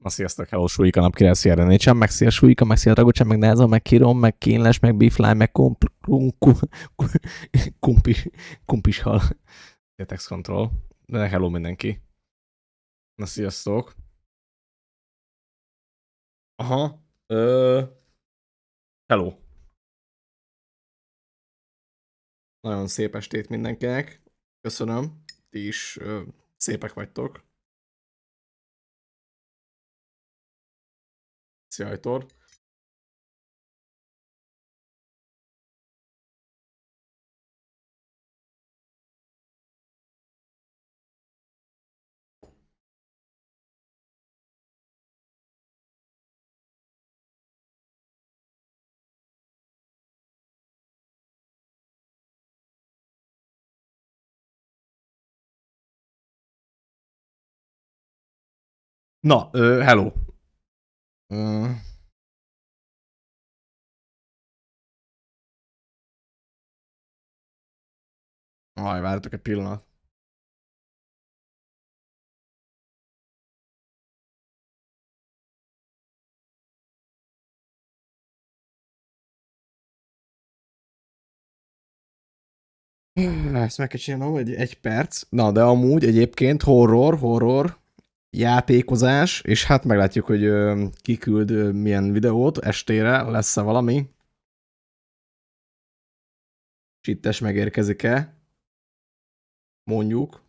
Na sziasztok, hello, Súlyika nap 9 RNH-en, meg szia Súlyika, meg szia Dragocsa, meg Nelza, meg Kiron, meg Kénles, meg Bifly, meg Kumpis hal. Text control. De hello mindenki. Na sziasztok. Aha. Hello. Nagyon szép estét mindenkinek. Köszönöm. Ti is szépek vagytok. Szia, Ajtor. Na, hello. Ö, várjatok egy pillanat. Ezt meg kell csinálnom, egy perc. Na, de amúgy egyébként horror, játékozás, és hát meglátjuk, hogy kiküld milyen videót estére, lesz-e valami. Csittes megérkezik-e? Mondjuk.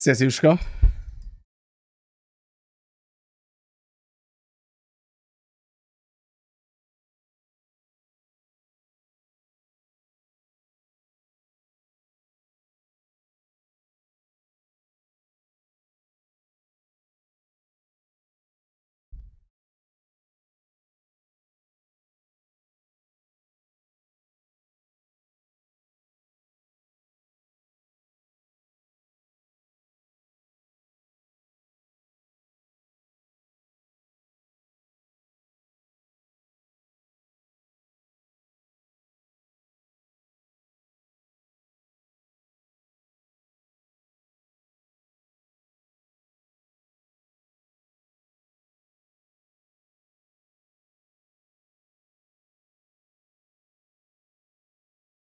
Szia, Sziuska.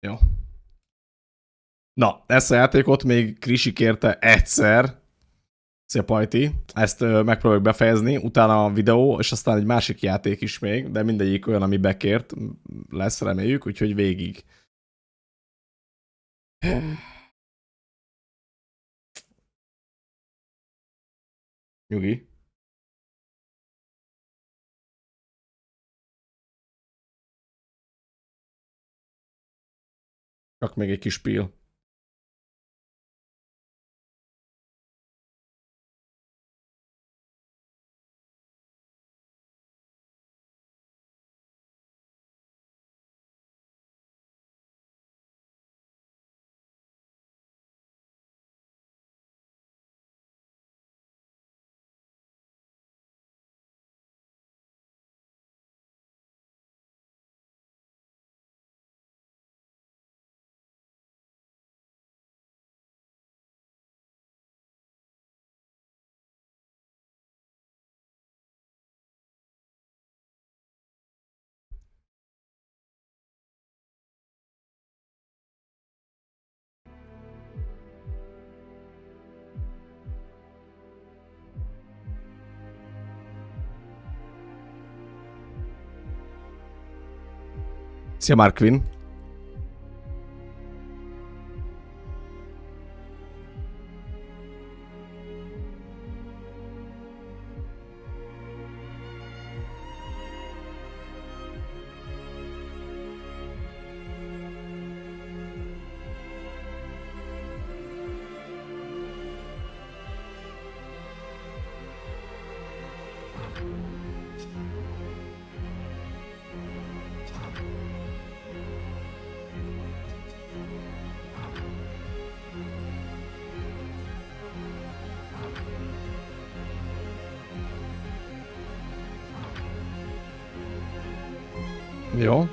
Jó. Na, ezt a játékot még Krisi kérte egyszer. Szia, Pajti. Ezt megpróbáljuk befejezni, utána a videó, és aztán egy másik játék is még, de mindegyik olyan, ami bekért lesz, reméljük, úgyhogy végig. Nyugi. Csak még egy kis pil. Szia Mark Quinn. Jó.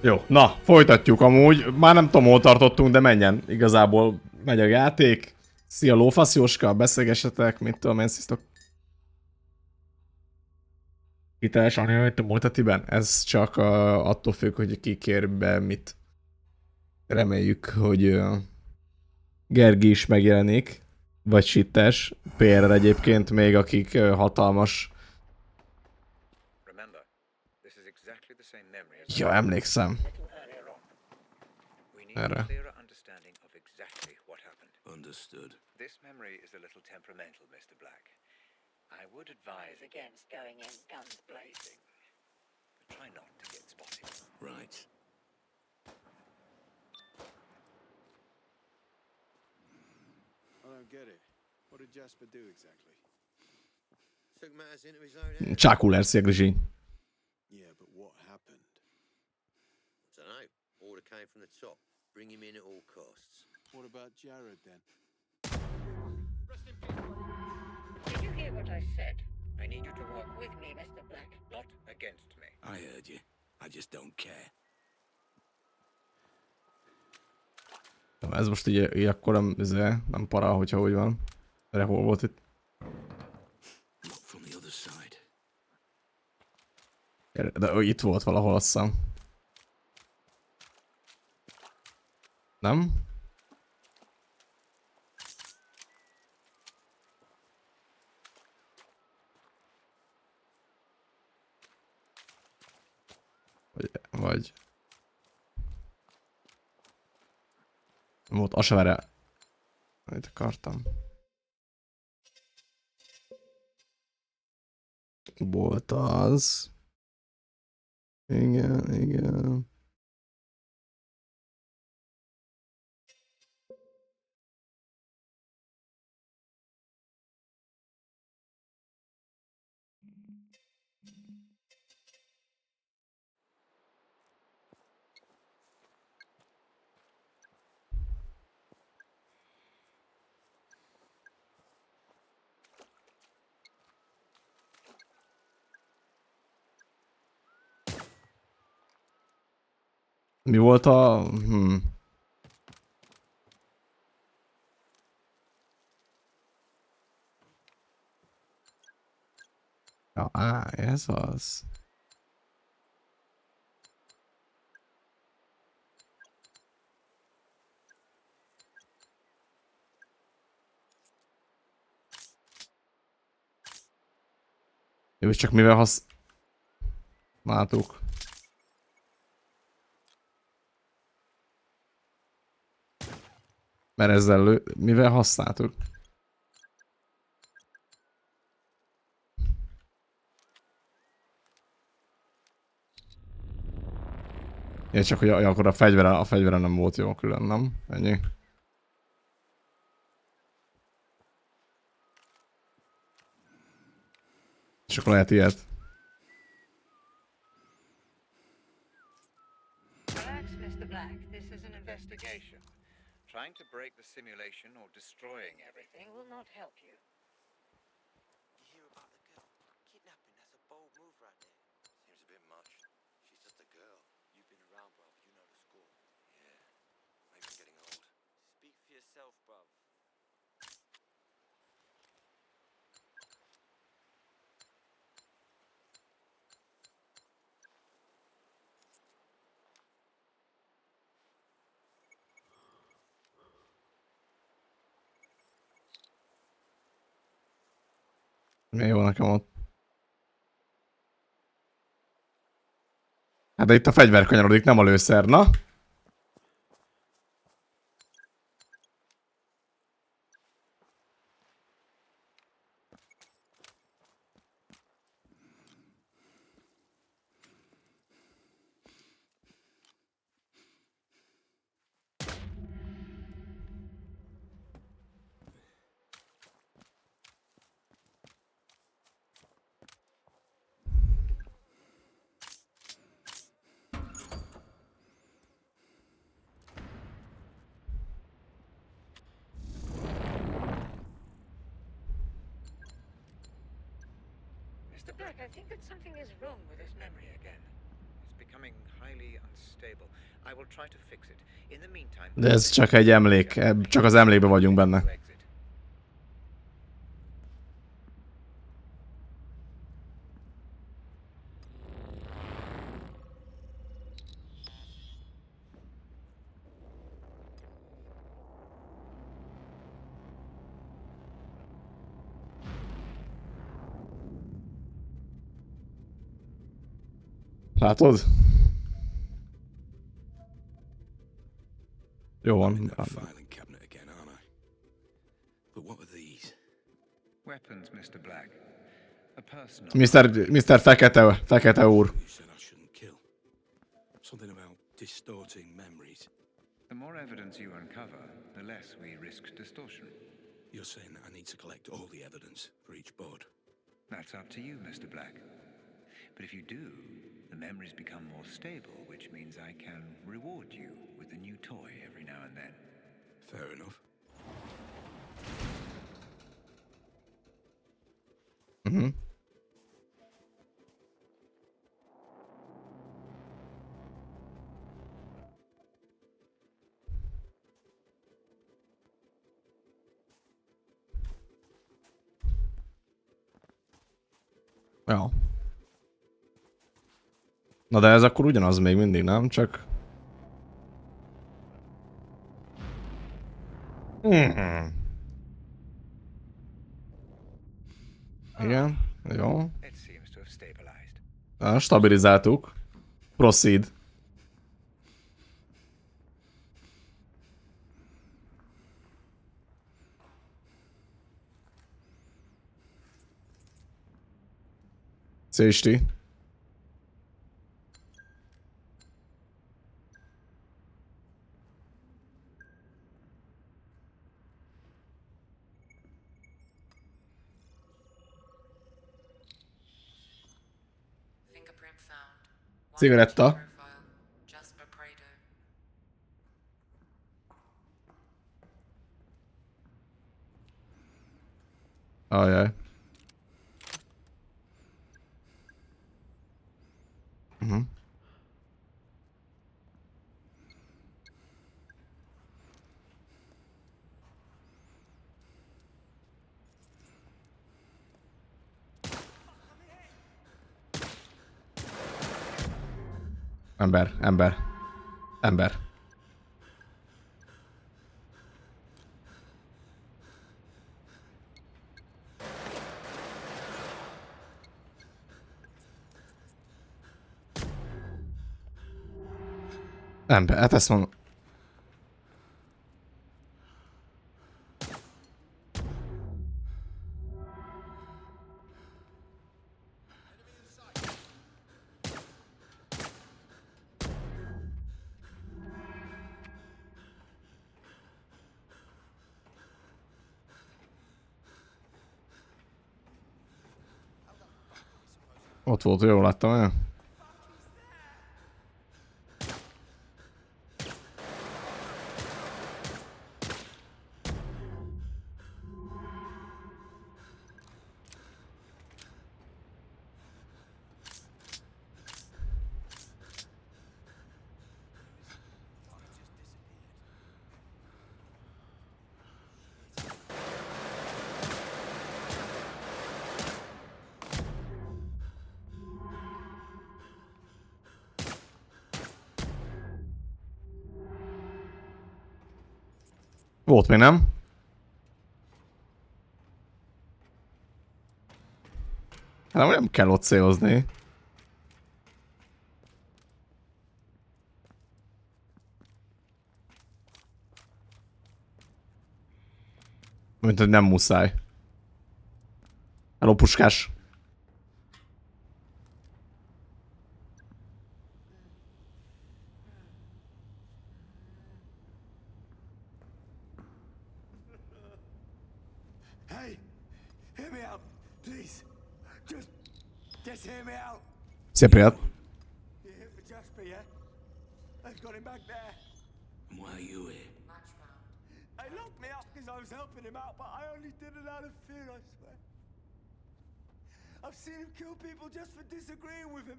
Jó, na, folytatjuk amúgy. Már nem tudom, hol tartottunk, de menjen. Igazából megy a játék. Szia lófasz Jóska, beszélgessetek, mit tudom én, szisztok. Hiteles annyira, mint a Multatiben? Ez csak attól függ, hogy ki kér be mit. Reméljük, hogy Gergi is megjelenik. Vagy Sittes. PR egyébként még, akik hatalmas... Ja, emlékszem. Erre. Understood. This memory is a little temperamental, Mr. Black. I would advise against going in guns blazing. Try not to get spotted. Right. I don't get it. What did Jasper do exactly? Took matters into his own hands. Csákulár, szia Grizsi. Yeah, but what happened? Dunno. Order came from the top. Bring him in at all costs. What about Jared then? Did you hear what I said? I need you to work with me, Mr. Black, not against me. I heard you. I just don't care. Ez most így akkor nem para, hogyha úgy van. Erre hol volt itt? Not from the other side. De itt volt valahol, azt hiszem. Nem? Vagy... Volt asvere... Amit akartam. Volt az... Igen, igen... Mi volt a... Ja, ez az. Jó, és csak mivel használtuk. Mert ezzel mivel használtuk. Én csak hogy akkor a fegyvere nem volt jó külön, nem? Ennyi. És akkor lehet ilyet. Relax, Mr. Black. This is an investigation. Investigation. Trying to break the simulation or destroying everything. Everything will not help you. You hear about the girl? Kidnapping, that's a bold move right there. Seems a bit much. She's just a girl. You've been around, bruv. You know the score. Yeah. Maybe I'm getting old. Speak for yourself, bruv. Mi jó nekem ott? Hát de itt a fegyver kanyarodik, nem a lőszer, na? Mr. Black, I think that something is wrong with this memory again. It's becoming highly unstable. I will try to fix it. In the meantime... De ez csak egy emlék, csak az emlékben vagyunk benne. To exit. Látod? Jó van. Filing cabinet again, aren't I? But what are these? Weapons, Mr. Black. A personal... Mr. Fekete úr. You said I shouldn't kill. Something about distorting memories. The more evidence you uncover, the less we risk distortion. You're saying that I need to collect all the evidence for each bod. That's up to you, Mr. Black. But if you do, the memories become more stable, which means I can reward you with a new toy every now and then. Fair enough. Mhm. Ja. Na de ez akkor ugyanaz még mindig, nem? Csak... Igen, jó. It seems to have stabilized. Na, stabilizáltuk. Proceed. Safety. Fingerprint found. Cigaretta. Profile. Jasper Prado. Ajaj. Mhm. Ember. Hát ezt mondom. Ott volt, jól láttam, olyan? Volt még nem? Nem kell ott célozni. Mint hogy nem muszáj. Hello, puskás. Hey, hear me out, please. Just hear me out. Szia, Priát. You're here for Jasper, yeah? I've got him back there. Why are you here? Match found. They locked me up because I was helping him out, but I only did it out of fear, I swear. I've seen him kill people just for disagreeing with him.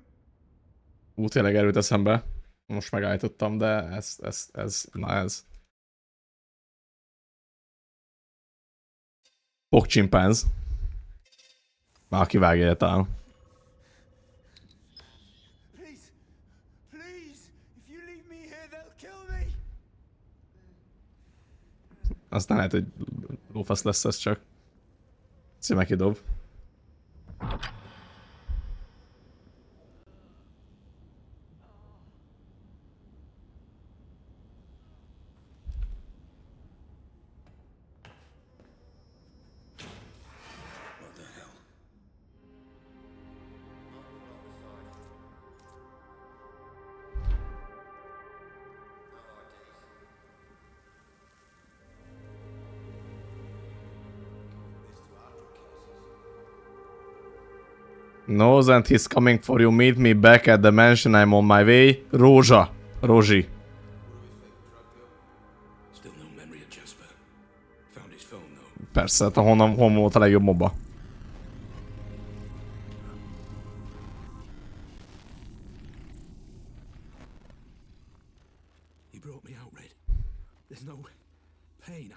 Tényleg erőt eszembe. Most megállítottam, de ez. Pokcsimpánz. Már kivágja egyáltalán. Please, please, if you leave me here, they'll kill me. Aztán lehet, hogy lófasz lesz ez csak. Szíme kidob. What the hell? Knows and he's coming for you. Meet me back at the mansion. I'm on my way. Rózsa. Rózsi. Still no memory of Jasper. Found his phone though. Persze, hát honnan volt a legjobb moba. You brought me out, Red. There's no pain.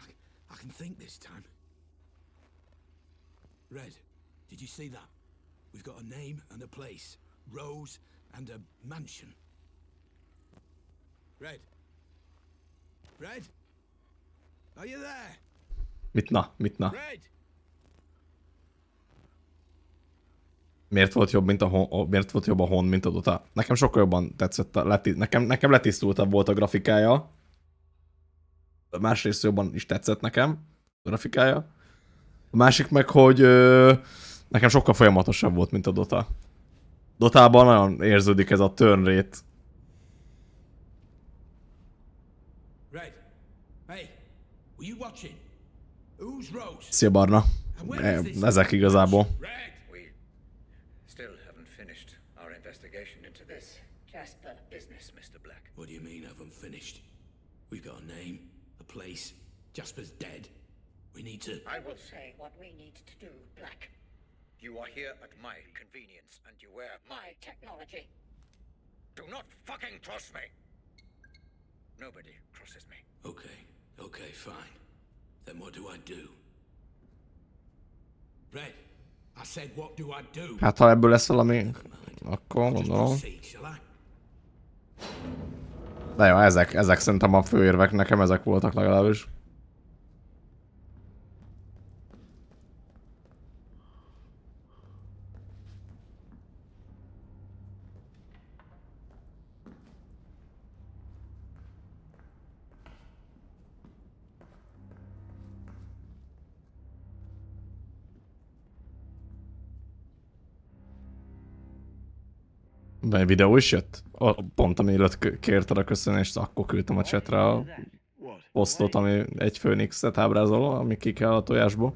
I can think this time. Red, did you see that? We've got a name and a place. Rose and a mansion. Red. Red? Are you there? Mit na? Red! Miért volt jobb, miért volt jobb a Hon, mint a Dota? Nekem sokkal jobban tetszett, nekem letisztultabb volt a grafikája. Másrészt jobban is tetszett nekem a grafikája. A másik meg, hogy nekem sokkal folyamatosabb volt, mint a Dota. Dotában nagyon érződik ez a turn rate. Red! Hey! Were you watching? Who's Rose? Szia, Barna. And where is this? Ezek igazából. Red! We still haven't finished our investigation into this Jasper business, Mr. Black. What do you mean haven't finished? We've got a name, a place. Jasper's dead. We need to... I will say what we need to do, Black. You are here at my convenience, and you wear My technology. Do not fucking cross me! Nobody crosses me. Okay, fine. Then what do I do? Red, I said what do I do? Hát ha ebből lesz valami, akkor gondolom. See, shall I? De jó, ezek szerintem a főérvek, nekem ezek voltak legalábbis. De egy videó is jött? Pont amiről kérted a köszönést, akkor küldtem a chatre a posztot, ami egy Főnixet ábrázol, ami ki kell a tojásból.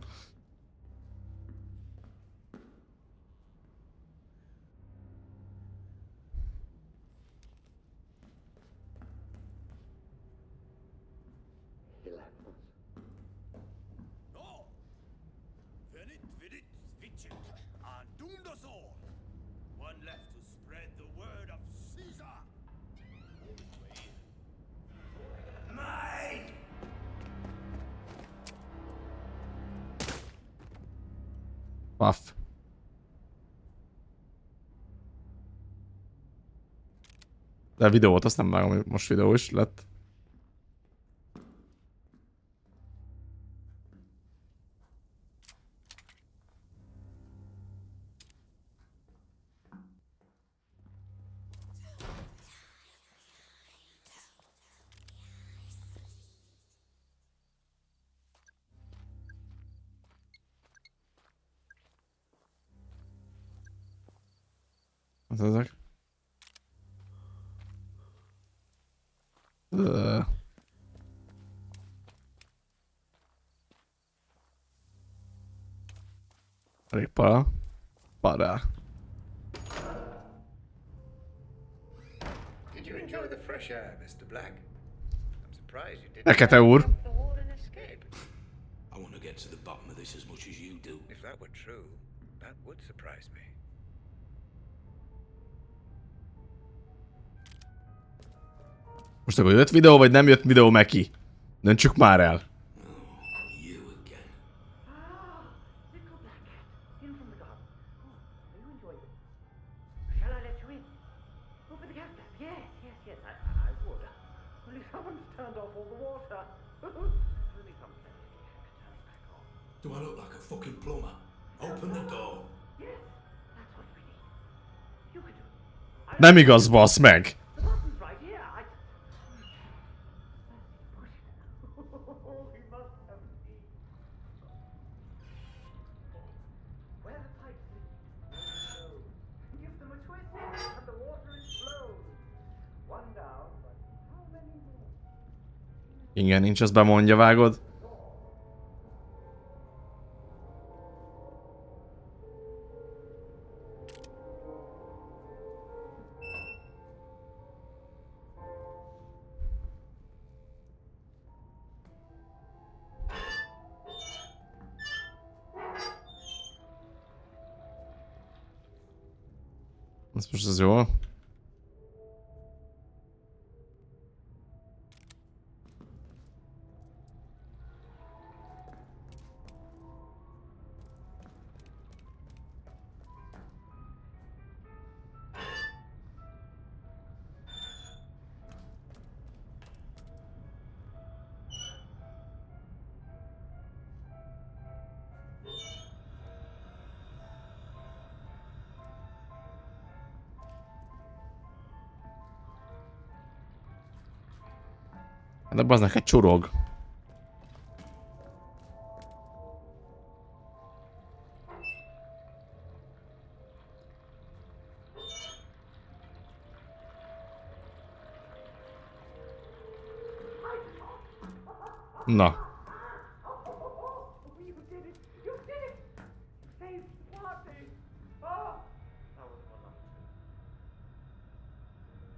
Puff. De a videót azt nem vágom, hogy most videó is lett. Az ezek. Elég para. Para. Did you enjoy the fresh air, Mr. Black? I'm surprised you didn't Fekete úr. Jump the wall and escape. I want to get to the bottom of this as much as you do. If that were true, that would surprise me. Most akkor jött videó, vagy nem jött videó, Meki? Döntsük már el. You again. Little black cat, in from the garden. Oh, you enjoyed it. Shall I let you in? Over the gas tap? Yes, I would. Only someone's turned off all the water. Only someone's turn it back on. Do I look like a fucking plumber? Open the door. Yes, that's what we need. You can do it. Nem igaz, bassz meg! The button's right here. I... Push it. He must have seen. Where the pipes lead. Give them a twist and the water explodes. One down, but how many more? Igen, nincs, azt bemondja, vágod. Ez most az jó. De bazd neked csurog. Na. You did it! You did it! Saved the party! Oh! That was wonderful.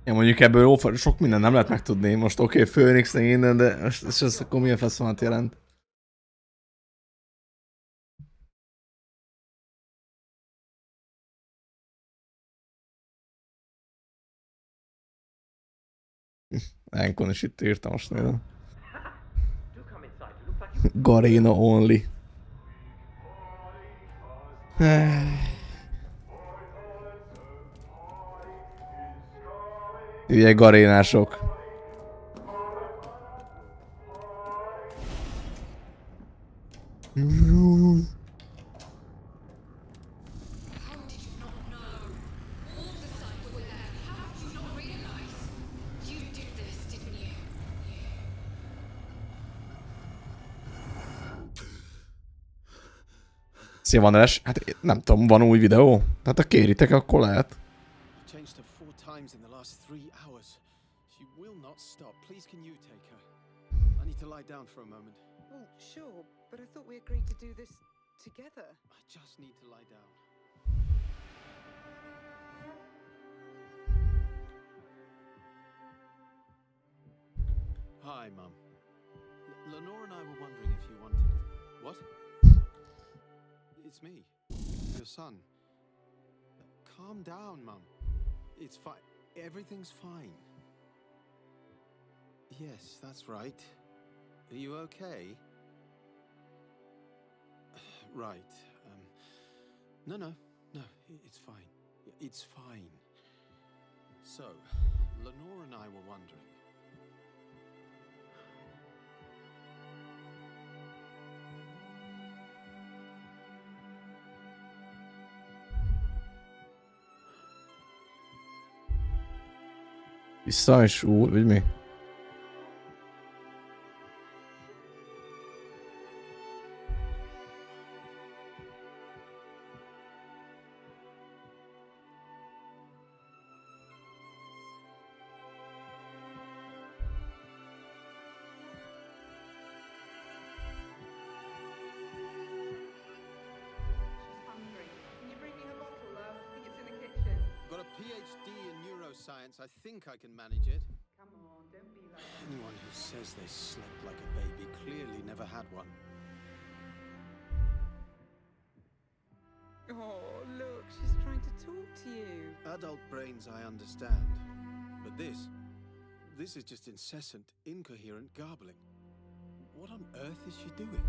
Ja, mondjuk ebből jó, sok minden nem lehet megtudni. Most oké, Phoenix, minden, de most ez akkor milyen feszonát jelent? Enkon is itt írtam most nézem. Do come inside. You look like you... Garena only. Ugye garénások. How did you not know? All the signs were there. How did you not realize? You did this, didn't you? Szia, van eles? Hát nem tudom, van új videó? Tehát ha kéritek, akkor lehet. Changed her 4 times in the last 3 hours. She will not stop. Please, can you take her? I need to lie down for a moment. Well, sure, but I thought we agreed to do this together. I just need to lie down. Hi, Mum. Lenore and I were wondering if you wanted... What? It's me, your son. Calm down, Mum. It's fine. Everything's fine. Yes, that's right. Are you okay? Right. No, no, no, it's fine. It's fine. So, Lenore and I were wondering. Vissza és úgy, vagy mi? Hungry. Can you bring me her bottle, love? I think it's in the kitchen. Got a PhD in neuroscience. I think I can manage it. Come on, don't be like Anyone who says they slept like a baby clearly never had one. Oh, look, she's trying to talk to you. Adult brains I understand. But this is just incessant, incoherent garbling. What on earth is she doing?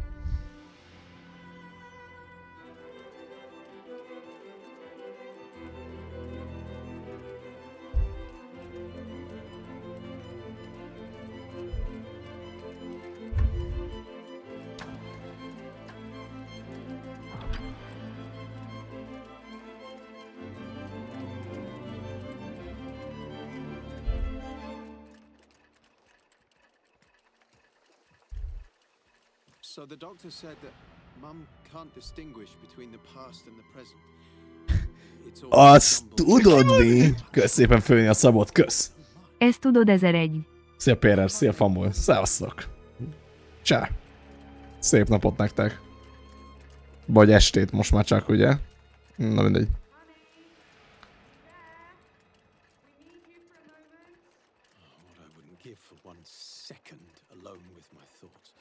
So the doctor said that Mum can't distinguish between the past and the present. It's all Azt jumbled. tudod mi? Kösz szépen fölni a szabot, kösz. Ezt tudod 1001. Szia Pérer, szia Fanboy, szevasztok. Csá. Szép napot nektek. Vagy estét most már csak, ugye? Na mindegy. What I wouldn't give for 1 second alone with my thoughts.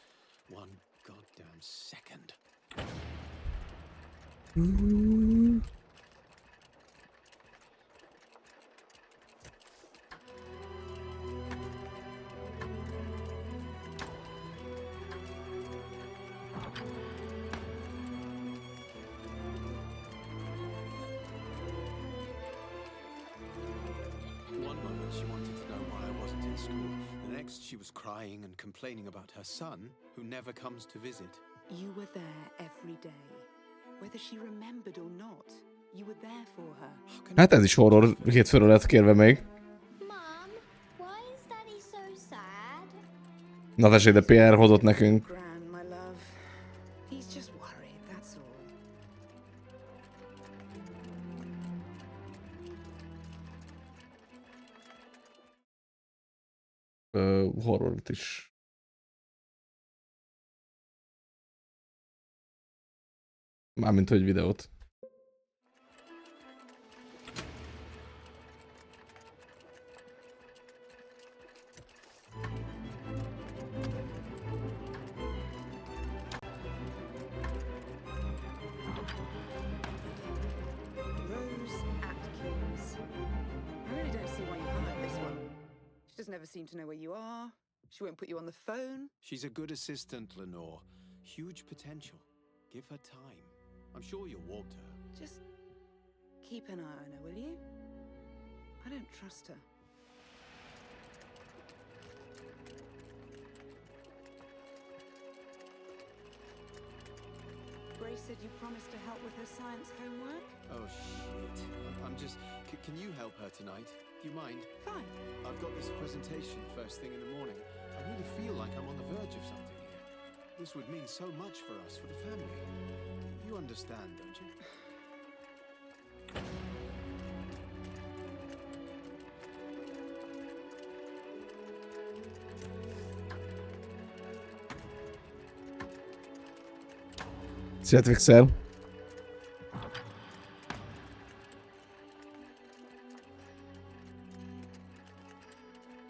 1 goddamn second. One moment she wanted to know why I wasn't in school. The next she was crying and complaining about her son, who never comes to visit. You were there every day. Whether she remembered or not, you were there for her. How can Hát ez is horror hétfőről lett kérve még. Mom, why is Daddy so sad? Na tessék, de PR hozott nekünk. Gran, my love. He's just worried, that's all. Horrort is. Mármint, hogy videót. Rose Atkins. I really don't see why you hired this one. She doesn't ever seem to know where you are. She won't put you on the phone. She's a good assistant, Lenore. Huge potential. Give her time. I'm sure you'll walk to her. Just keep an eye on her, will you? I don't trust her. Grace said you promised to help with her science homework. Oh, shit. I'm just... can you help her tonight? Do you mind? Fine. I've got this presentation first thing in the morning. I really feel like I'm on the verge of something here. This would mean so much for us, for the family. You understand, don't you? Szia Twixer.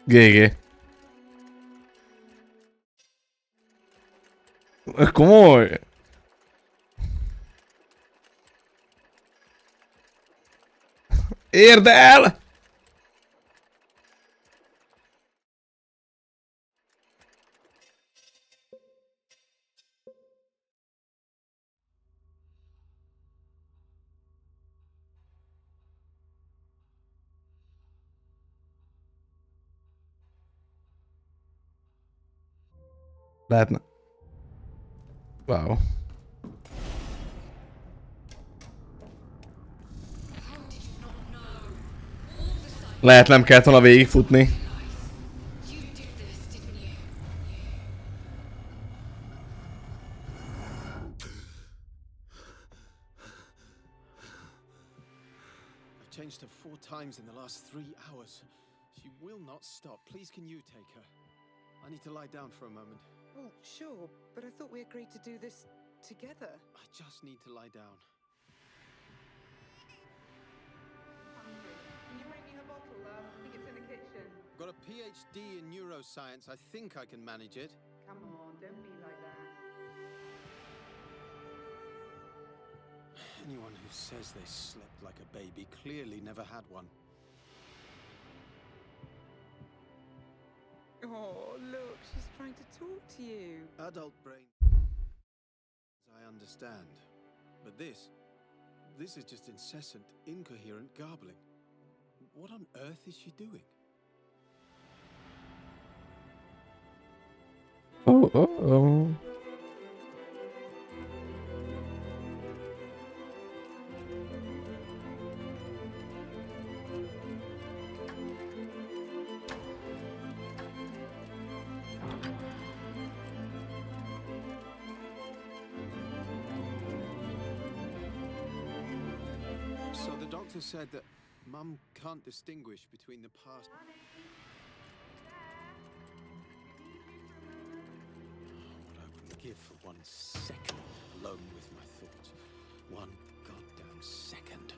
GG. Komoly! Érd el! Lehetne. Wow. Lehet nem kellett volna végigfutni. I've changed her 4 times in the last 3 hours. She will not stop. Please, can you take her? I need to lie down for a moment. Well, sure, but I thought we agreed to do this together. I just need to lie down. Can you bring me her bottle, love? I think it's in the kitchen. Got a PhD in neuroscience. I think I can manage it. Come on, don't be like that. Anyone who says they slept like a baby clearly never had one. Oh, look, she's trying to talk to you. Adult brain, I understand. But this is just incessant, incoherent garbling. What on earth is she doing? Oh. So the doctor said that Mum can't distinguish between the past. Oh, what I would give for 1 second alone with my thoughts. 1 goddamn second.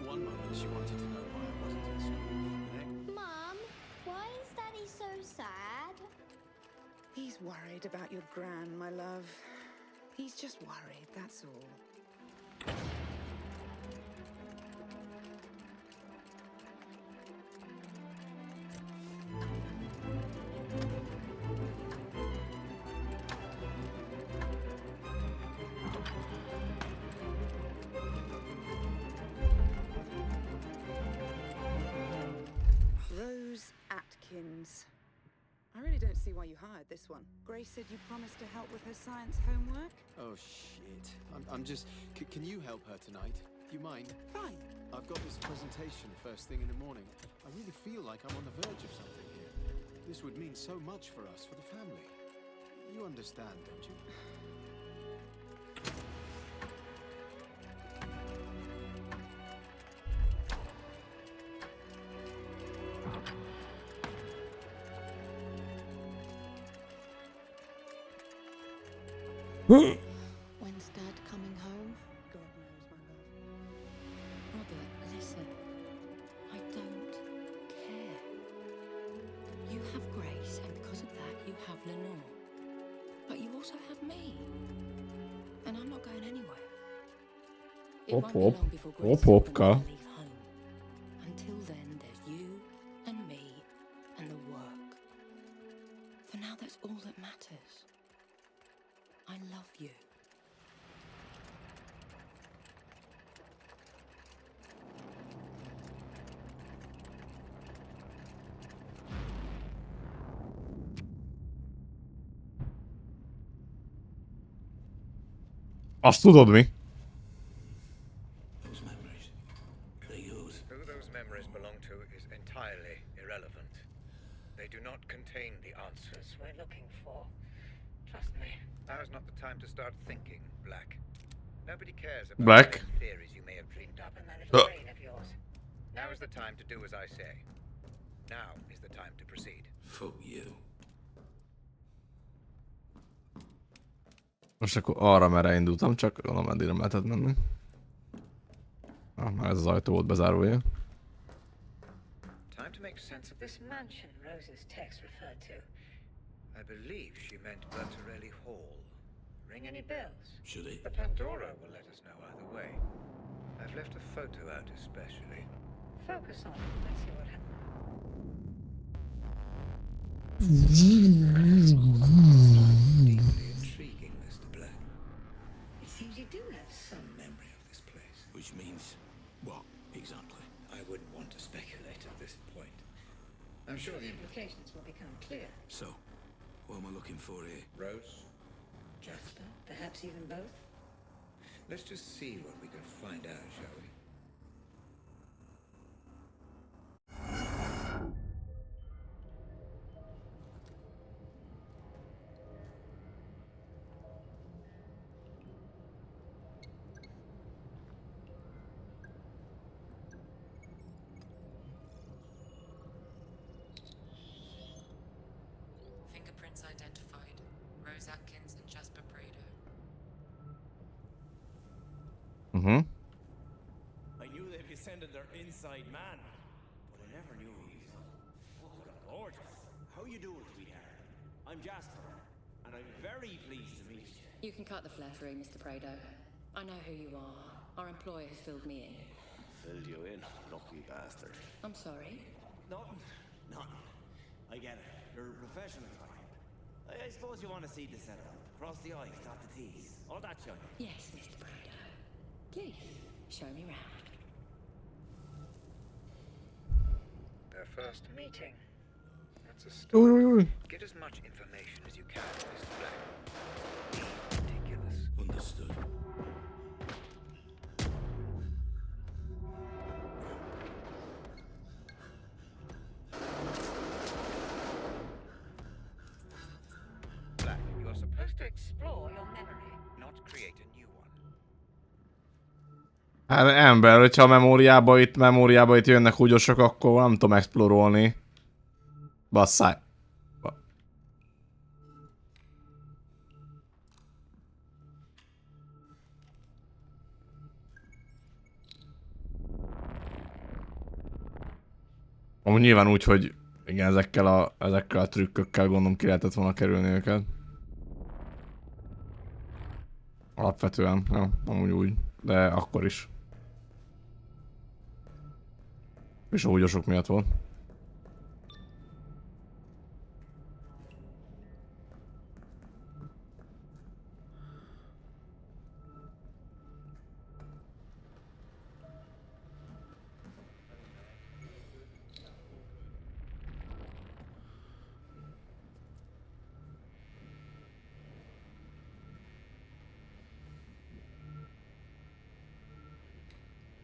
One moment she wanted to know why I wasn't in school. The next, Mum, why is Daddy so sad? He's worried about your gran, my love. He's just worried, that's all. Rose Atkins. I really don't see why you hired this one. Grace said you promised to help with her science homework. oh shit. I'm just. Can you help her tonight? Do you mind? Fine. I've got this presentation first thing in the morning. I really feel like I'm on the verge of something here. This would mean so much for us, for the family. You understand, don't you? When's Dad coming home? God knows, my love. Robert, listen. I don't care. You have Grace, and because of that, you have Lenore. But you also have me. And I'm not going anywhere. It Hop, won't be hop. long before Hop, Grace is hop, old enough ka. to leave home. Until then, there's you and me and the work. For now, that's all that matters. I love you. Azt tudod mi? Those memories, they're yours. Who those memories belong to is entirely irrelevant. They do not contain the answers we're looking for. Trust me. Now is not the time to start thinking, Black. Nobody cares about Black? the theories you may have dreamed up in that little brain of yours. Now is the time to do as I say. Now is the time to proceed. Fuck you. Most akkor arra merre indultam, csak gondolom eddig nem lehetett menni. Már ez az ajtó volt bezárója. Time to make sense of this mansion Rose's text referred to. I believe she meant Bertarelli Hall. Ring any bells? Should it? The Pandora will let us know either way. I've left a photo out especially. Focus on it. Let's see what happens. Deeply intriguing, Mr. Black. It seems you do have some Memory of this place. Which means what exactly? I wouldn't want to speculate at this point. I'm sure the implications will become clear. So, what am I looking for here? Rose. Jasper, perhaps even both? Let's just see what we can find out, shall we? Fingerprints identified. Rose Atkins and Jasper Prado. Mhm. I knew they'd be sending their inside man, but I never knew he was gorgeous. How you doing, sweetheart? I'm Jasper, and I'm very pleased to meet you. You can cut the flattery, Mr. Prado. I know who you are. Our employer has filled me in. Filled you in, lucky bastard. I'm sorry. Nothing. I get it. You're a professional type. I suppose you want to see the setup. Cross the I's, dot the T's. All that shit. Yes, Mr. Prado. Please, show me round. Their first meeting. That's a start. Get as much information as you can, Mr. Black. Ridiculous. Understood. Black, you're supposed to explore your memory, not create a new one. Hát ember, hogyha a memóriába itt jönnek húgyosok, akkor nem tudom explorolni. Basszák. Amúgy nyilván úgy, hogy igen, ezekkel a trükkökkel gondolom ki lehetett volna kerülni őket. Alapvetően, jó, amúgy úgy, de akkor is. És a húgyosok miatt volt.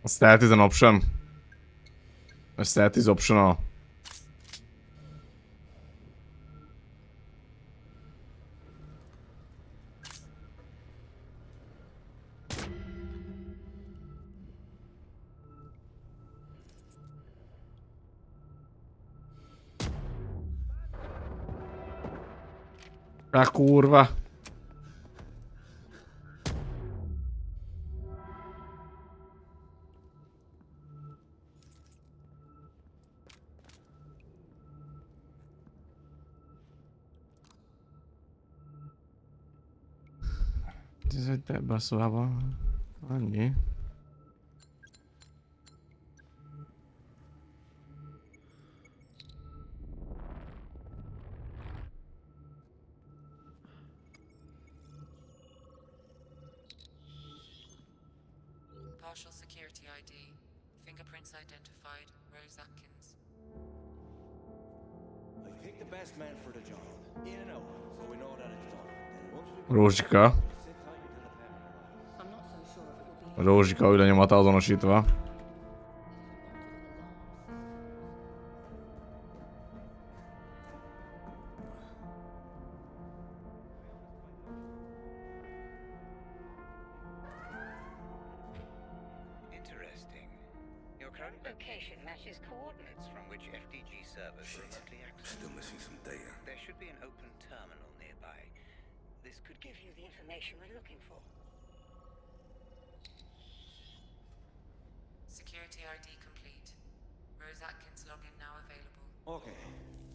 A stealth is an option. A stealth is optional. A kurva. Ez egy ebbe a szobában. Annyi. Partial security ID. Fingerprints identified. Rose Atkins. I picked the best man for the job. In and out, so we know that it's done. Then once we Rózsika. sit tight until the payment arrives. I'm not so sure if it will be. Rózsika űrlenyomata azonosítva. Interesting. Your current location matches coordinates from which FDG servers remotely access. Still missing some data. There should be an open terminal nearby. This could give you the information we're looking for. Security ID complete. Rose Atkins login now available. Okay,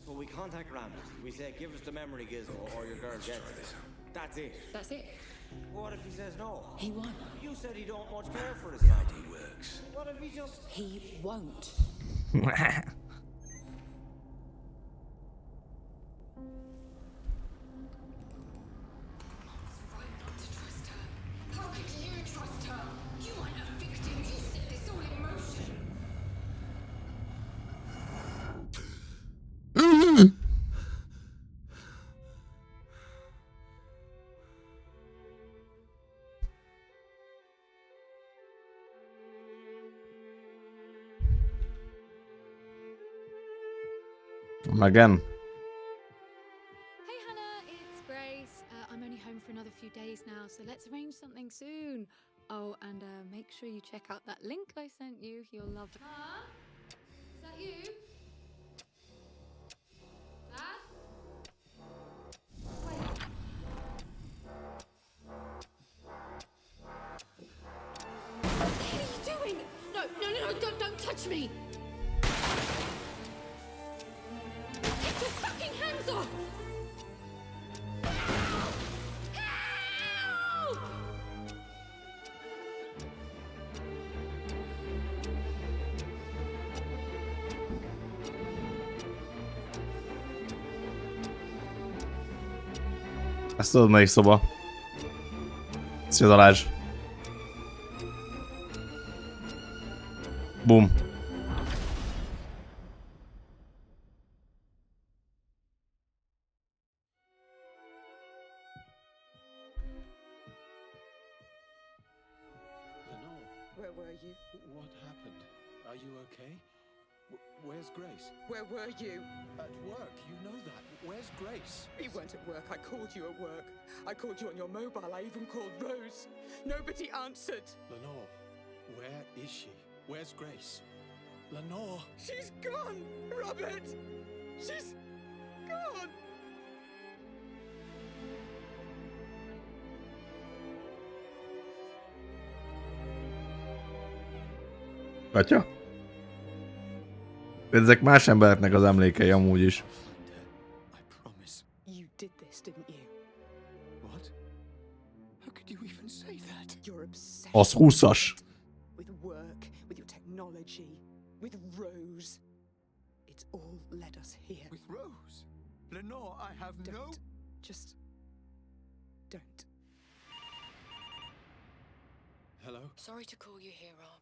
so we contact Ramsey. We say, give us the memory gizmo or your girl gets it. That's it. That's it. What if he says no? He won't. You said he don't much care for his family. He works. What if he just... He won't. Megan. Hey Hannah, it's Grace. I'm only home for another few days now, so let's arrange something soon. Oh, and make sure you check out that link I sent you. You'll love it. Huh? Is that you? Dad? Wait. What the hell are you doing? No, don't touch me! Take your fucking hands off! Help! Ezt tudod, melyik szoba? Szia Balázs. Bum. Lenore, Where were you? what happened? Are you okay? Where's Grace? Where were you? At work, you know that. Where's Grace? You weren't at work. I called you at work. I called you on your mobile. I even called Rose. Nobody answered. Lenore, where is she? Where's Grace? Lenore! She's gone, Robert. She's gone. Atya? Ezek más embereknek az emlékei amúgy is. I promise. You did this, didn't you? What? How could you even say that? You're obsessed Az 20-as. with work, with your technology, with Rose. It's all led us here. With Rose? Lenore, I have no... Don't. Just don't. Hello? Sorry to call you here, Rob.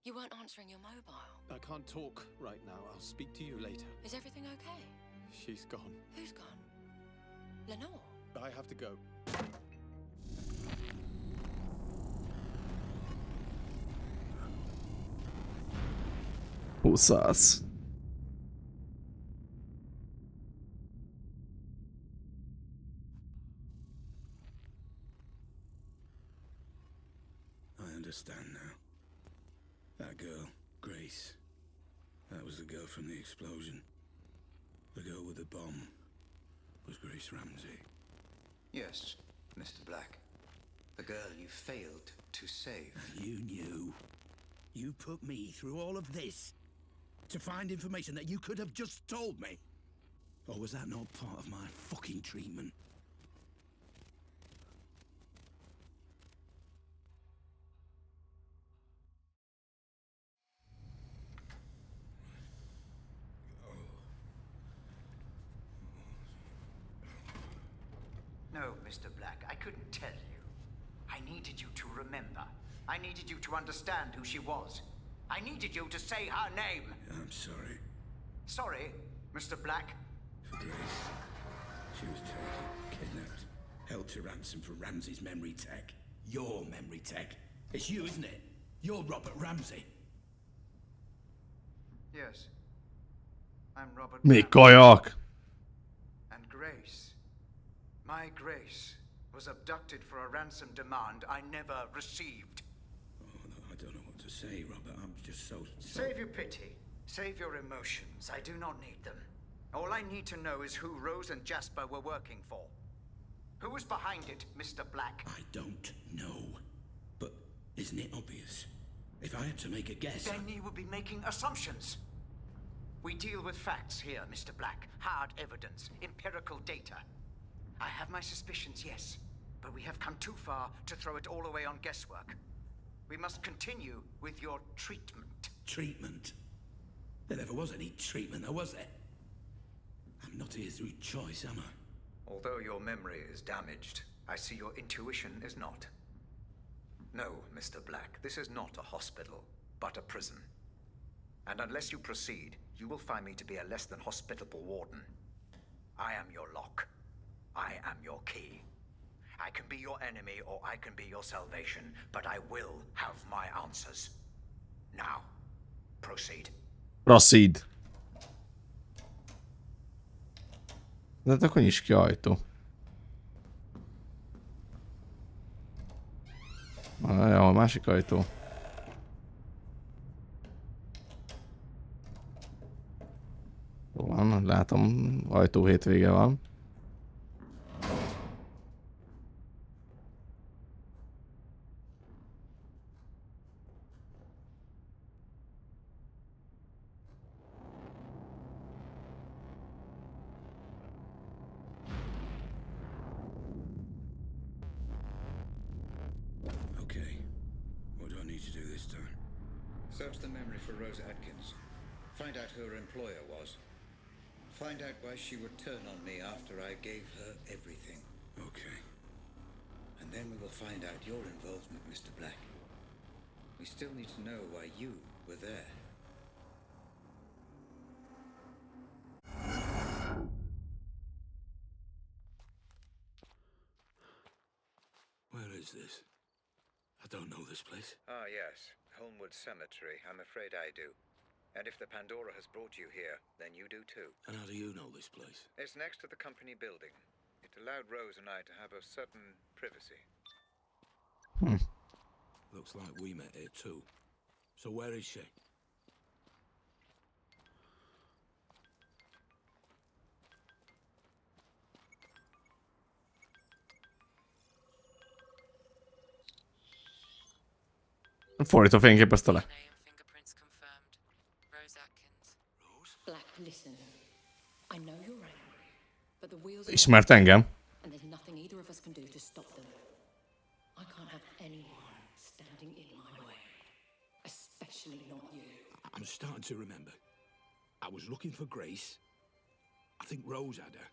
You weren't answering your mobile. I can't talk right now. I'll speak to you later. Is everything okay? She's gone. Who's gone? Lenore? I have to go. Húszász. I understand now. That girl, Grace. That was the girl from the explosion. The girl with the bomb was Grace Ramsey. Yes, Mr. Black. The girl you failed to save. You knew. You put me through all of this to find information that you could have just told me. Or was that not part of my fucking treatment? No, Mr. Black, I couldn't tell you. I needed you to remember. I needed you to understand who she was. I needed you to say her name. I'm sorry. Sorry, Mr. Black. For Grace. She was taken, kidnapped, held to ransom for Ramsey's memory tech. Your memory tech. It's you, isn't it? You're Robert Ramsey. Yes. I'm Robert. Még Ramsey. kajak. And Grace. My Grace was abducted for a ransom demand I never received. Oh, I don't know what to say, Robert. I'm just so... Save your pity. Save your emotions. I do not need them. All I need to know is who Rose and Jasper were working for. Who was behind it, Mr. Black? I don't know. But isn't it obvious? If I had to make a guess... Then you would be making assumptions. We deal with facts here, Mr. Black. Hard evidence, empirical data. I have my suspicions, yes. But we have come too far to throw it all away on guesswork. We must continue with your treatment. Treatment? There never was any treatment, though, was there? I'm not here through choice, am I? Although your memory is damaged, I see your intuition is not. No, Mr. Black, this is not a hospital, but a prison. And unless you proceed, you will find me to be a less than hospitable warden. I am your lock. I am your key. I can be your enemy or I can be your salvation, but I will have my answers. Now, proceed. Proceed. De hát akkor nyisd ki ajtó. Ja, a másik ajtó. Jó van, látom, ajtó hétvége van. Okay. What do I need to do this time? Search the memory for Rosa Atkins. Find out who her employer was. Find out why she would turn on me after I gave her everything. Okay. And then we will find out your involvement, Mr. Black. We still need to know why you were there. Where is this? I don't know this place. Ah, yes. Homewood Cemetery. I'm afraid I do. And if the Pandora has brought you here, then you do too. And how do you know this place? It's next to the company building. It allowed Rose and I to have a certain privacy. Looks like we met here too. So where is she? Fordító fényképezte le. Fingerprints confirmed. Rose Atkins. Black, listen. I know you're angry, but the wheels are Ismert engem. and there's nothing either of us can do to stop them. I can't have anyone standing in my way, especially not you. I'm starting to remember. I was looking for Grace. I think Rose had her.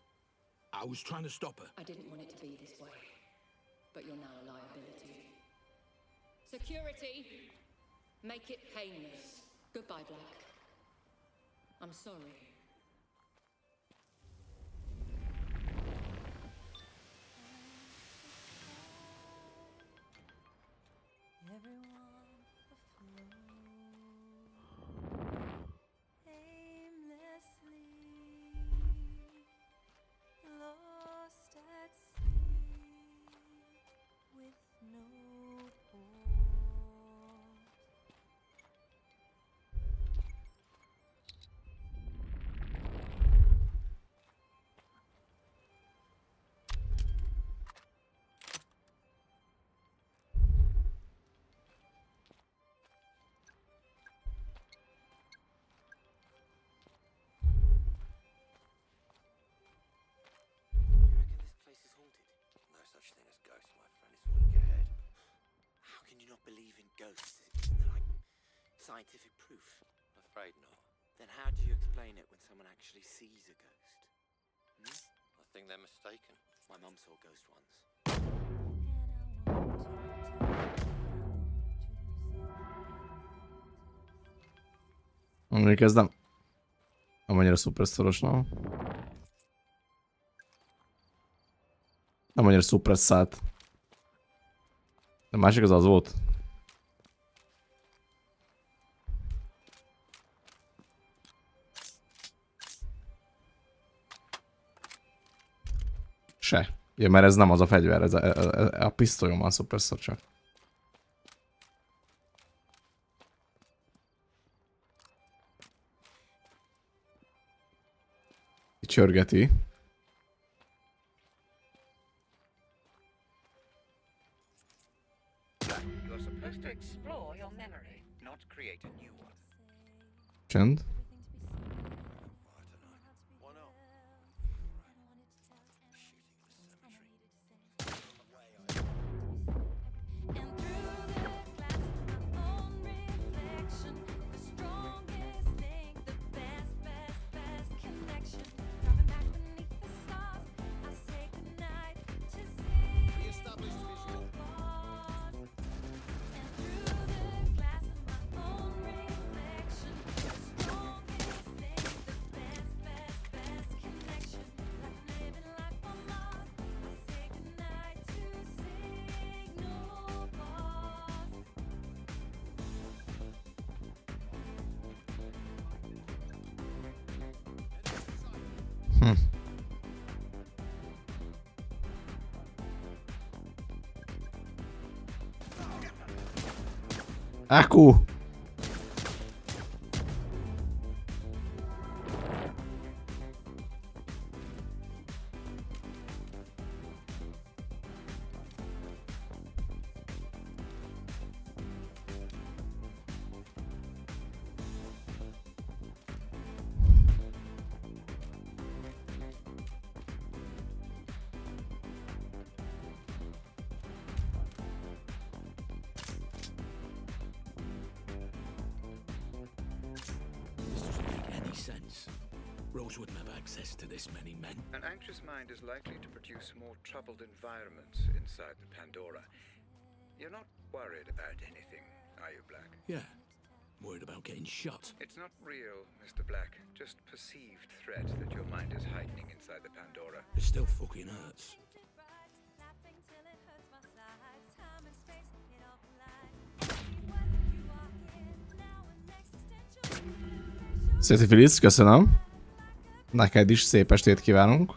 I was trying to stop her. I didn't want it to be this way, but you're now a liability. Security! Make it painless. Goodbye, Black. I'm sorry. Believe in ghosts? Isn't there like scientific proof? Afraid not. Then how do you explain it when someone actually sees a ghost? I think they're mistaken. My mum saw a ghost once. Mondjuk ez nem annyira szuperszoros, no? Nem annyira szupresszált. De a másik az volt. Se. Ja, mert ez nem az a fegyver, ez a pisztolyom van szuperszor csak. Csörgeti. You're supposed to explore your memory, not create a new one. Csend. Aku! This doesn't make any sense. Rose wouldn't have access to this many men. An anxious mind is likely to produce more troubled environments inside the Pandora. You're not worried about anything, are you, Black? Yeah. Worried about getting shot. It's not real, Mr. Black. Just perceived threat that your mind is heightening inside the Pandora. It still fucking hurts. Széti Filiz, köszönöm. Neked is szép estét kívánunk.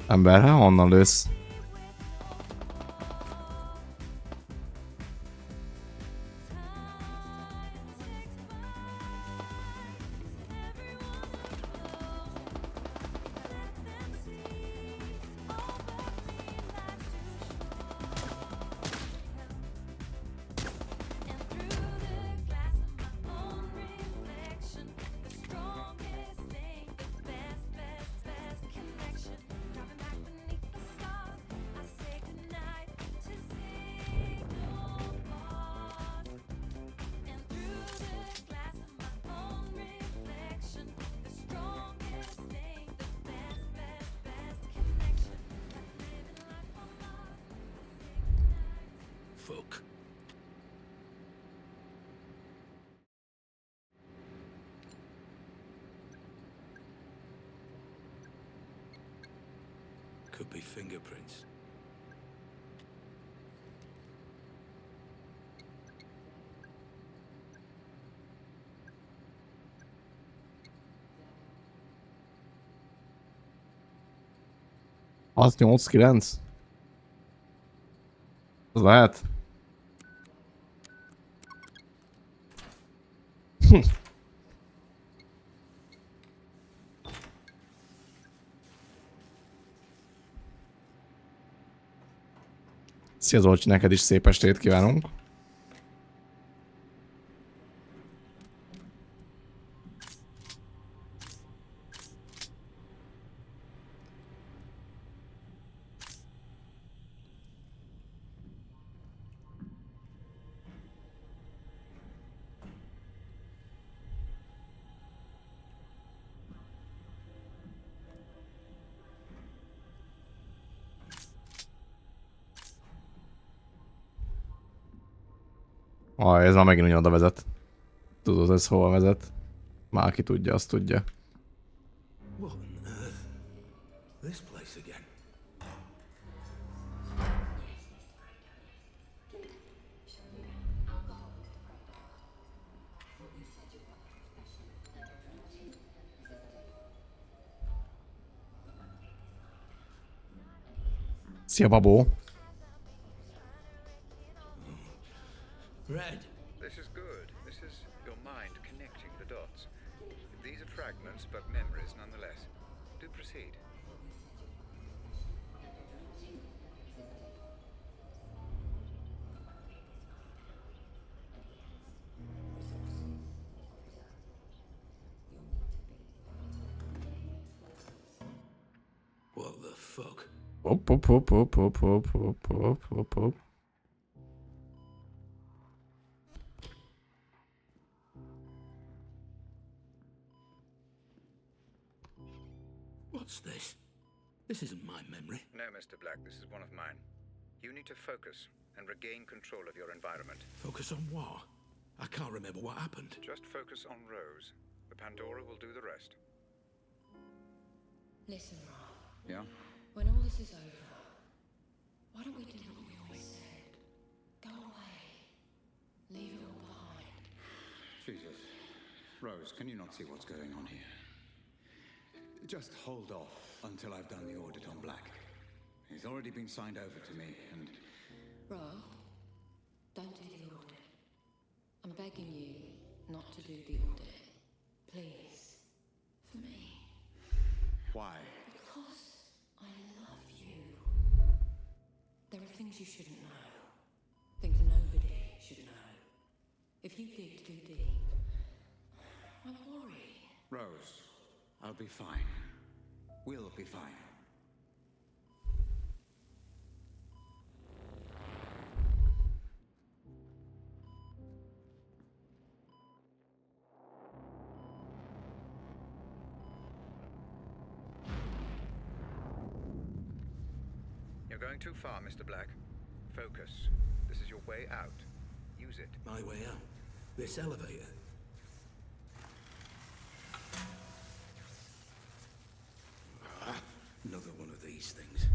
Ember, hát honnan lősz? Fuck. Could be fingerprints. Az 8-9? Az lehet? Szia Zolcsi, neked is szép estét kívánunk. Ez már megint oda vezet. Tudod, ez hova vezet? Már aki tudja, azt tudja. What on earth? This place again. Szia Babó! Red. This is good. This is your mind connecting the dots. These are fragments, but memories nonetheless. Do proceed. What the fuck? Hop, hop, hop, hop, hop, hop, hop, hop, hop, hop. What's this? This isn't my memory. No, Mr. Black, this is one of mine. You need to focus and regain control of your environment. Focus on what? I can't remember what happened. Just focus on Rose. The Pandora will do the rest. Listen, Rob. Yeah? When all this is over, why don't we do what we always said? Leave it all behind. Jesus. Rose, can you not see what's going on here? Just hold off until I've done the audit on Black. He's already been signed over to me, and... Ro, don't do the audit. I'm begging you not to do the audit. Please. For me. Why? Because I love you. There are things you shouldn't know. Things nobody should know. If you dig too deep, I worry. Rose, I'll be fine. We'll be fine. You're going too far, Mr. Black. Focus. This is your way out. Use it. My way out? This elevator? Another one of these things.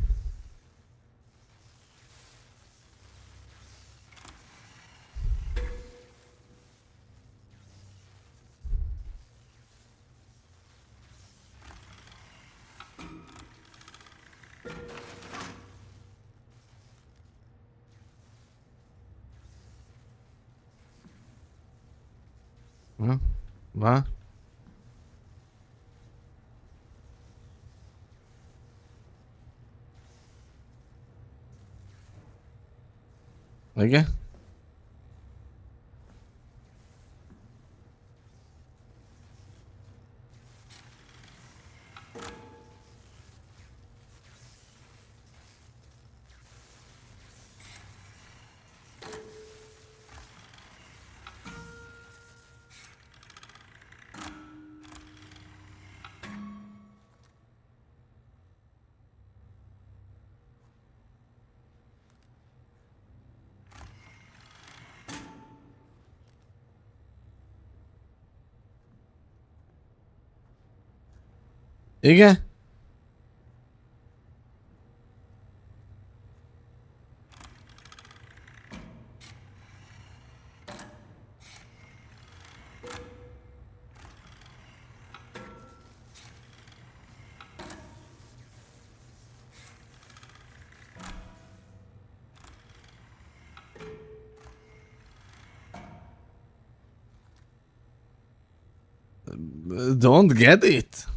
Va? Igen? Igen? Don't get it.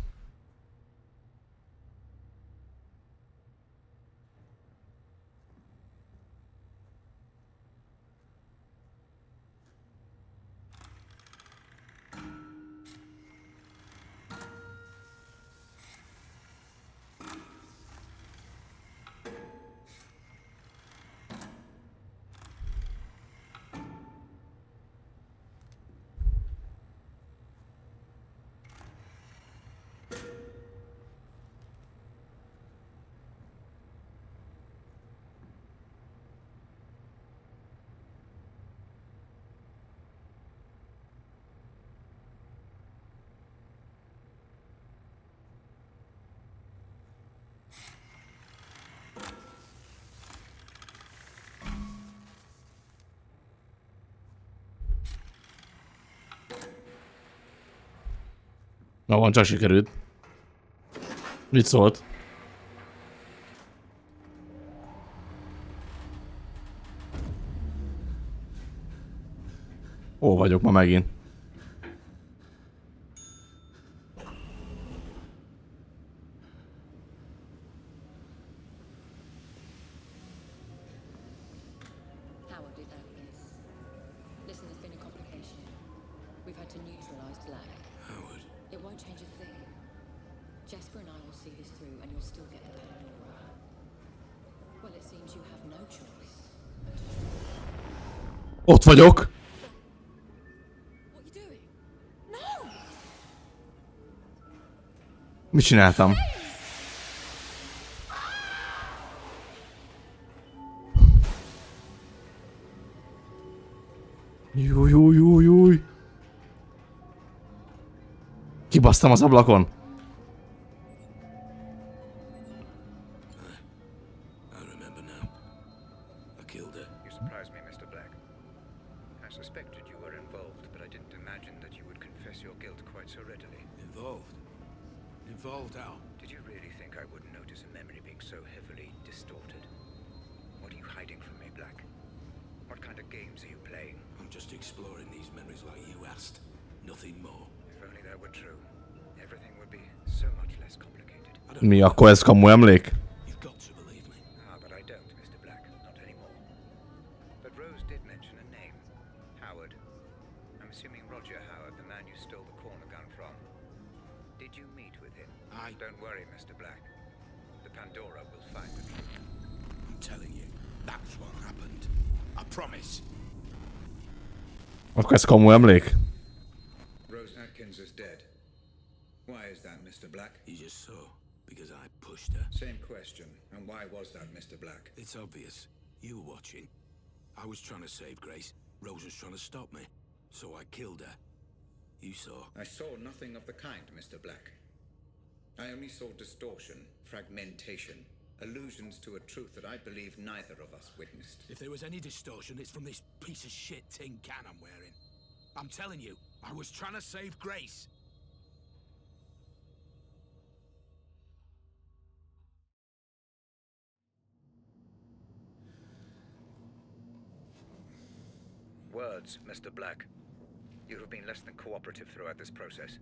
Na van, csak sikerült. Mit szólt? Hol vagyok ma megint? Howard did that, yes. Listen, there's been a complication. We've had to neutralize Black. Howard? It won't change a thing. Jasper and I will see this through and you'll still get the Pandora. Well, it seems you have no choice. Ott vagyok! What you doing? No! Mit csináltam? Júj. Kibasztam az ablakon. I remember now. I killed her. You surprise me, Mr. Black. I suspect confess your guilt quite so readily. Involved? Involved how? Did you really think I wouldn't notice a memory being so heavily distorted? What are you hiding from me, Black? What kind of games are you playing? I'm just exploring these memories like you asked. Nothing more. If only that were true, everything would be so much less complicated. Mi, akkor ez kamu emlék? You've got to believe me. Ah, but I don't, Mr. Black. Not anymore. But Rose did mention a name. Howard. I'm assuming Roger Howard, the man you stole the corner gun from. Did you meet with him? Don't worry, Mr. Black. The Pandora will find the truth. I'm telling you, that's what happened. I promise. Akkor ez kamu emlék? Rose Atkins is dead. Why is that, Mr. Black? You just saw. Because I pushed her. Same question. And why was that, Mr. Black? It's obvious. You were watching. I was trying to save Grace. Rose was trying to stop me. So I killed her. You saw. I saw nothing of the kind, Mr. Black. I only saw distortion, fragmentation, allusions to a truth that I believe neither of us witnessed. If there was any distortion, it's from this piece of shit tin can I'm wearing. I'm telling you, I was trying to save Grace. Words, Mr. Black. You have been less than cooperative throughout this process.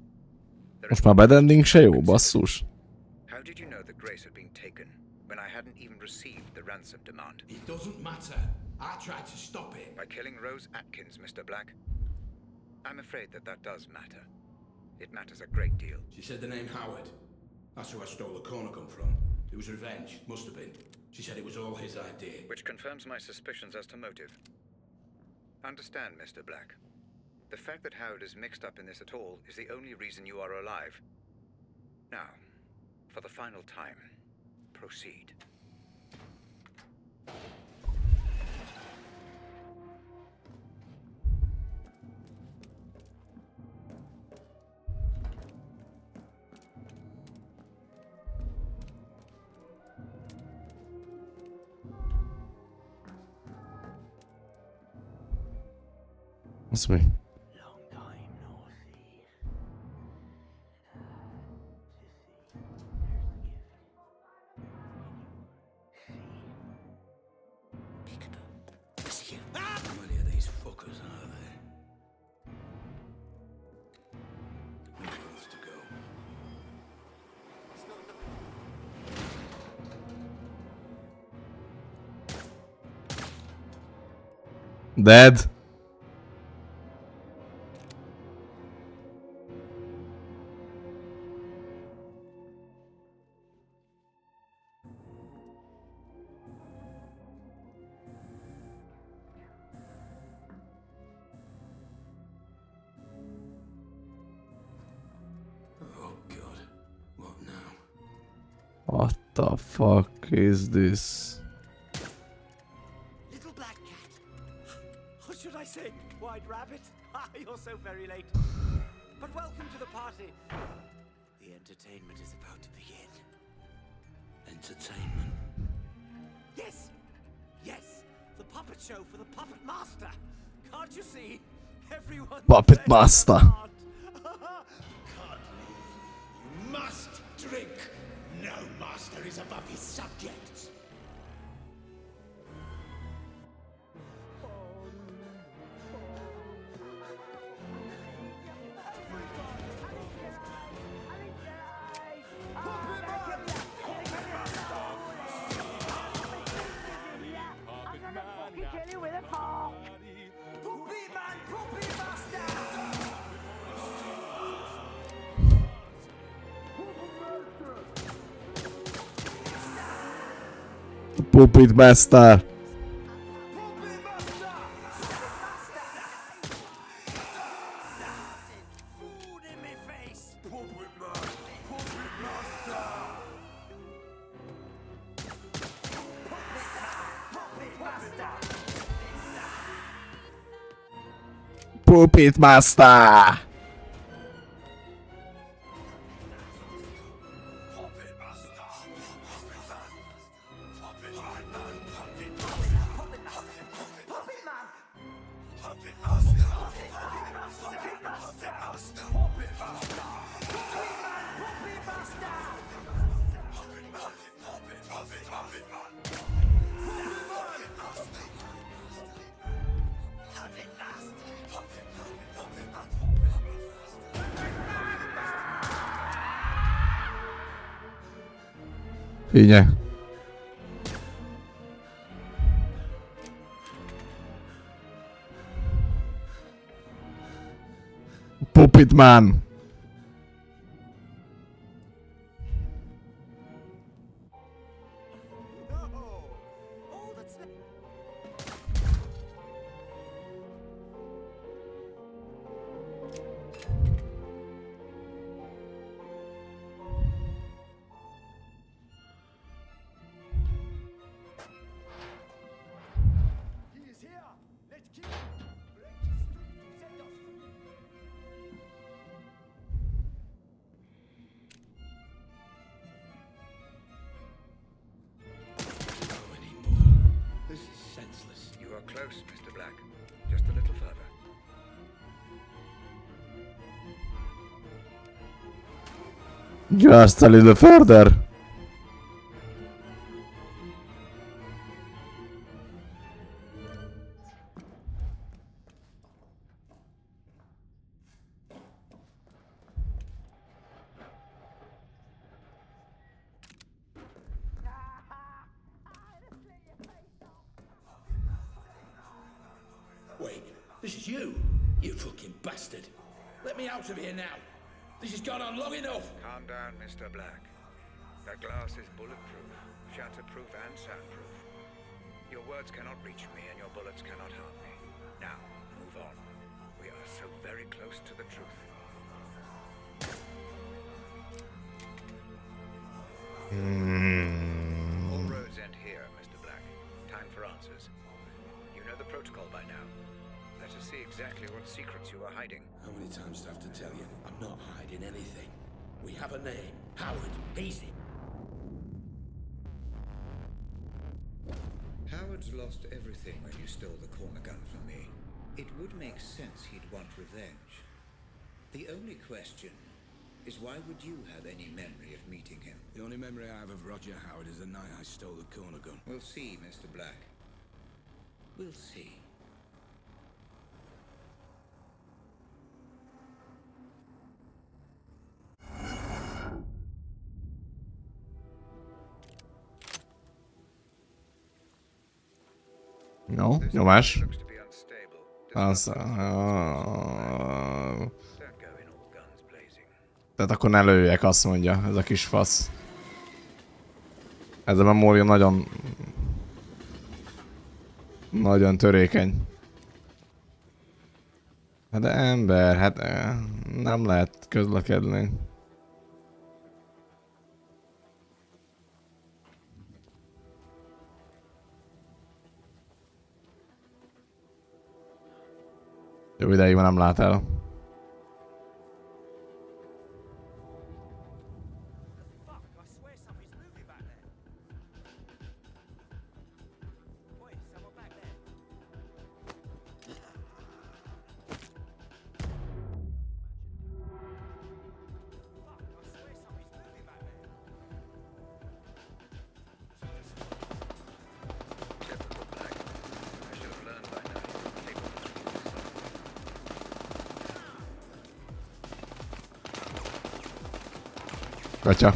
Most már bedending se jó, basszus. How did you know that Grace had been taken when I hadn't even received the ransom demand? It doesn't matter. I tried to stop it. By killing Rose Atkins, Mr. Black? I'm afraid that that does matter. It matters a great deal. She said the name Howard. That's who I stole the corner gun from. It was revenge. Must have been. She said it was all his idea. Which confirms my suspicions as to motive. Understand, Mr. Black. The fact that Howard is mixed up in this at all is the only reason you are alive. Now, for the final time, proceed. What's me? How many of these fuckers are there? Nowhere else to go. Dead. Oh God. What now? What the fuck is this? Little black cat. Or should I say, white rabbit? Ah, you're so very late. But welcome to the party. The entertainment is about to begin. Entertainment. Yes, yes, the puppet show for the puppet master. Can't you see? Everyone. Puppet master. You must drink. No master is above his subjects. Puppet Master. Puppet Master. Figyelj. Puppet Man. This is senseless. You are close, Mr. Black. Just a little further. Just a little further. Wait, this is you? You fucking bastard. Let me out of here now. This has gone on long enough. Calm down, Mr. Black. That glass is bulletproof, shatterproof, and soundproof. Your words cannot reach me, and your bullets cannot harm me. Now, move on. We are so very close to the truth. All roads end here, Mr. Black. Time for answers. You know the protocol by now. Let us see exactly what secrets you are hiding. How many times do I have to tell you? I'm not hiding anything. We have a name. Howard. Easy. Howard's lost everything when you stole the corner gun from me. It would make sense he'd want revenge. The only question is why would you have any memory of meeting him? The only memory I have of Roger Howard is the night I stole the corner gun. We'll see, Mr. Black. We'll see. No, nyomás. Looks to be unstable. Az... Don't go in all guns blazing. Tehát akkor ne lőjek, azt mondja, ez a kis fasz. Ez a memória nagyon... Nagyon törékeny. Hát de ember, hát nem lehet közlekedni. Jó ideig már nem lát el. Gatya.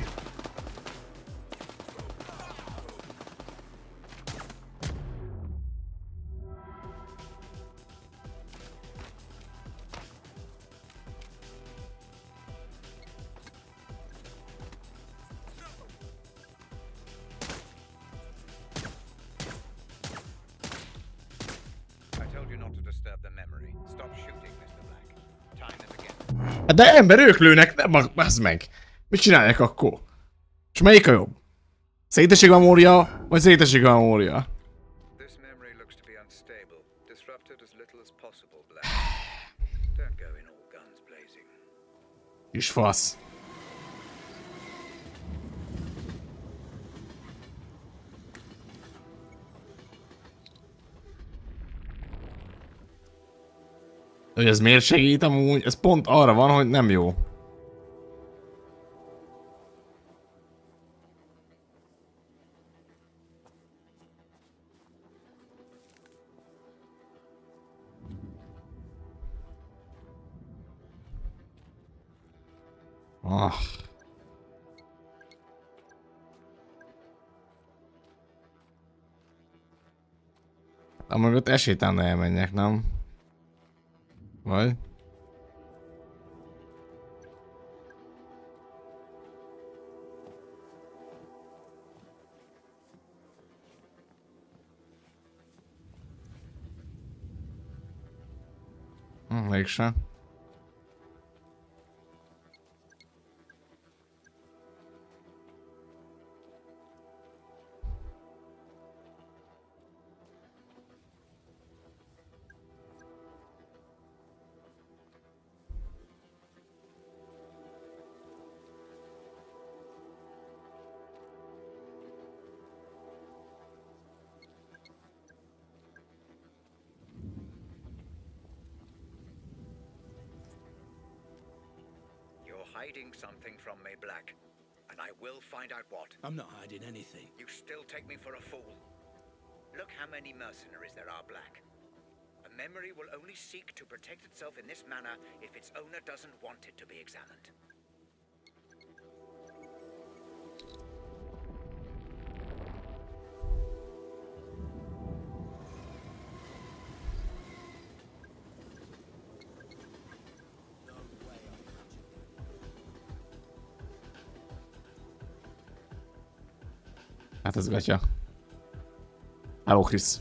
De ember, ők lőnek, nem, bazd meg. Mit csinálják akkor? És melyik a jobb? Szétesik a memória, vagy szétesik a memória? This memory looks to be unstable. Disrupt it as little as possible, Black. Don't go in all guns blazing. Kis fasz. Hogy ez miért segít amúgy? Ez pont arra van, hogy nem jó. Ah. Amögött esélytelen elmenjek, nem? Vagy? Mégsem. You're hiding something from me, Black. And I will find out what. I'm not hiding anything. You still take me for a fool. Look how many mercenaries there are, Black. A memory will only seek to protect itself in this manner if its owner doesn't want it to be examined. Hát ez gatya. Hello, Chris.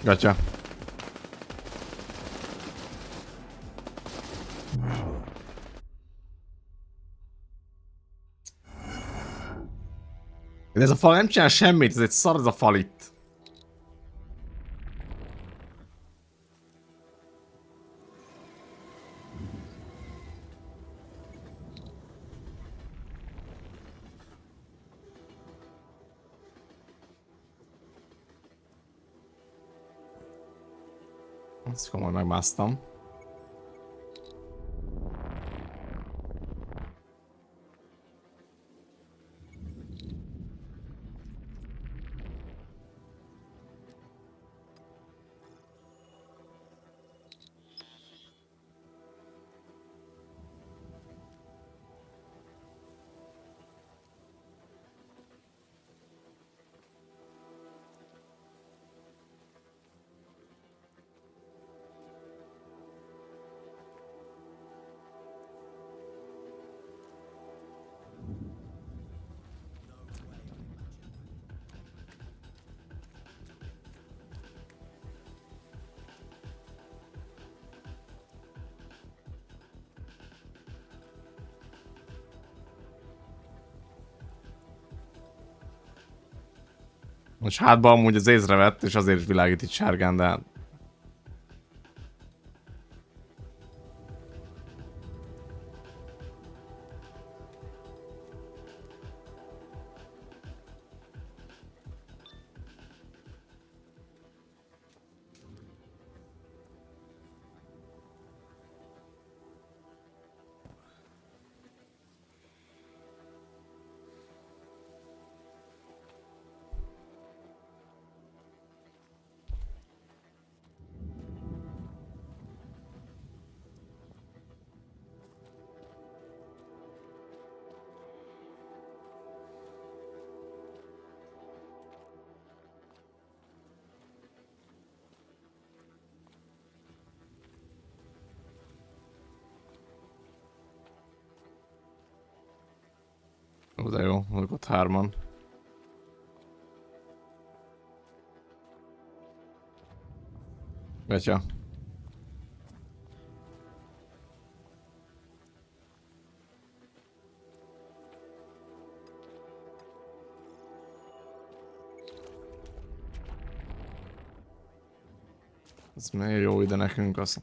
Gatya. De ez a fal nem csinál semmit, ez egy szar ez a fal itt. Ezt komoly megmásztam. Most hátba amúgy az észrevett, és azért is világít itt sárgán, de hát... Ó, de jó, mondjuk ott hárman. Gatya. Ez miért jó ide nekünk az?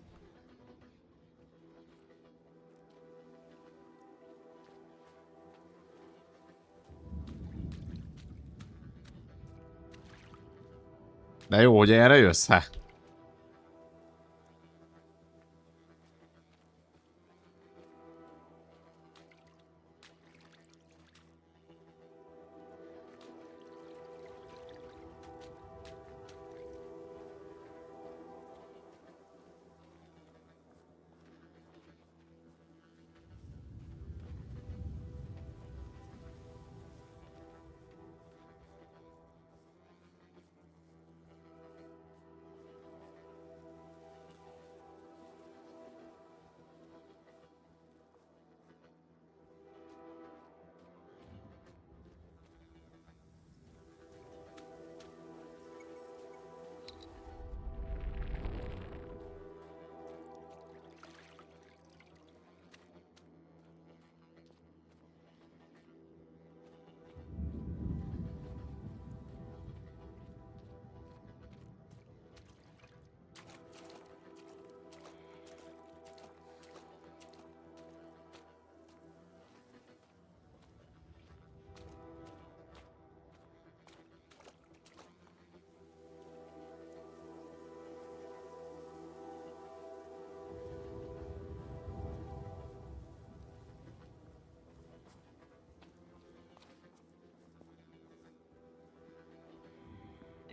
De jó, hogy erre jössz, he?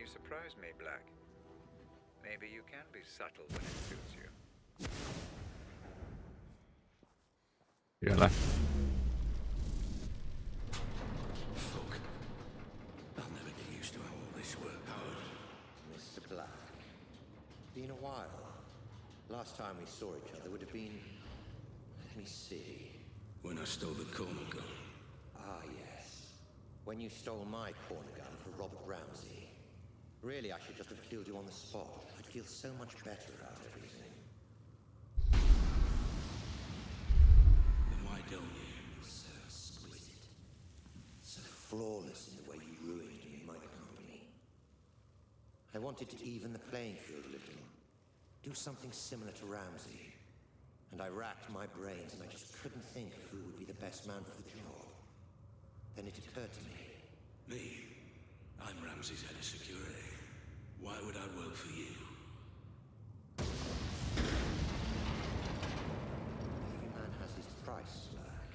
You surprise me, Black. Maybe you can be subtle when it suits you. Jön le. Fuck. I'll never get used to how all this works. Mr. Black. Been a while. Last time we saw each other would have been... Let me see. When I stole the corner gun. Ah, yes. When you stole my corner gun for Robert Ramsey. Really, I should just have killed you on the spot. I'd feel so much better about everything. Then why don't you? So exquisite. So flawless in the way you ruined me and my company. I wanted to even the playing field a little. Do something similar to Ramsey. And I racked my brains and I just couldn't think of who would be the best man for the job. Then it occurred to me. Me? I'm Ramsey's head of security. Why would I work for you? Every man has his price, Black.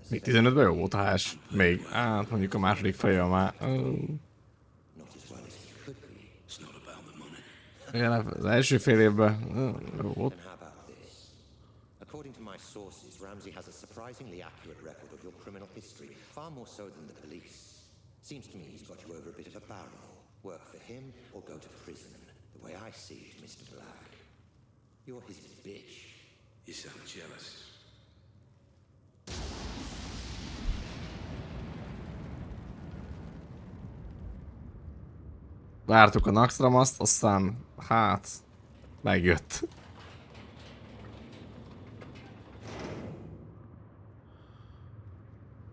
Még 15-ben jó volt a HS. Még, mondjuk a második feje már. Not as well as he could be. It's not about the money. Igen, az első fél évben jó volt. And how about this? According to my sources, Ramsey has a surprisingly accurate record of your criminal history, far more so than the police. Seems to me he's got you over a bit of a barrel. Work for him or go to prison. The way I see it, Mr. Black. You're his bitch. You sound jealous. Vártuk a Naxxramaszt, aztán hát megjött.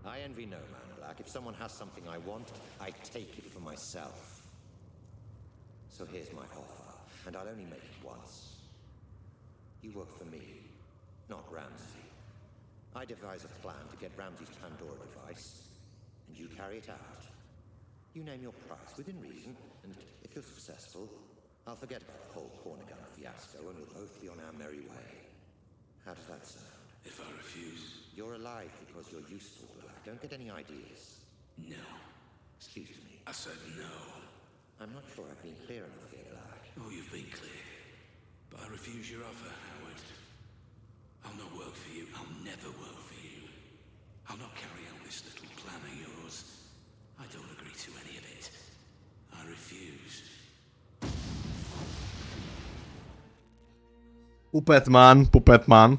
I envy no man, Black. If someone has something I want, I take it for myself. So here's my offer, and I'll only make it once. You work for me, not Ramsey. I devise a plan to get Ramsey's Pandora device, and you carry it out. You name your price within reason, and if you're successful, I'll forget about the whole corner gun fiasco, and we'll both be on our merry way. How does that sound? If I refuse... You're alive because you're useful, Black. Don't get any ideas. No. Excuse me. I said no. I'm not sure I've been clear enough here, Black. Oh, you've been clear. But I refuse your offer, Howard. I'll not work for you. I'll never work for you. I'll not carry out this little plan of yours. I don't agree to any of it. I refuse. Puppet Man.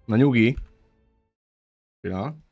Na nyugi. Pillanat.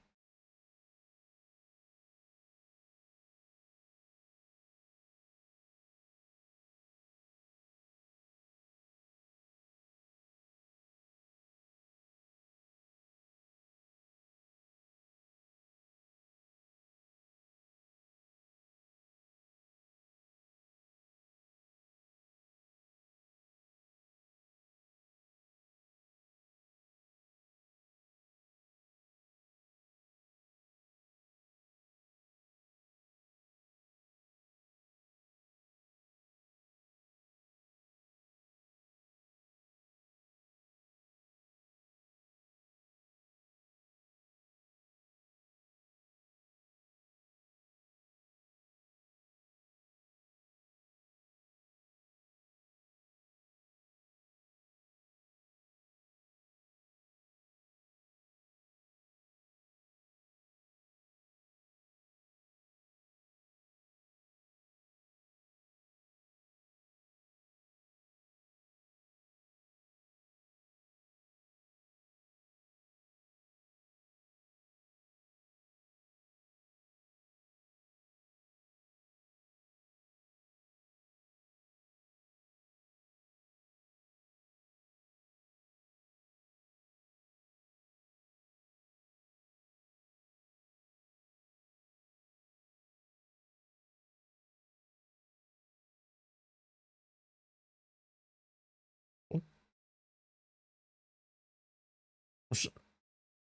Most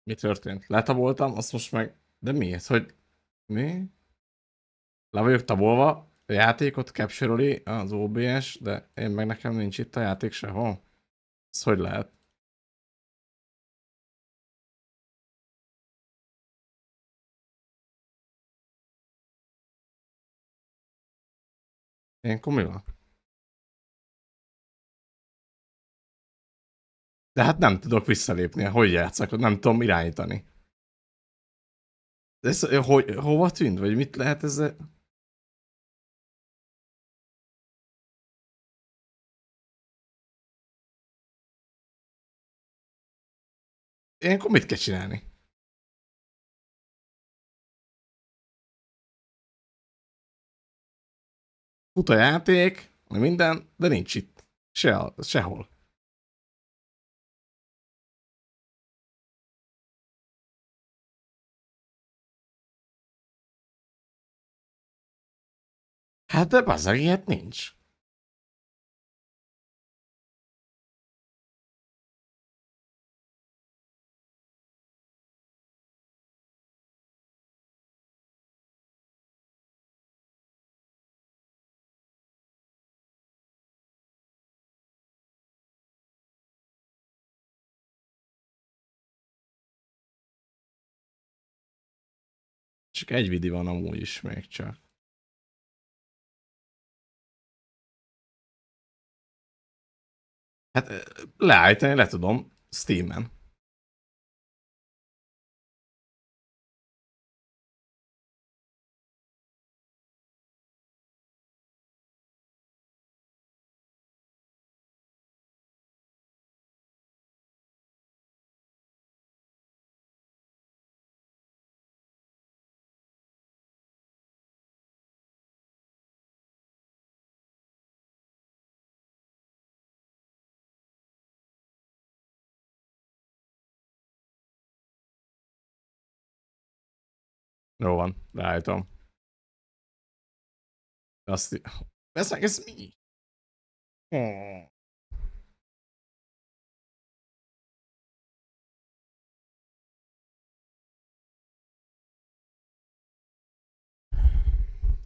mi történt? Letaboltam, azt most meg... De mi ez, hogy... Mi? Le vagyok tabolva, a játékot capture-oli az OBS, de én meg nekem nincs itt a játék sehol. Ez hogy lehet? Ilyenkor mi van? De hát nem tudok visszalépni, hogy játszak, nem tudom irányítani. De ez, hogy, hova tűnt, vagy mit lehet ezzel? Ilyenkor mit kell csinálni? Fut a játék, minden, de nincs itt. Sehol. Hát de bazzag, ilyet nincs. Csak egy vidi van amúgy is még csak. Hát leállítani le tudom Steam-en. Jó van, leállítom. Azt... Ez mi? Hmm.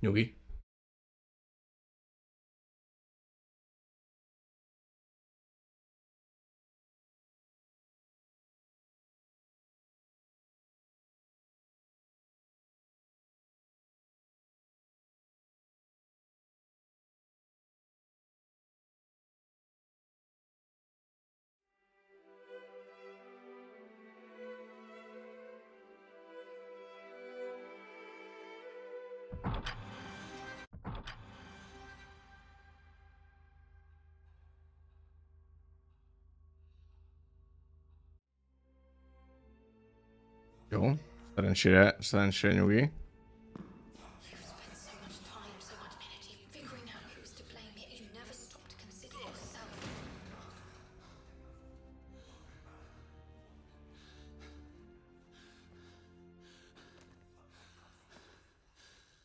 Nyugi. Jó. Szerencsére nyugi.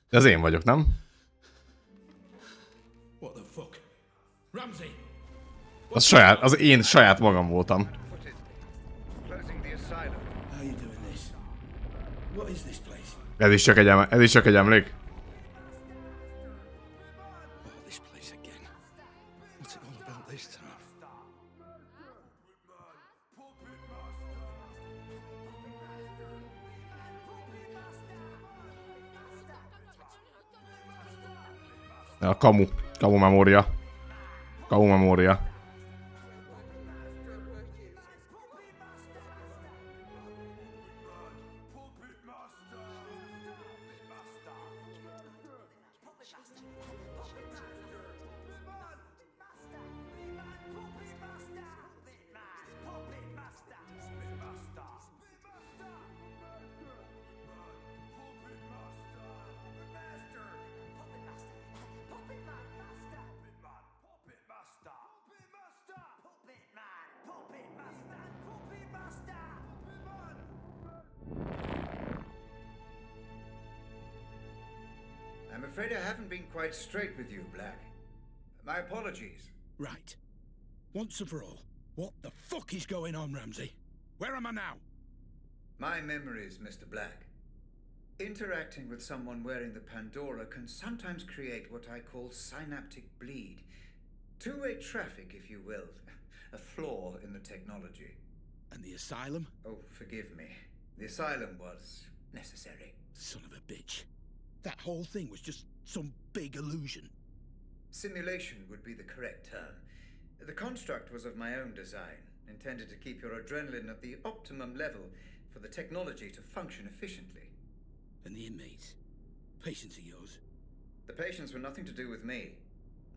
De az én vagyok, nem? What the fuck? Ramsey! Az én saját magam voltam. Closing the asylum. How are you doing this? What is this place? Ez is csak egy emlék. Oh, this place again. What's it all about this time? A kamu memória. Kamu memória. I'm afraid I haven't been quite straight with you, Black. My apologies. Right. Once and for all, what the fuck is going on, Ramsey? Where am I now? My memories, Mr. Black. Interacting with someone wearing the Pandora can sometimes create what I call synaptic bleed. Two-way traffic, if you will. A flaw in the technology. And the asylum? Oh, forgive me. The asylum was necessary. Son of a bitch. That whole thing was just some big illusion. Simulation would be the correct term. The construct was of my own design, intended to keep your adrenaline at the optimum level for the technology to function efficiently. And the inmates? Patients of yours? The patients were nothing to do with me.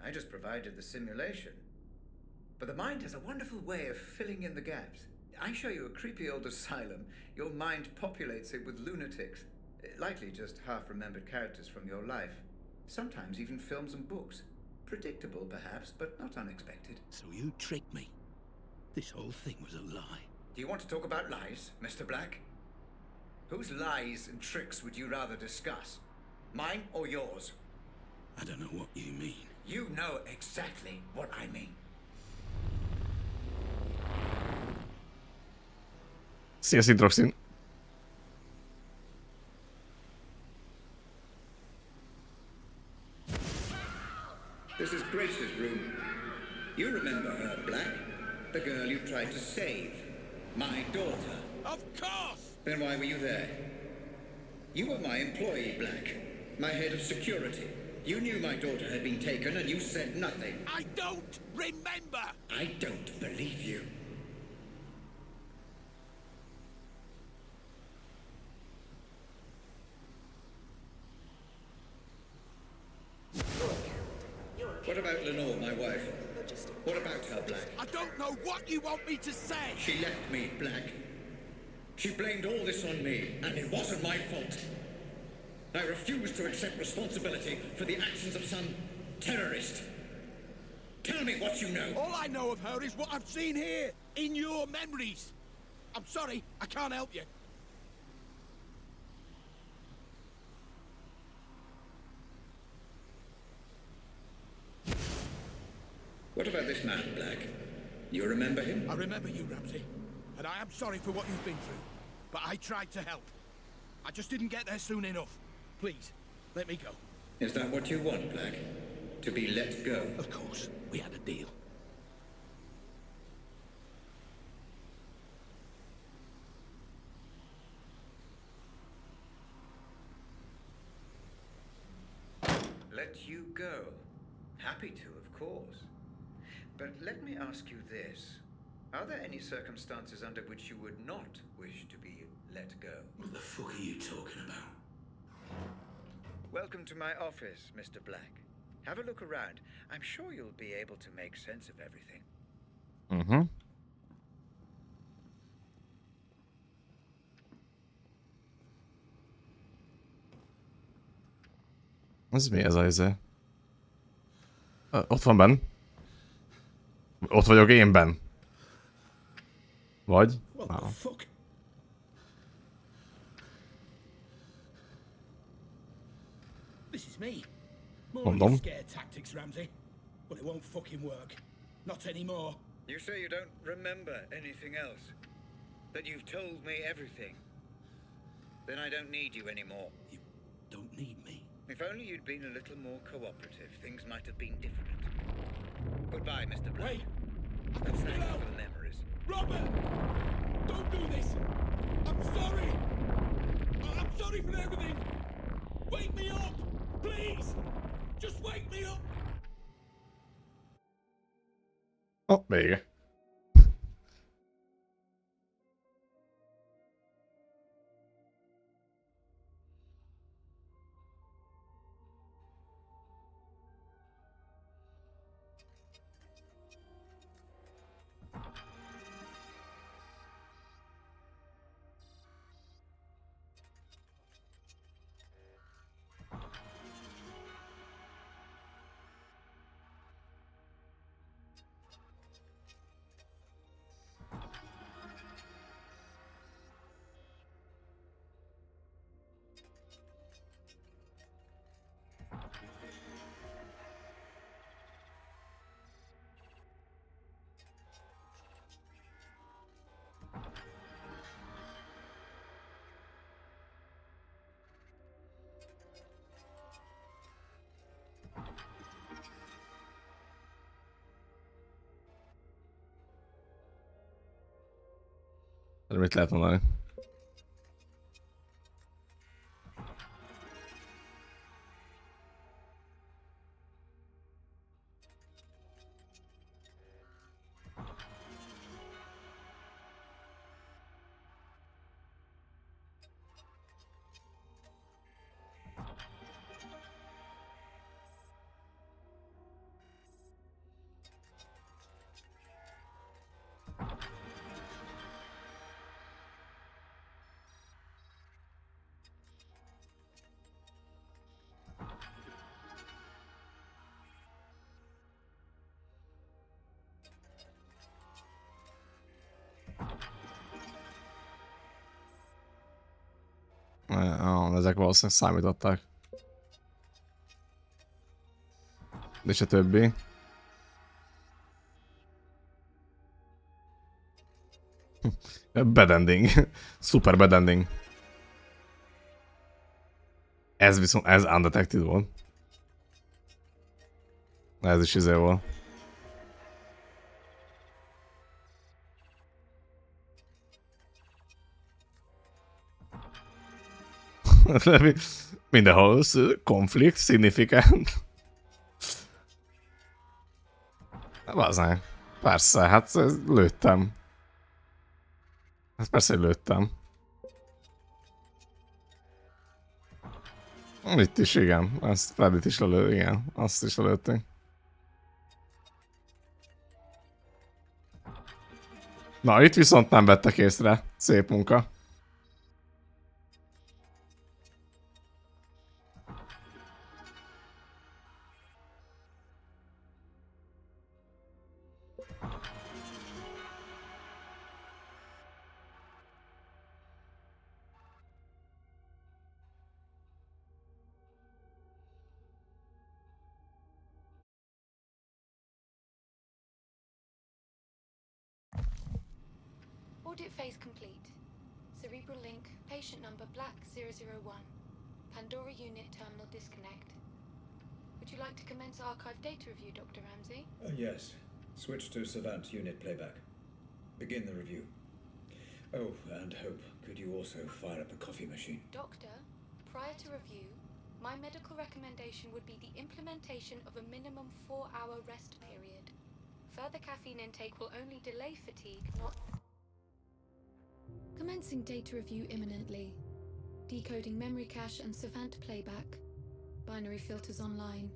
I just provided the simulation. But the mind has a wonderful way of filling in the gaps. I show you a creepy old asylum, your mind populates it with lunatics. Likely just half-remembered characters from your life. Sometimes even films and books. Predictable, perhaps, but not unexpected. So you tricked me. This whole thing was a lie. Do you want to talk about lies, Mr. Black? Whose lies and tricks would you rather discuss? Mine or yours? I don't know what you mean. You know exactly what I mean. Szia, Citroxin. This is Grace's room. You remember her, Black? The girl you tried to save. My daughter. Of course! Then why were you there? You were my employee, Black. My head of security. You knew my daughter had been taken and you said nothing. I don't remember! I don't believe you. What about Lenore, my wife? What about her, Black? I don't know what you want me to say! She left me, Black. She blamed all this on me, and it wasn't my fault. I refuse to accept responsibility for the actions of some terrorist. Tell me what you know. All I know of her is what I've seen here, in your memories. I'm sorry, I can't help you. What about this man, Black? You remember him? I remember you, Ramsey. And I am sorry for what you've been through. But I tried to help. I just didn't get there soon enough. Please, let me go. Is that what you want, Black? To be let go? Of course. We had a deal. Let you go? Happy to, of course. But let me ask you this. Are there any circumstances under which you would not wish to be let go? What the fuck are you talking about? Welcome to my office, Mr. Black. Have a look around. I'm sure you'll be able to make sense of everything. Mhm. Ez mi ez a izé? Ott van benn. Ott vagyok én benn. Vagy? What the fuck? This is me. More of your Mondom. scare tactics, Ramsey. But it won't fucking work. Not anymore. You say you don't remember anything else? That you've told me everything? Then I don't need you anymore. You don't need me. If only you'd been a little more cooperative, things might have been different. Goodbye, Mr. Black. Wait! And thanks for the memories. Robert! Don't do this! I'm sorry! I'm sorry for everything! Wake me up! Please! Just wake me up! Oh, vége. Mit lehet mondani? Ezek valószínűleg számították. És a többi. Bad ending. Super bad ending. Ez viszont, ez undetected volt. Ez is izé volt. Mindenhol konflikt, signifikant. Bazdmeg. Persze, hát lőttem. Hát persze, hogy lőttem. Itt is, igen. Ezt Freddyt is lelő, igen. Azt is lelőttünk. Na, itt viszont nem vettek észre. Szép munka. Audit phase complete. Cerebral link, patient number Black 001. Pandora unit terminal disconnect. Would you like to commence archive data review, Dr. Ramsey? Yes. Switch to Savant unit playback. Begin the review. Oh, and Hope, could you also fire up a coffee machine? Doctor, prior to review, my medical recommendation would be the implementation of a minimum 4-hour rest period. Further caffeine intake will only delay fatigue, not... Commencing data review imminently. Decoding memory cache and Savant playback. Binary filters online.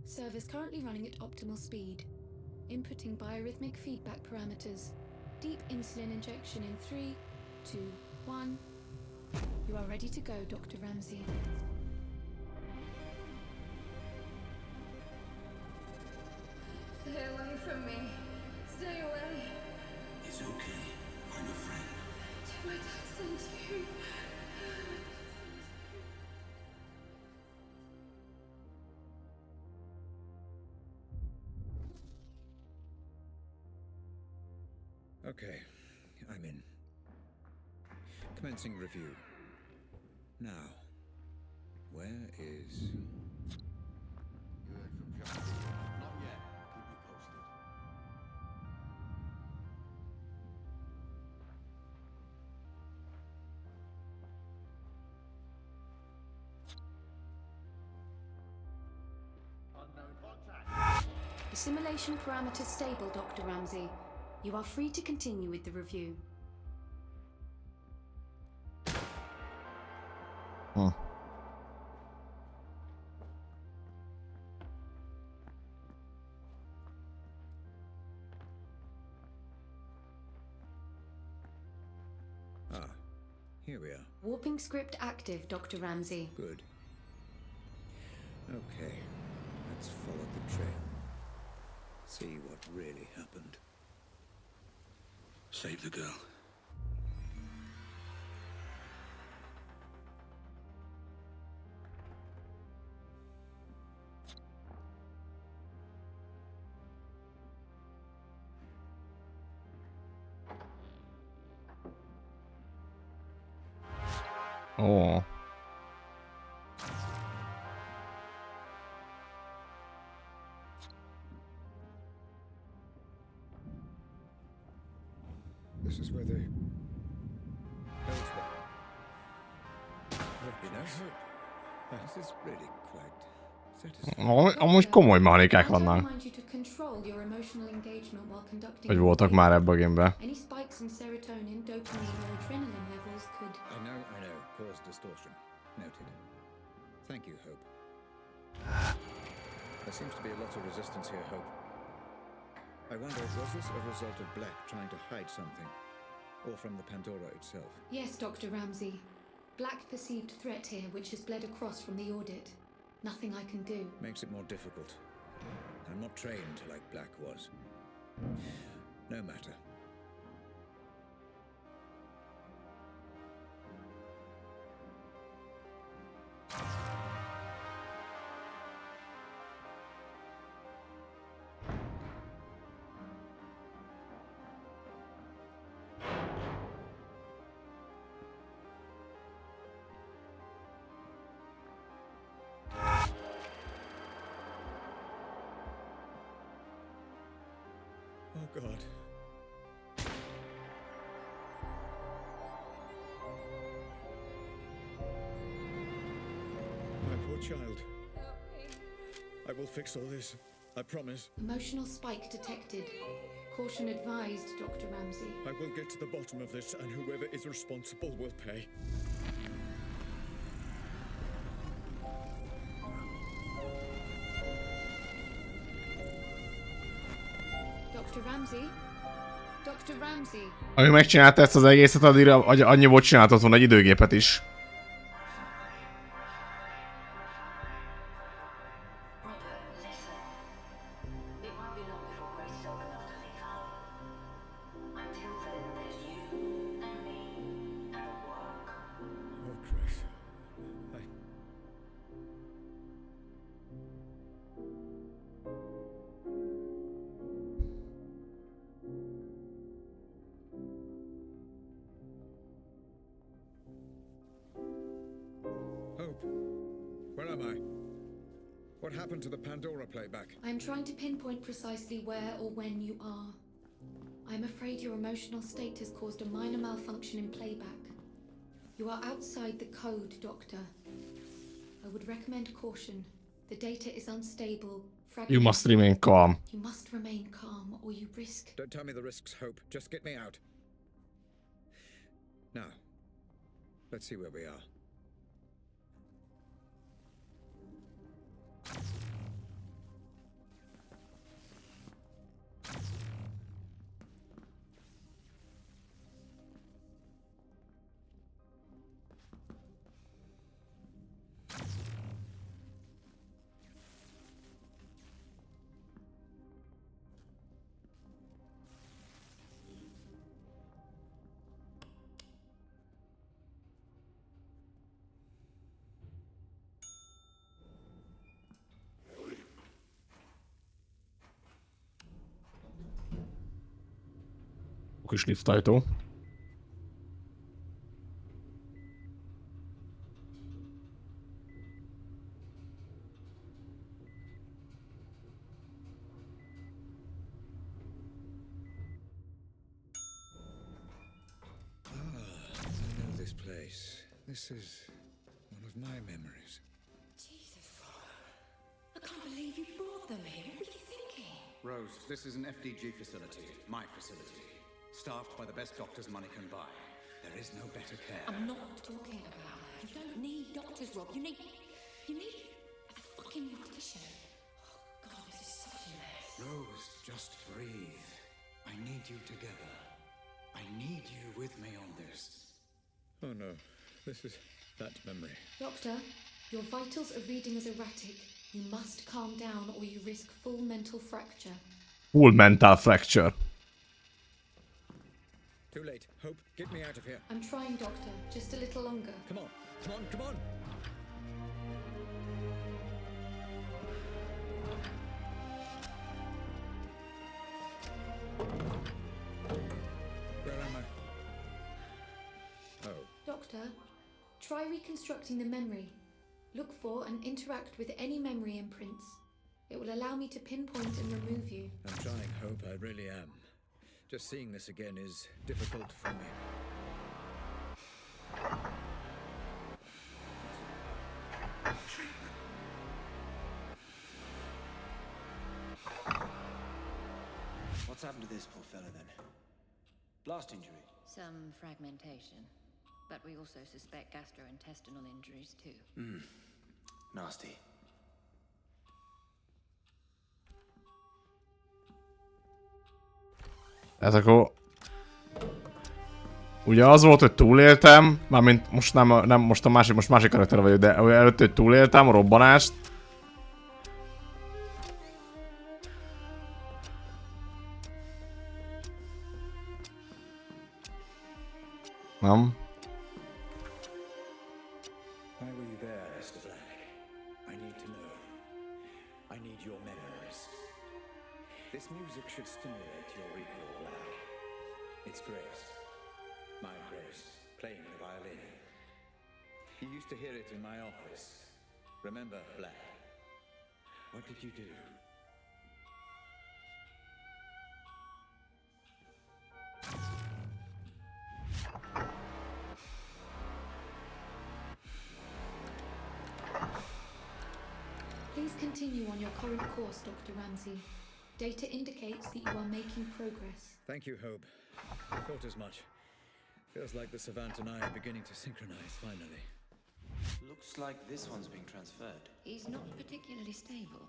Servers currently running at optimal speed. Inputting biorhythmic feedback parameters. Deep insulin injection in 3, 2, 1. You are ready to go, Dr. Ramsey. Okay, I'm in. Commencing review. Now, where is... You heard from John? Not yet. Keep me posted. Unknown contact. The simulation parameters stable, Dr. Ramsey. You are free to continue with the review. Ah, here we are. Warping script active, Dr. Ramsey. Good. Okay, let's follow the trail. See what really happened. Save the girl. Ó. This is where they built her. You know, this is really quite satisfying. Amúgy komoly mechanikák vannak. Remind you to control your emotional engagement while conducting. Vagy voltak már ebbe a gamebe. Any spikes in serotonin, dopamine, or adrenaline levels could. I know, cause distortion. Noted. Thank you, Hope. There seems to be a lot of resistance here, Hope. I wonder, was this a result of Black trying to hide something? Or from the Pandora itself? Yes, Dr. Ramsey. Black perceived threat here, which has bled across from the audit. Nothing I can do. Makes it more difficult. I'm not trained like Black was. No matter. Oh, God. My poor child. I will fix all this. I promise. Emotional spike detected. Caution advised, Dr. Ramsey. I will get to the bottom of this, and whoever is responsible will pay. Dr. Ramsey? Dr. Ramsey? Ami megcsinálta ezt az egészet, addigra annyiból csináltott volna egy időgépet is. Hope, where am I? What happened to the Pandora playback? I am trying to pinpoint precisely where or when you are. I am afraid your emotional state has caused a minor malfunction in playback. You are outside the code, Doctor. I would recommend caution. The data is unstable. You must remain calm. You must remain calm, or you risk. Don't tell me the risks, Hope. Just get me out. Now, let's see where we are. Kis liftajtó. I know this place. This is one of my memories. Jesus, I can't believe you brought them here. What were you thinking? Rose, this is an FDG facility. My facility. Staffed by the best doctors money can buy. There is no better care. I'm not talking about that. You don't need doctors, Rob. You need a fucking mortician. Oh, God, this is such a mess. Rose, just breathe. I need you together. I need you with me on this. Oh no, this is that memory. Doctor, your vitals are reading as erratic. You must calm down or you risk full mental fracture. Full mental fracture. Too late. Hope, get me out of here. I'm trying, Doctor. Just a little longer. Come on, come on, come on! Where am I? Oh. Doctor, try reconstructing the memory. Look for and interact with any memory imprints. It will allow me to pinpoint and remove you. I'm trying, Hope, I really am. Just seeing this again is difficult for me. What's happened to this poor fella then? Blast injury? Some fragmentation. But we also suspect gastrointestinal injuries too. Nasty. Ez akkor... Ugye az volt, hogy túléltem, mármint most nem most most másik karakter vagyok, de előtt, hogy túléltem a robbanást. Nem? Why were you there, Mr. Black? I need to know. I need your memories. This music should stimulate your recall now. It's Grace. My Grace, playing the violin. You used to hear it in my office. Remember, Black? What did you do? Please continue on your current course, Dr. Ramsey. Data indicates that you are making progress. Thank you, Hope. I thought as much. Feels like the Savant and I are beginning to synchronize, finally. Looks like this one's being transferred. He's not particularly stable.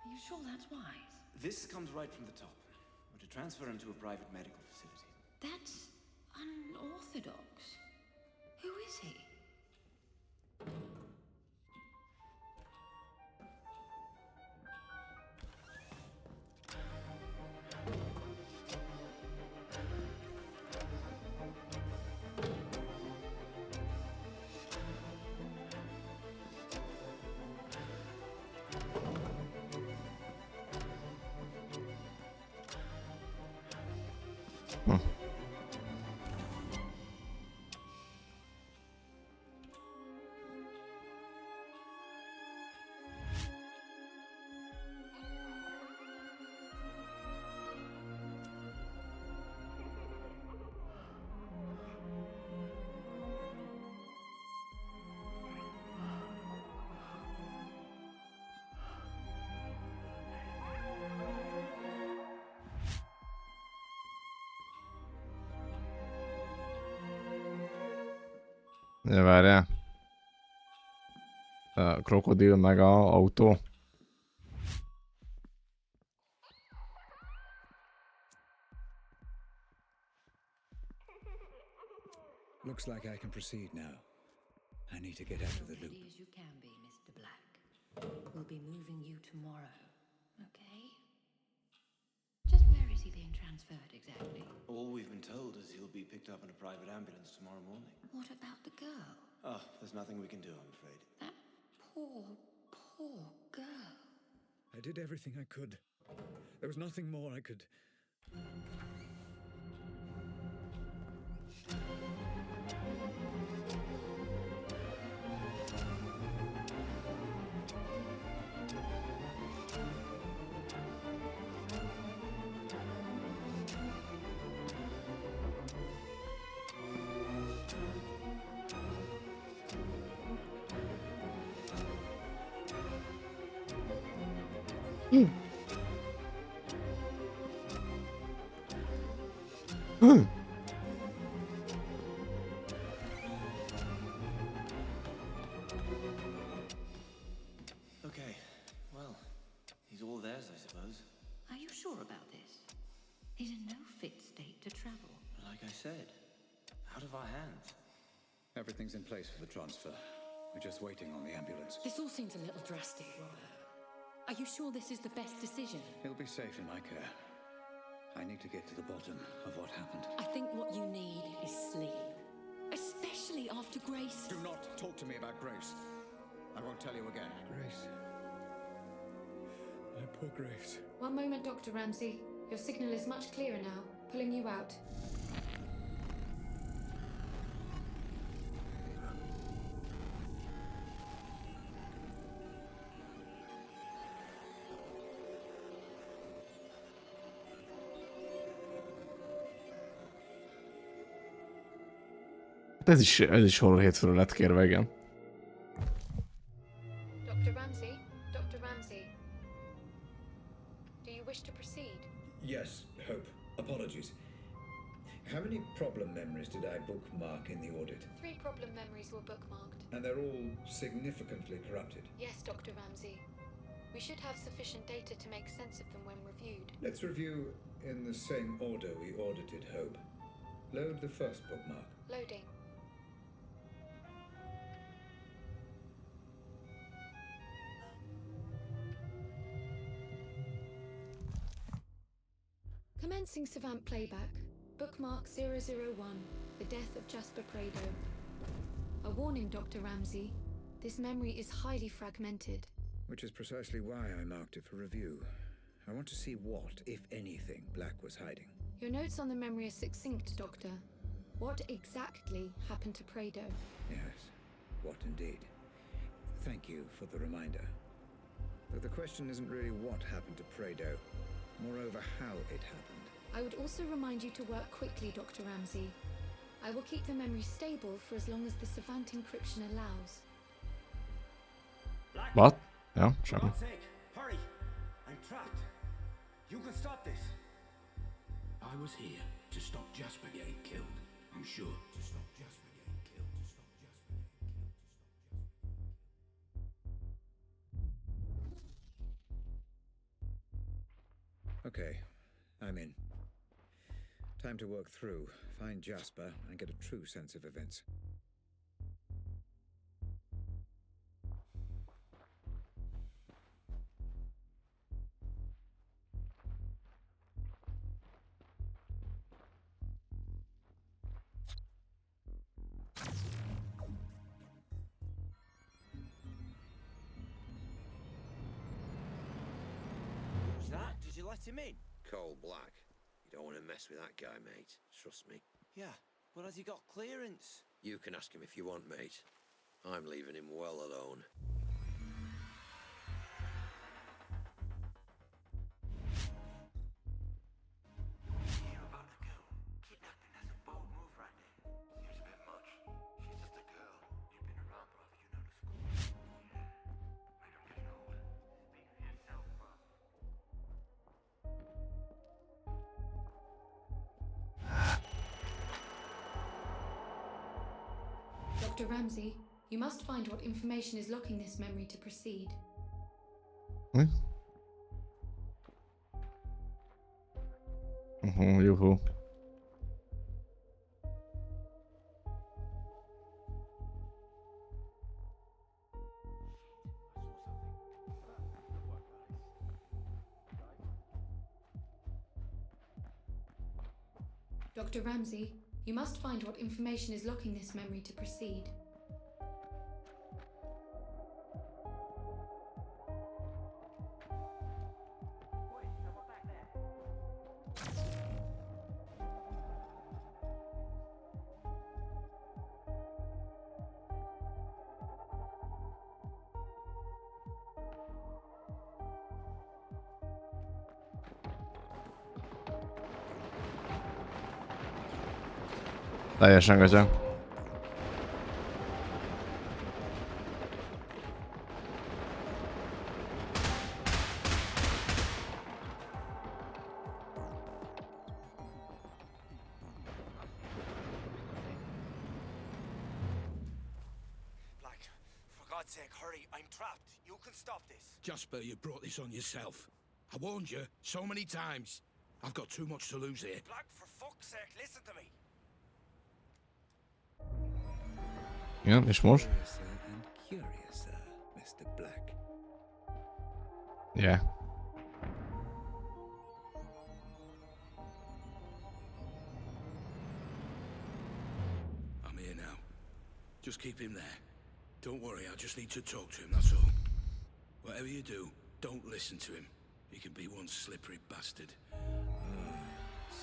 Are you sure that's wise? This comes right from the top. We're to transfer him to a private medical facility. That's unorthodox. Who is he? Ja, várjál. A krokodil meg a autó. Looks like I can proceed now. I need to get out of the loop. As you can be, Mr. Black. We'll be moving you tomorrow, okay? Just where is he being transferred exactly? All we've been told is he'll be picked up in a private ambulance tomorrow morning. What about the girl? Oh, there's nothing we can do, I'm afraid. That poor girl. I did everything I could. There was nothing more I could... Okay, well, he's all theirs, I suppose. Are you sure about this? He's in no fit state to travel. Like I said, out of our hands. Everything's in place for the transfer. We're just waiting on the ambulance. This all seems a little drastic, Robert. Are you sure this is the best decision? He'll be safe in my care. I need to get to the bottom of what happened. I think what you need is sleep. Especially after Grace. Do not talk to me about Grace. I won't tell you again. Grace. My poor Grace. One moment, Dr. Ramsey. Your signal is much clearer now. Pulling you out. Ez is horror hétfőről lett kérve, igen. Dr. Ramsey? Dr. Ramsey? Do you wish to proceed? Yes, Hope. Apologies. How many problem memories did I bookmark in the audit? 3 problem memories were bookmarked. And they're all significantly corrupted. Yes, Dr. Ramsey. We should have sufficient data to make sense of them when reviewed. Let's review in the same order we audited Hope. Load the first bookmark. Loading. Commencing Savant playback. Bookmark 001. The death of Jasper Prado. A warning, Dr. Ramsey. This memory is highly fragmented. Which is precisely why I marked it for review. I want to see what, if anything, Black was hiding. Your notes on the memory are succinct, Doctor. What exactly happened to Prado? Yes, what indeed. Thank you for the reminder. But the question isn't really what happened to Prado, moreover how it happened. I would also remind you to work quickly, Dr. Ramsey. I will keep the memory stable for as long as the Savant encryption allows. What? Ja, For semmi. God's sake, hurry! I'm trapped. You can stop this. I was here to stop Jasper getting killed. I'm sure. To stop Jasper getting killed. To stop Jasper getting killed. Okay, I'm in. Time to work through, find Jasper, and get a true sense of events. Who's that? Did you let him in? Cole Black. You don't want to mess with that guy, mate. Trust me. Yeah, but has he got clearance? You can ask him if you want, mate. I'm leaving him well alone. Hear about the girl? Kidnapping, that's a bold move right there. Seems a bit much. She's just a girl. You've been around, bruv. You know the score. Yeah. Mate, I'm getting old. Speak for yourself, bruv. Dr. Ramsey, you must find what information is locking this memory to proceed. Juhu. Dr. Ramsey, you must find what information is locking this memory to proceed. Teljesen gazya. God's sake, hurry. I'm trapped. You can stop this. Jasper, you brought this on yourself. I warned you so many times. I've got too much to lose here. Black, for fuck's sake, listen to me. Igen, és most? Curiouser and curiouser, Mr. Black. Yeah. I'm here now. Just keep him there. Don't worry, I just need to talk to him, that's all. Whatever you do, don't listen to him. He can be one slippery bastard.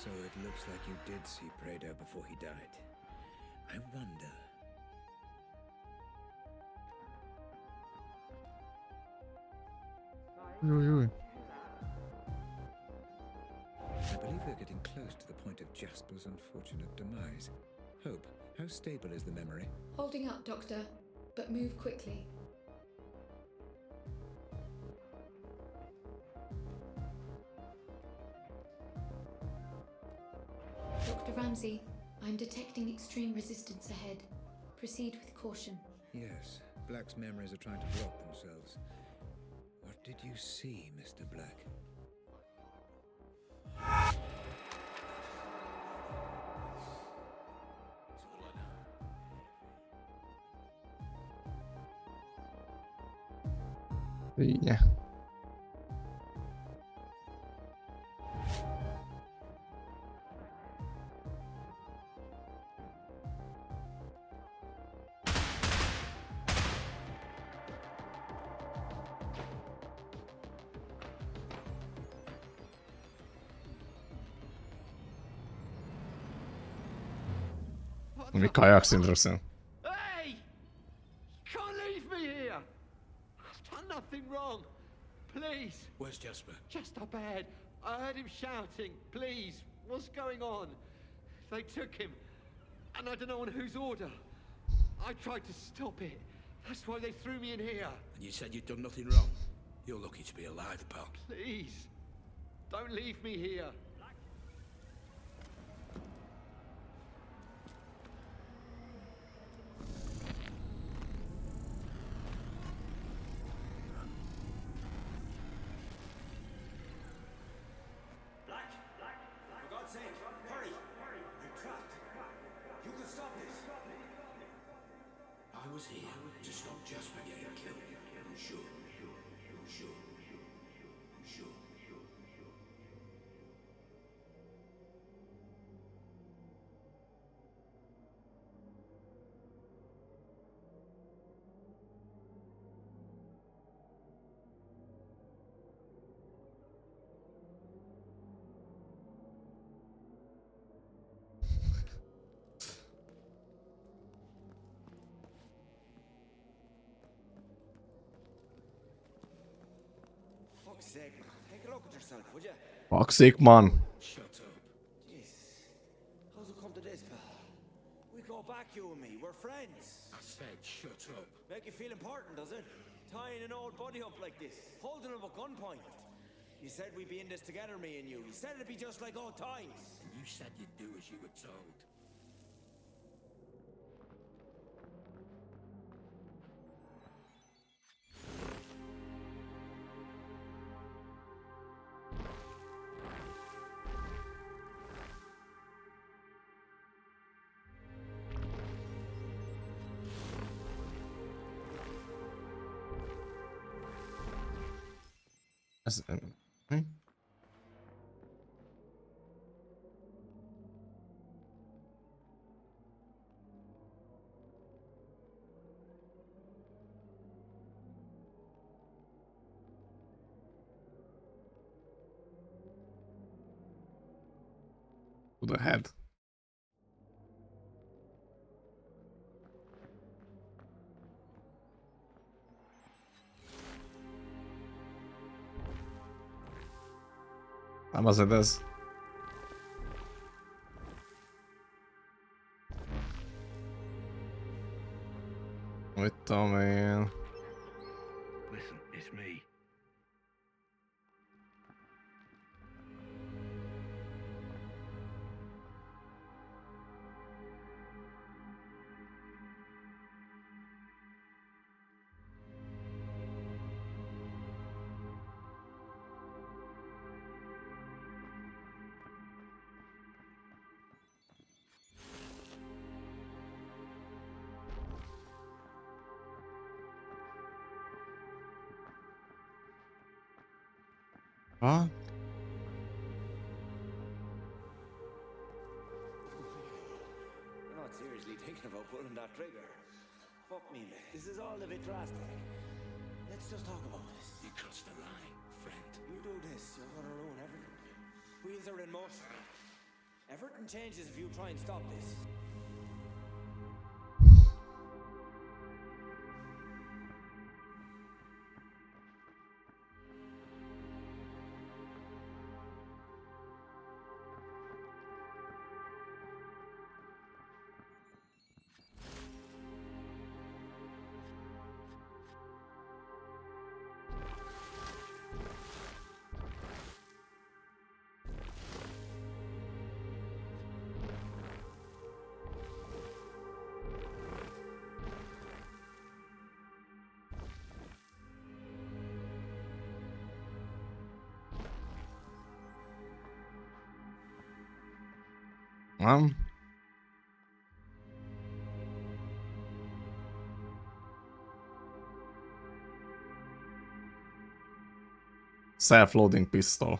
So it looks like you did see Prado before he died. I wonder. Ui, ui, ui. I believe we're getting close to the point of Jasper's unfortunate demise. Hope, how stable is the memory? Holding up, Doctor, but move quickly. Dr. Ramsey, I'm detecting extreme resistance ahead. Proceed with caution. Yes, Black's memories are trying to block themselves. What did you see, Mr. Black? Yeah. Mi kajak színről. Hey! You can't leave me here! I've done nothing wrong. Please. Where's Jasper? Just up ahead. I heard him shouting. Please. What's going on? They took him. And I don't know on whose order. I tried to stop it. That's why they threw me in here. And you said you'd done nothing wrong? You're lucky to be alive, pal. Please. Don't leave me here. Black, for God's sake, hurry. I'm trapped. You can stop this. I was here to stop Jasper getting killed. I'm sure. I'm sure. I'm sure. Fuck's sake, take a look at yourself, would you? Fuck's sake, man. Shut up. Jesus. How's it come to this, pal? We go back, you and me. We're friends. I said shut up. Make you feel important, does it? Tying an old buddy up like this, holding him at gunpoint. You said we'd be in this together, me and you. You said it'd be just like old times. And you said you'd do as you were told. Ez... To the head. Nem azért ez. Mit tudom én. Listen, it's me. What? You're not seriously thinking about pulling that trigger. Fuck me, mate. This is all a bit drastic. Let's just talk about this. You crossed the line, friend. You do this, you're gonna ruin everything. Wheels are in motion. Everything changes if you try and stop this. Self-loading pistol.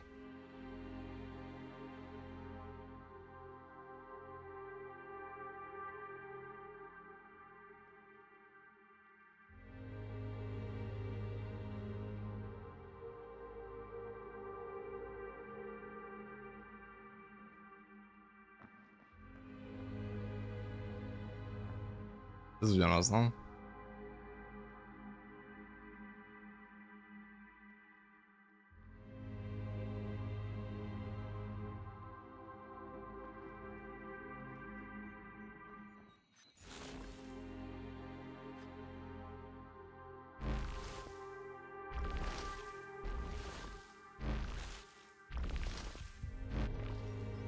Ez ugyanaz, nem?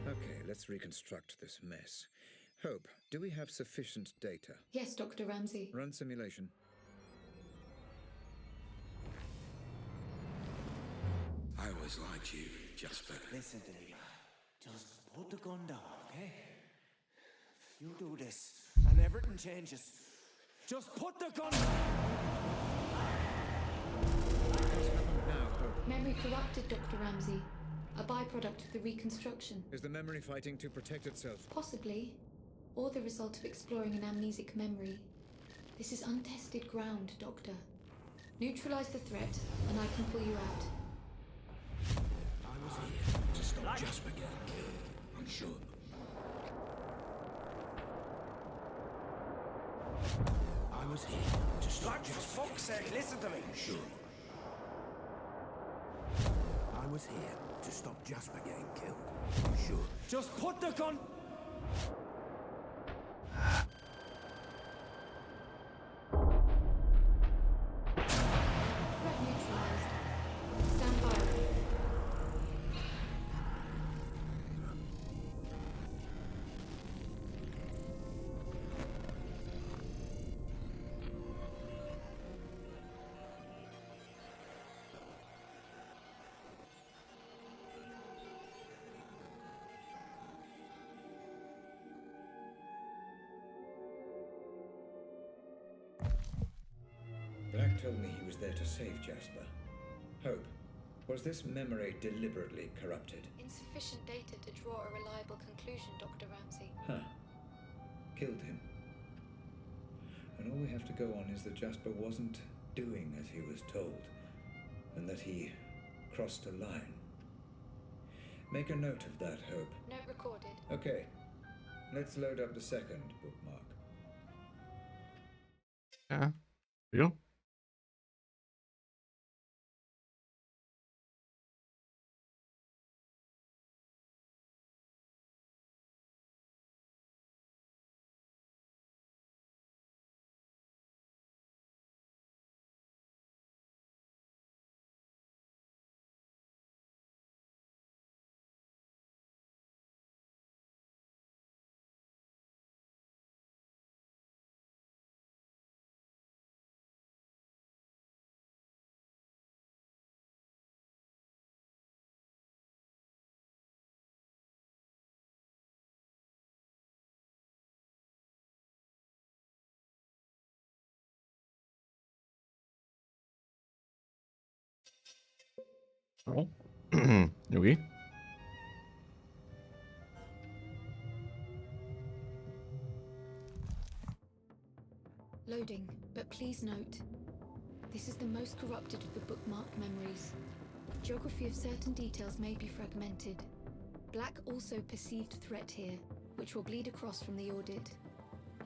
Okay, let's reconstruct this mess. Hope, do we have sufficient data? Yes, Dr. Ramsey. Run simulation. I always liked you, Jasper. Listen to me. Just put the gun down, okay? You do this, and everything changes. Just put the gun down! What's happened now, Hope? Memory corrupted, Dr. Ramsey. A byproduct of the reconstruction. Is the memory fighting to protect itself? Possibly. Or the result of exploring an amnesic memory. This is untested ground, Doctor. Neutralize the threat, and I can pull you out. I was here to stop Jasper getting killed, I'm sure. I was here to stop Black, for Jasper fuck's sake, listen to me! Sure. I was here to stop Jasper getting killed. I'm sure. Just put the gun... Threat neutralized. Stand by. Black told me he was there to save Jasper. Hope, was this memory deliberately corrupted? Insufficient data to draw a reliable conclusion, Dr. Ramsey. Huh. Killed him. And all we have to go on is that Jasper wasn't doing as he was told, and that he crossed a line. Make a note of that, Hope. Note recorded. Okay. Let's load up the second bookmark. Yeah. You? Oh. Nyugi. Loading, but please note, this is the most corrupted of the bookmarked memories. Geography of certain details may be fragmented. Black also perceived threat here, which will bleed across from the audit.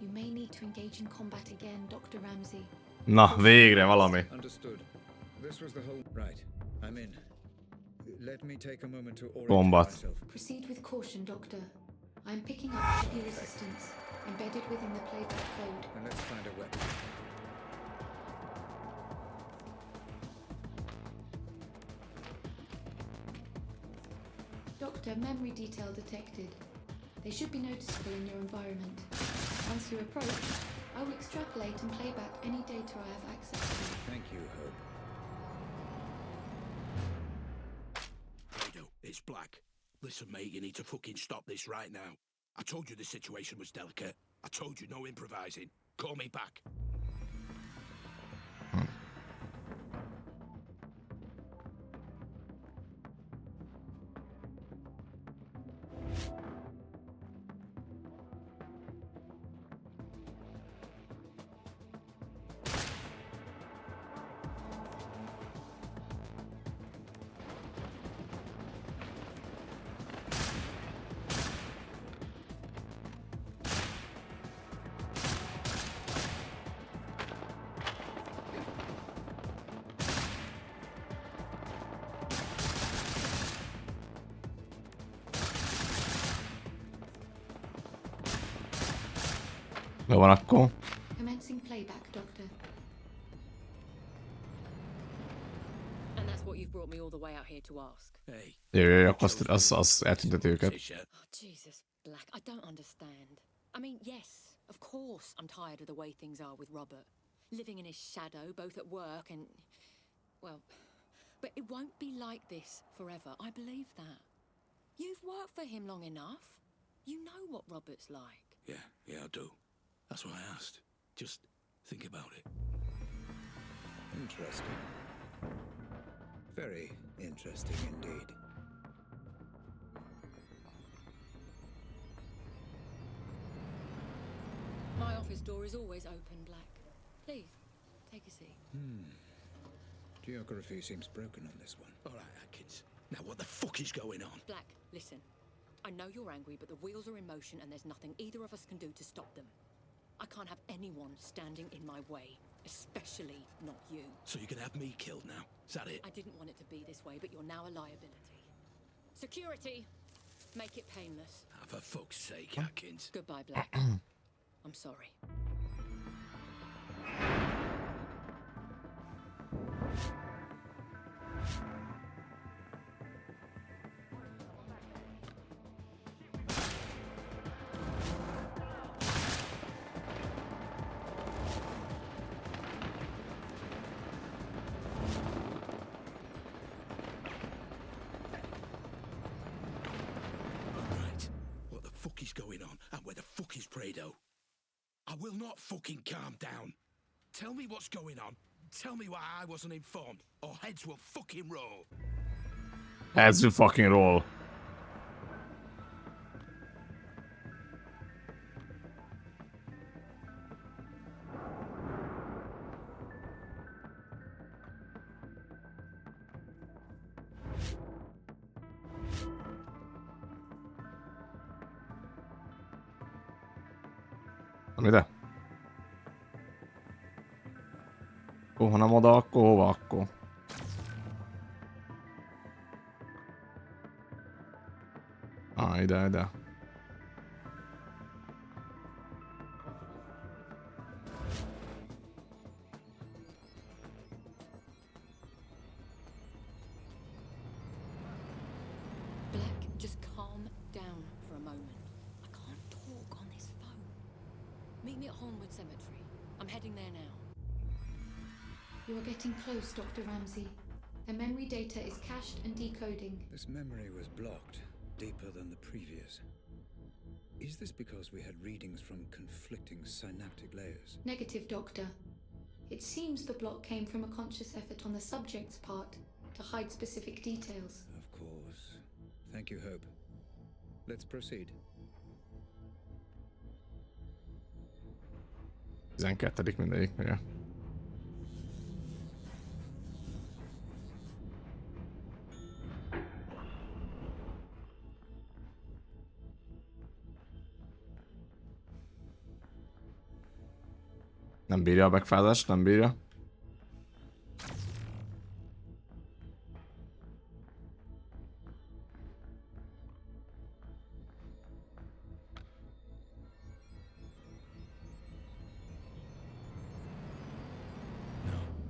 You may need to engage in combat again, Dr. Ramsey. Na, végre valami. Understood. This was the whole... Right. I'm in. Let me take a moment to orient Combat. myself. Proceed with caution, Doctor. I am picking up heavy resistance, embedded within the playback code. And let's find a weapon. Doctor, memory detail detected. They should be noticeable in your environment. Once you approach, I will extrapolate and play back any data I have access to. Thank you, Hope. Fredo, it's Black. Listen, mate, you need to fucking stop this right now. I told you the situation was delicate. I told you no improvising. Call me back. Mi van akkor? Commencing playback, Doctor. And that's what you've brought me all the way out here to ask. Hey. Jaj, akkor azt eltünteti őket. Oh, Jesus, Black, I don't understand. I mean, yes, of course I'm tired of the way things are with Robert. Living in his shadow, both at work and... Well, but it won't be like this forever. I believe that. You've worked for him long enough. You know what Robert's like. Yeah, I do. That's why I asked. Just think about it. Interesting. Very interesting indeed. My office door is always open, Black. Please, take a seat. Geography seems broken on this one. All right, Atkins. Now what the fuck is going on? Black, listen. I know you're angry, but the wheels are in motion and there's nothing either of us can do to stop them. I can't have anyone standing in my way, especially not you. So you're gonna have me killed now? Is that it? I didn't want it to be this way, but you're now a liability. Security! Make it painless. Ah, for fuck's sake, Atkins. Goodbye, Black. I'm sorry. What the fuck is going on? And where the fuck is Fredo? I will not fucking calm down. Tell me what's going on. Tell me why I wasn't informed, or heads will fucking roll. Heads will fucking roll. Mitä? Kuhu nem oda, akkor hova akkor? Ide. Black, just calm down for a moment. I can't talk on this phone. Meet me at Holmwood Cemetery. I'm heading there now. You are getting close, Dr. Ramsey. The memory data is cached and decoding. This memory was blocked, deeper than the previous. Is this because we had readings from conflicting synaptic layers? Negative, Doctor. It seems the block came from a conscious effort on the subject's part to hide specific details. Of cause. Thank you, Hope. Let's proceed. 12. mindegyik, ugye? Nem bírja a megfázást, nem bírja.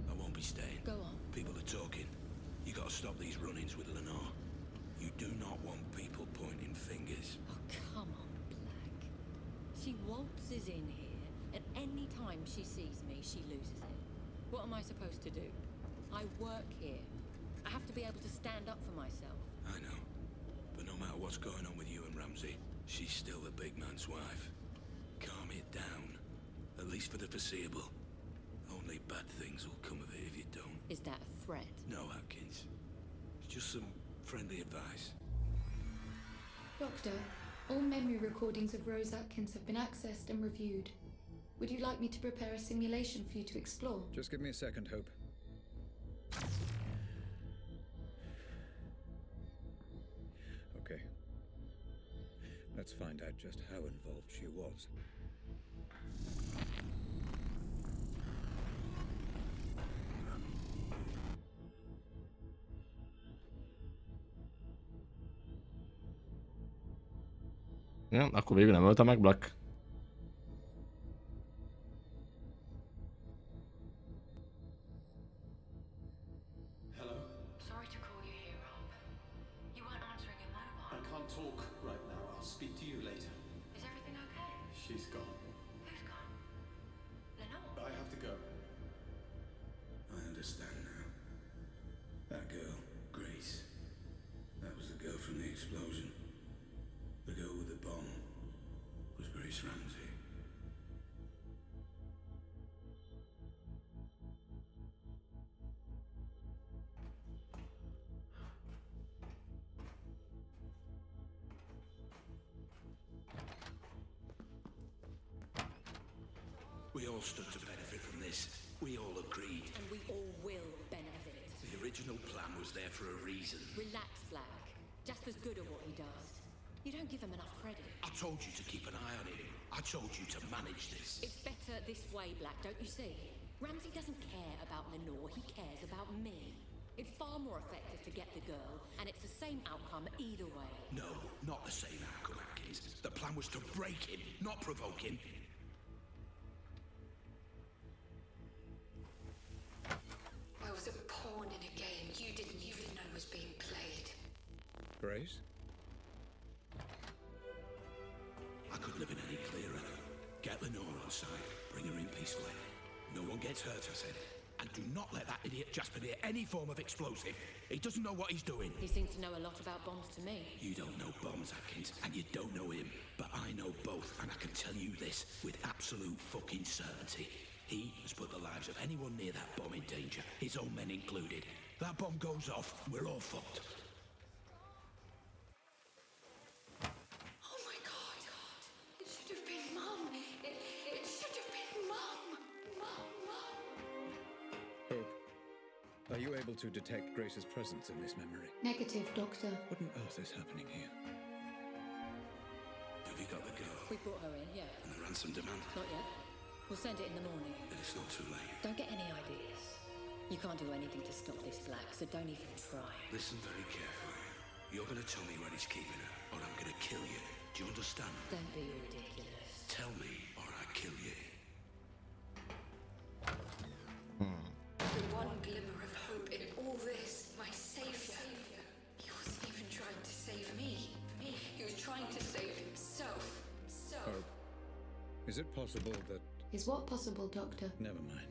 I won't be staying. Go on. People are talking. You gotta stop these run-ins with Lenore. You do not want people pointing fingers. Oh, come on, Black. She waltzes in here, and any time she sees me, she loses it. What am I supposed to do? I work here. I have to be able to stand up for myself. I know. But no matter what's going on with you and Ramsey, she's still the big man's wife. Calm it down. At least for the foreseeable. Only bad things will come of it if you don't. Is that a threat? No, Atkins. It's just some friendly advice. Doctor, all memory recordings of Rose Atkins have been accessed and reviewed. Would you like me to prepare a simulation for you to explore? Just give me a second, Hope. Okay. Let's find out just how involved she was. Ja, akkor végül nem ölte meg Black. Hello? Sorry to call you here, Rob. You weren't answering your mobile. I can't talk right now. I'll speak to you later. Is everything okay? She's gone. Who's gone? Lenore? I have to go. I understand now. That girl, Grace. That was the girl from the explosion. The girl with the bomb was Grace Ramsey. We all stood to benefit from this. We all agreed. And we all will benefit. The original plan was there for a reason. Relax, Black. Jasper's good at what he does. You don't give him enough credit. I told you to keep an eye on him. I told you to manage this. It's better this way, Black, don't you see? Ramsey doesn't care about Lenore, he cares about me. It's far more effective to get the girl, and it's the same outcome either way. No, not the same outcome, Atkins. The plan was to break him, not provoke him. I was a pawn in a game you didn't even know was being played. Grace? I couldn't have been any clearer. Get Lenore on side. Bring her in peacefully. No one gets hurt, I said. And do not let that idiot Jasper near any form of explosive. He doesn't know what he's doing. He seems to know a lot about bombs to me. You don't know bombs, Atkins, and you don't know him. But I know both, and I can tell you this with absolute fucking certainty. He has put the lives of anyone near that bomb in danger, his own men included. That bomb goes off, we're all fucked. Oh my god. It should have been Mum. It should have been Mum. Mum. Hope, are you able to detect Grace's presence in this memory? Negative, Doctor. What on earth is happening here? Have you got the girl? We brought her in, yeah. And the ransom demand? Not yet. We'll send it in the morning. Then it's not too late. Don't get any ideas. You can't do anything to stop this, Black, so don't even try. Listen very carefully. You're gonna tell me where he's keeping her, or I'm gonna kill you. Do you understand? Don't be ridiculous. Tell me, or I kill you. The one glimmer of hope in all this, my savior. He wasn't even trying to save me. He was trying to save himself. Hope, is it possible that... Is what possible, Doctor? Never mind.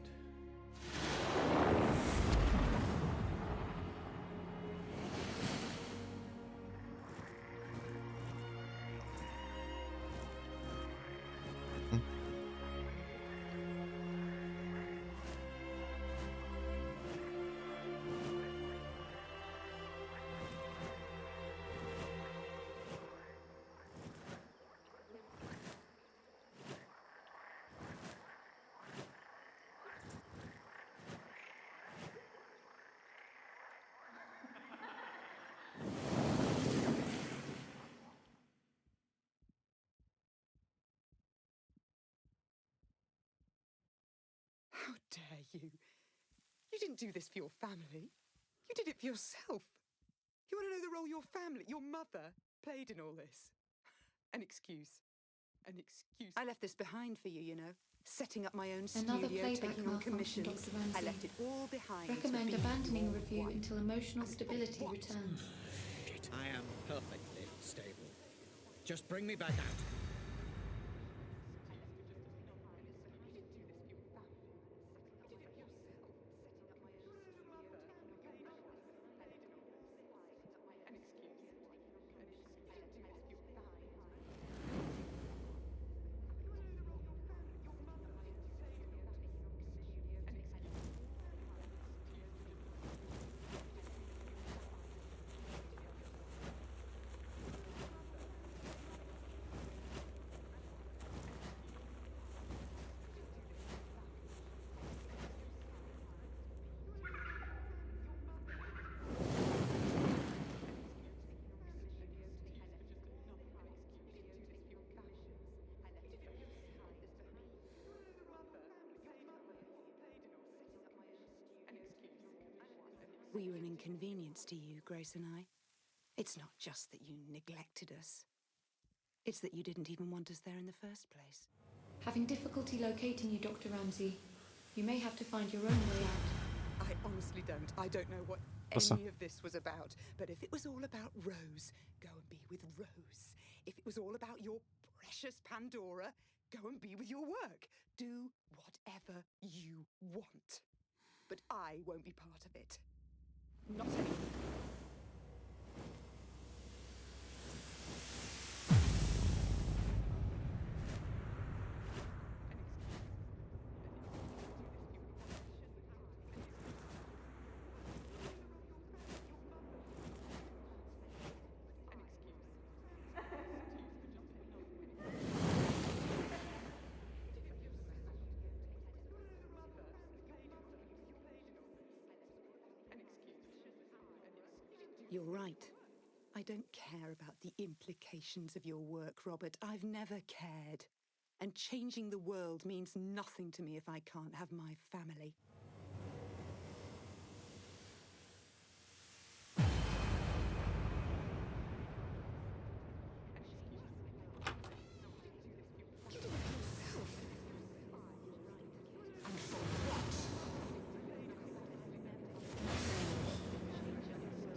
dare you? You didn't do this for your family. You did it for yourself. You want to know the role your family, your mother, played in all this? An excuse. An excuse. I left this behind for you, you know. Setting up my own Another studio, playback taking on malfunction, commissions. Dr. Ramsey. I left it all behind. to Recommend be abandoning your review wife. until emotional stability returns. I am perfectly stable. Just bring me back out. We were an inconvenience to you, Grace and I. It's not just that you neglected us. It's that you didn't even want us there in the first place. Having difficulty locating you, Dr. Ramsey. You may have to find your own way out. I honestly don't. I don't know what What's that? any of this was about. But if it was all about Rose, go and be with Rose. If it was all about your precious Pandora, go and be with your work. Do whatever you want. But I won't be part of it. Not anymore. You're right. I don't care about the implications of your work, Robert. I've never cared. And changing the world means nothing to me if I can't have my family. You did it yourself. And for what?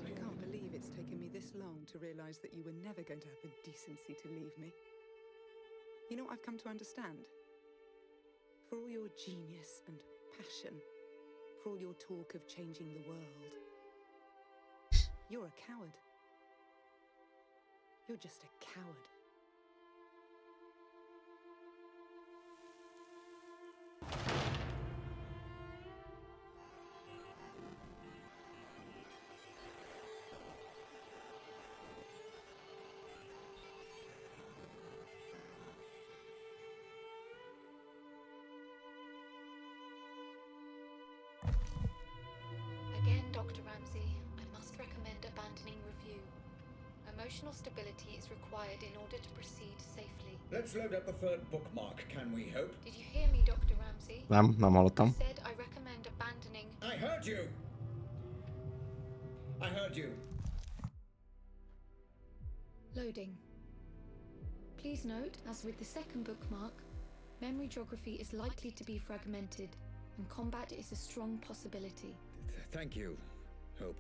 I can't believe it's taken me this long to realize that you were never going to have the decency to leave me. You know what I've come to understand? For all your genius and passion, for all your talk of changing the world, you're a coward. You're just a coward. Again, Dr. Ramsey, I must recommend abandoning review. Emotional stability is required in order to proceed safely. Let's load up the third bookmark, can we hope? Did you hear me, Dr. Ramsey? Nem hallottam. I said I recommend abandoning. I heard you! I heard you. Loading. Please note, as with the second bookmark, memory geography is likely to be fragmented, and combat is a strong possibility. Thank you, Hope.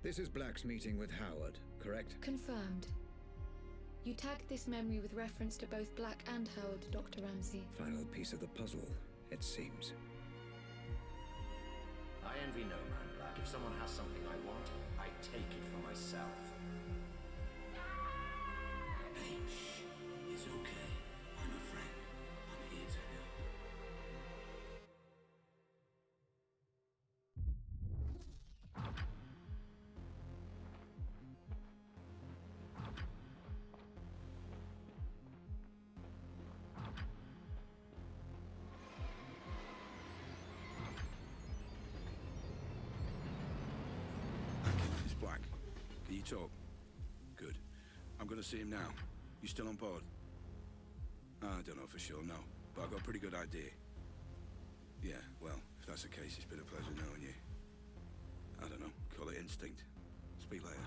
This is Black's meeting with Howard, correct? Confirmed. You tagged this memory with reference to both Black and Howard, Dr. Ramsey. Final piece of the puzzle, it seems. I envy no man, Black. If someone has something I want, I take it for myself. Hey, shh. It's okay. I'm a friend. I'm here to help. It's Black. Can you talk? Good. I'm gonna see him now. You still on board? I don't know for sure, no. But I've got a pretty good idea. Yeah, well, if that's the case, it's been a pleasure knowing you. I don't know, call it instinct. Speak later.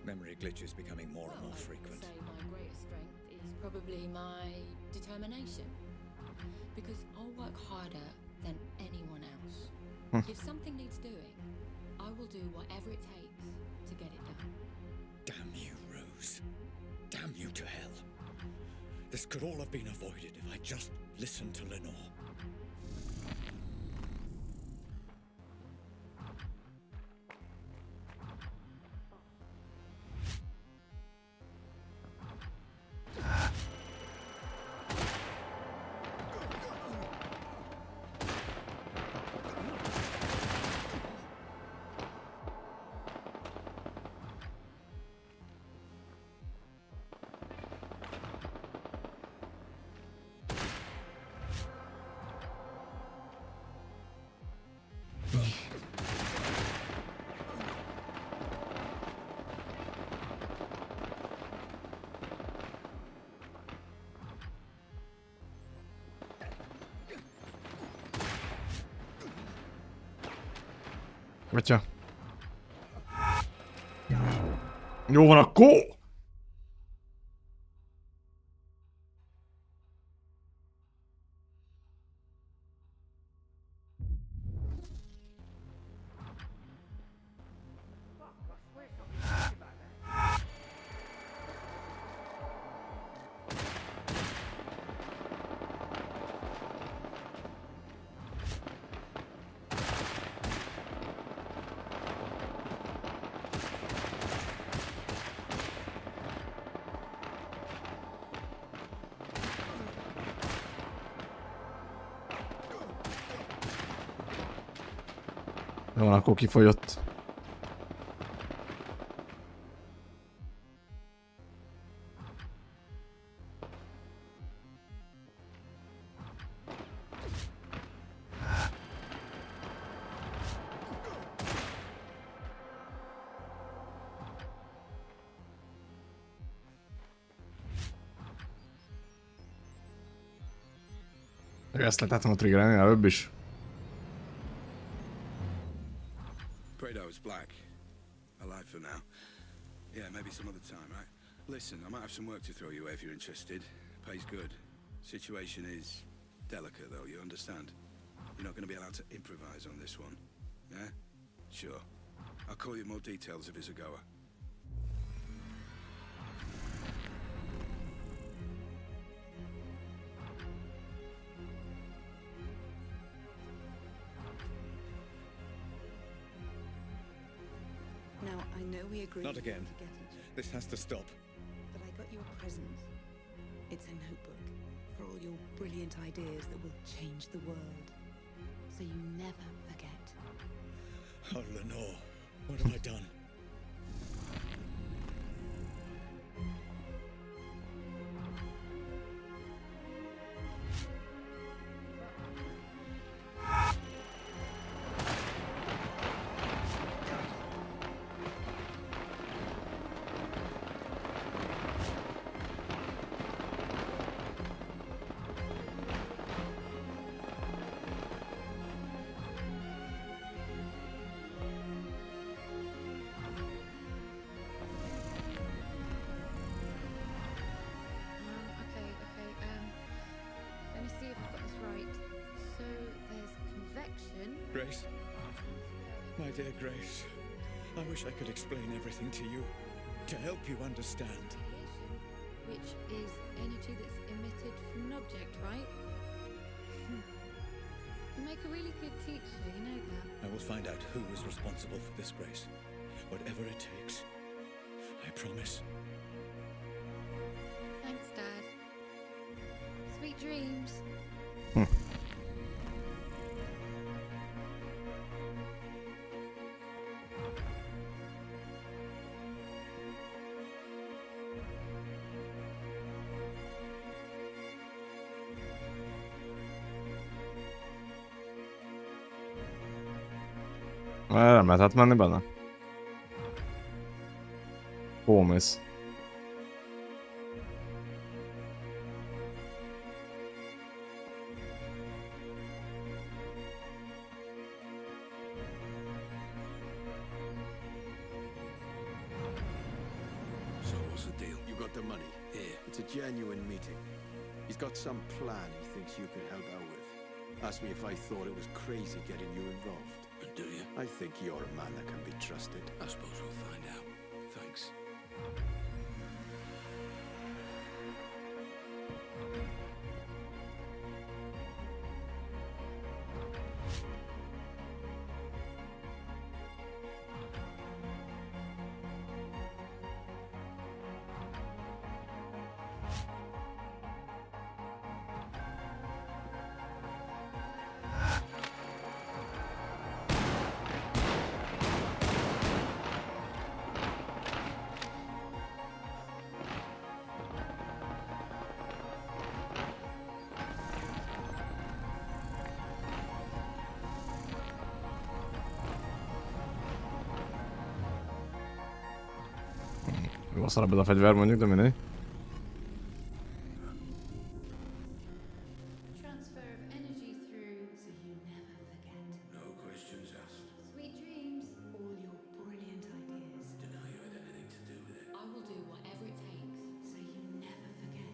Memory glitches becoming more and more frequent. I would say my greatest strength is probably my determination. Because I'll work harder than anyone else. If something needs doing, I will do whatever it takes to get it done. Damn you, Rose. Damn you to hell. This could all have been avoided if I just listened to Lenore. Atya. Jó van akkor! Jó van, akkor kifogyott. Ezt lehetettem a triggerelni előbb is. Praedo's Black. Alive for now. Yeah, maybe some other time, right? Listen, I might have some work to throw you if you're interested. Pays good. Situation is delicate, though, you understand? You're not going to be allowed to improvise on this one. Yeah? Sure. I'll call you more details if it's a goer. Now, I know we agreed Not again. to get each other, This has to stop. but I got you a present. It's a notebook for all your brilliant ideas that will change the world. So you never forget. Oh, Lenore, what have I done? Let me see if I've got this right. So there's convection. Grace? My dear Grace, I wish I could explain everything to you, to help you understand. Which is energy that's emitted from an object, right? You make a really good teacher, you know that. I will find out who is responsible for this, Grace. Whatever it takes. I promise. Thanks, Dad. Sweet dreams. Nem lehetett menni benne? Holmes. So what's the deal? You got the money. Here. It's a genuine meeting. He's got some plan he thinks you could help out with. Asked me if I thought it was crazy getting you involved. And do you? I think you're a man that can be trusted. I suppose we'll find out. Thanks. Jó szarabb ez a fegyver mondjuk, de mindegy. Transfer of energy through so you never forget. No questions asked. Sweet dreams. All your brilliant ideas. Deny you had anything to do with it. I will do whatever it takes so you never forget.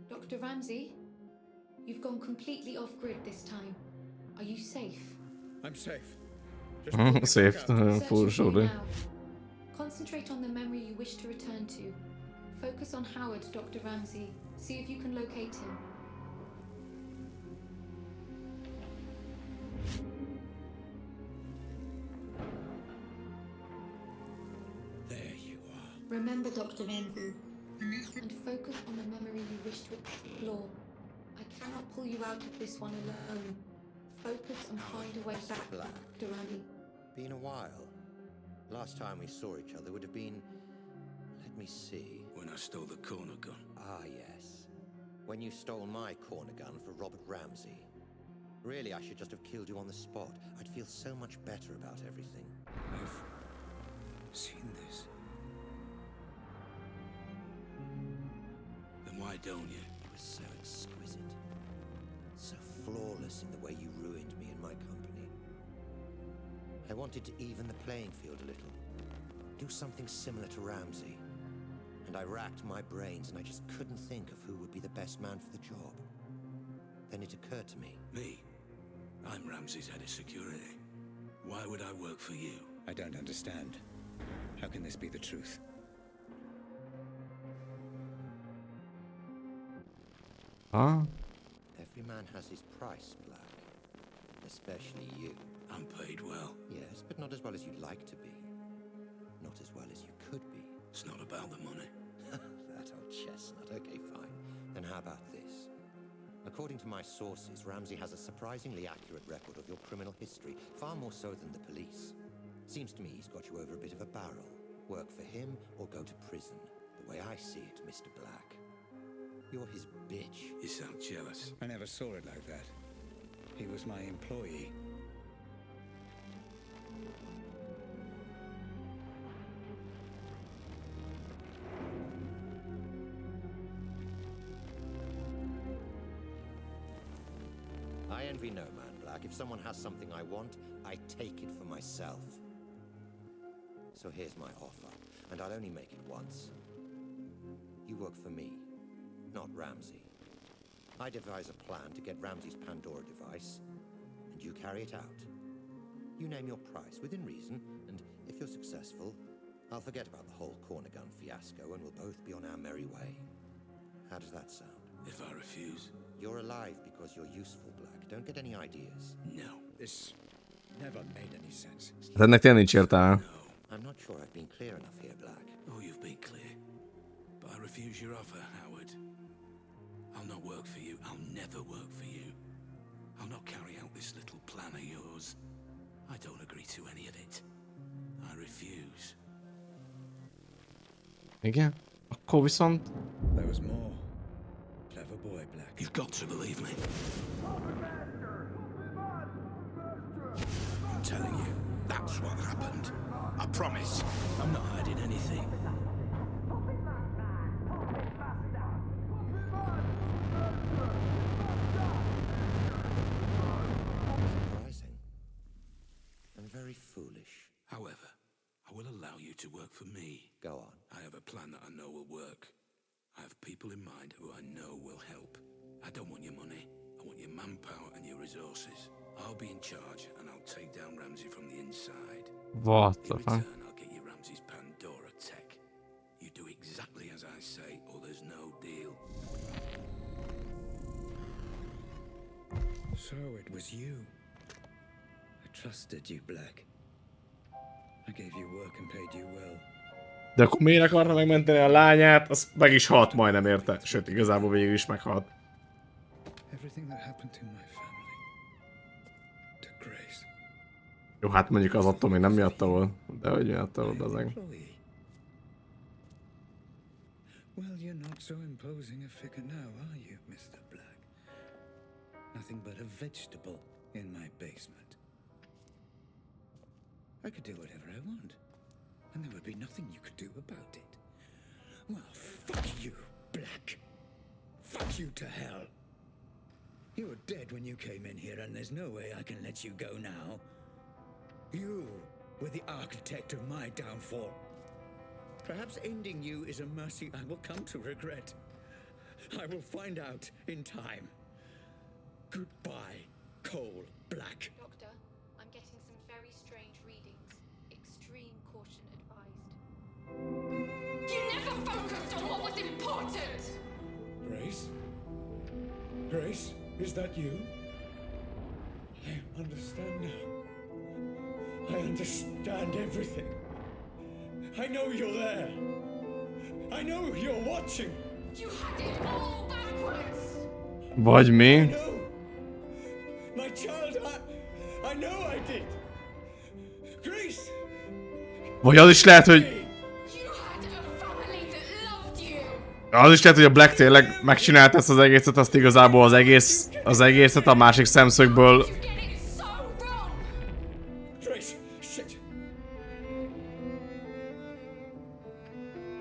Dr. Ramsey, you've gone completely off grid this time. Are you safe? I'm safe. Safe, Search for for sure. you now. Concentrate on the memory you wish to return to. Focus on Howard, Dr. Ramsey. See if you can locate him. There you are. Remember, Dr. Ramsey, and focus on the memory you wish to explore. I cannot pull you out of this one alone. Focus and find a way back, Black. Dr. Ramsey. Been a while. Last time we saw each other would have been... Let me see. When I stole the corner gun. Ah, yes. When you stole my corner gun for Robert Ramsey. Really, I should just have killed you on the spot. I'd feel so much better about everything. I've seen this. Then why don't you? You were so exquisite. So flawless in the way you ruined me and my company. I wanted to even the playing field a little. Do something similar to Ramsey. And I racked my brains and I just couldn't think of who would be the best man for the job. Then it occurred to me. Me? I'm Ramsey's head of security. Why would I work for you? I don't understand. How can this be the truth? Huh? Every man has his price, Black. Especially you. I'm paid well. Yes, but not as well as you'd like to be. Not as well as you could be. It's not about the money. That old chestnut. Okay, fine. Then how about this? According to my sources, Ramsey has a surprisingly accurate record of your criminal history, far more so than the police. Seems to me he's got you over a bit of a barrel. Work for him or go to prison. The way I see it, Mr. Black. You're his bitch. You sound jealous. I never saw it like that. He was my employee. I envy no man, Black. If someone has something I want, I take it for myself. So here's my offer, and I'll only make it once. You work for me, not Ramsey. I devise a plan to get Ramsey's Pandora device, and you carry it out. You name your price, within reason, and if you're successful, I'll forget about the whole corner gun fiasco, and we'll both be on our merry way. How does that sound? if I refuse? You're alive because you're useful, Black. Don't get any ideas. No. This never made any sense. Hát ennek tényleg nincs értelme. I'm not sure I've been clear enough here, Black. Oh, you've been clear. But I refuse your offer, Howard. I'll not work for you. I'll never work for you. I'll not carry out this little plan of yours. I don't agree to any of it. I refuse. Igen? Akkor viszont... There was more. Clever boy, Black. You've got to believe me. I'm telling you, that's what happened. I promise. I'm not hiding anything. Surprising. And very foolish. However, I will allow you to work for me. Go on. I have a plan that I know will work. I have people in mind who I know will help. I don't want your money. I want your manpower and your resources. I'll be in charge and I'll take down Ramsey from the inside. What the In fuck? return, I'll get you Ramsey's Pandora tech. You do exactly as I say or there's no deal. So it was you. I trusted you, Black. I gave you work and paid you well. De akkor miért akarta megmenteni a lányát? Az meg is halt majdnem érte. Sőt, igazából végül is meghalt. Everything that happened to my family. To Grace. Jó, hát mondjuk az attól még nem miatta volt. De hogy miatta volt az meg. Well, you're not so imposing a figure now, are you, Mr. Black? Nothing but a vegetable in my basement. I could do whatever I want, and there would be nothing you could do about it. Well, fuck you, Black. Fuck you to hell. You were dead when you came in here, and there's no way I can let you go now. You were the architect of my downfall. Perhaps ending you is a mercy I will come to regret. I will find out in time. Goodbye, Cole Black. Doctor, I'm getting some very strange readings. Extreme caution advised. You never focused on what was important! Grace? Grace, is that you? I understand now. I understand everything. I know you're there. I know you're watching. You had it all backwards! Vagy mi? My child, I know I did. Grace! Vagy az is lehet, hogy... Az is lehet, hogy a Black tényleg megcsinált ezt az egészet, azt igazából az egészet a másik szemszögből...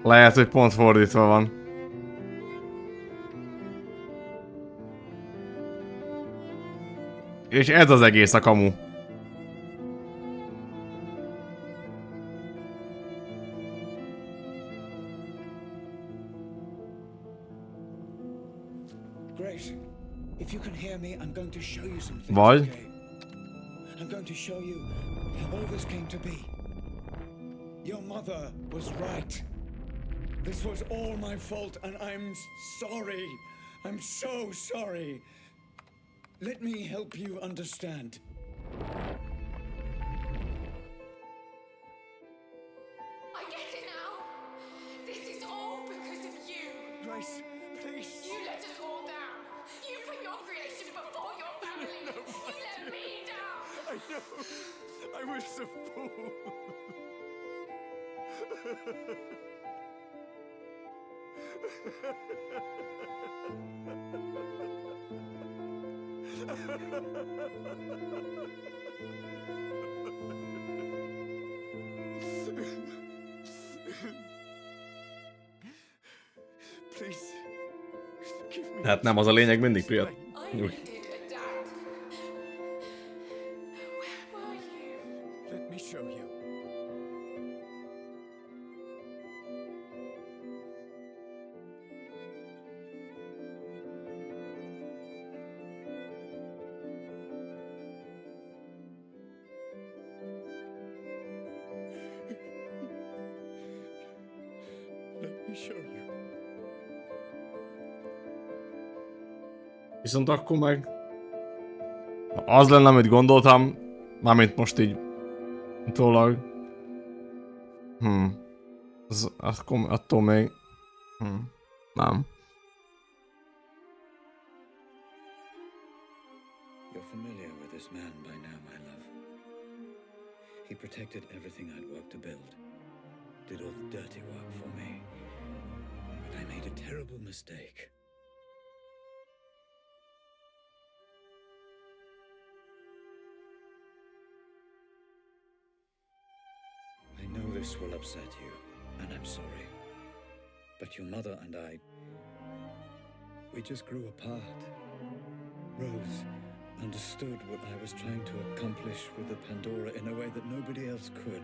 Lehet, hogy pont fordítva van. És ez az egész a kamu. Grace, if you can hear me, I'm going to show you some things. Vagy? Okay? I'm going to show you how all this came to be. Your mother was right. This was all my fault, and I'm sorry. I'm so sorry. Let me help you understand. I get it now! This is all because of you! Grace, please. You let us all down! You put your creation before your family! You let me down! I know. I was a fool. Please, forgive me. Hát nem az a lényeg mindig, Priya. Nyugodj. Let me show you. Let me show you. Viszont akkor meg... Az lenne, amit gondoltam, mármint most így utólag. Attól még... Nem. You're familiar with this man by now, my love. He protected everything I'd worked to build. Did all the dirty work for me. But I made a terrible mistake. I know this will upset you, and I'm sorry. But your mother and I... we just grew apart. Rose understood what I was trying to accomplish with the Pandora in a way that nobody else could.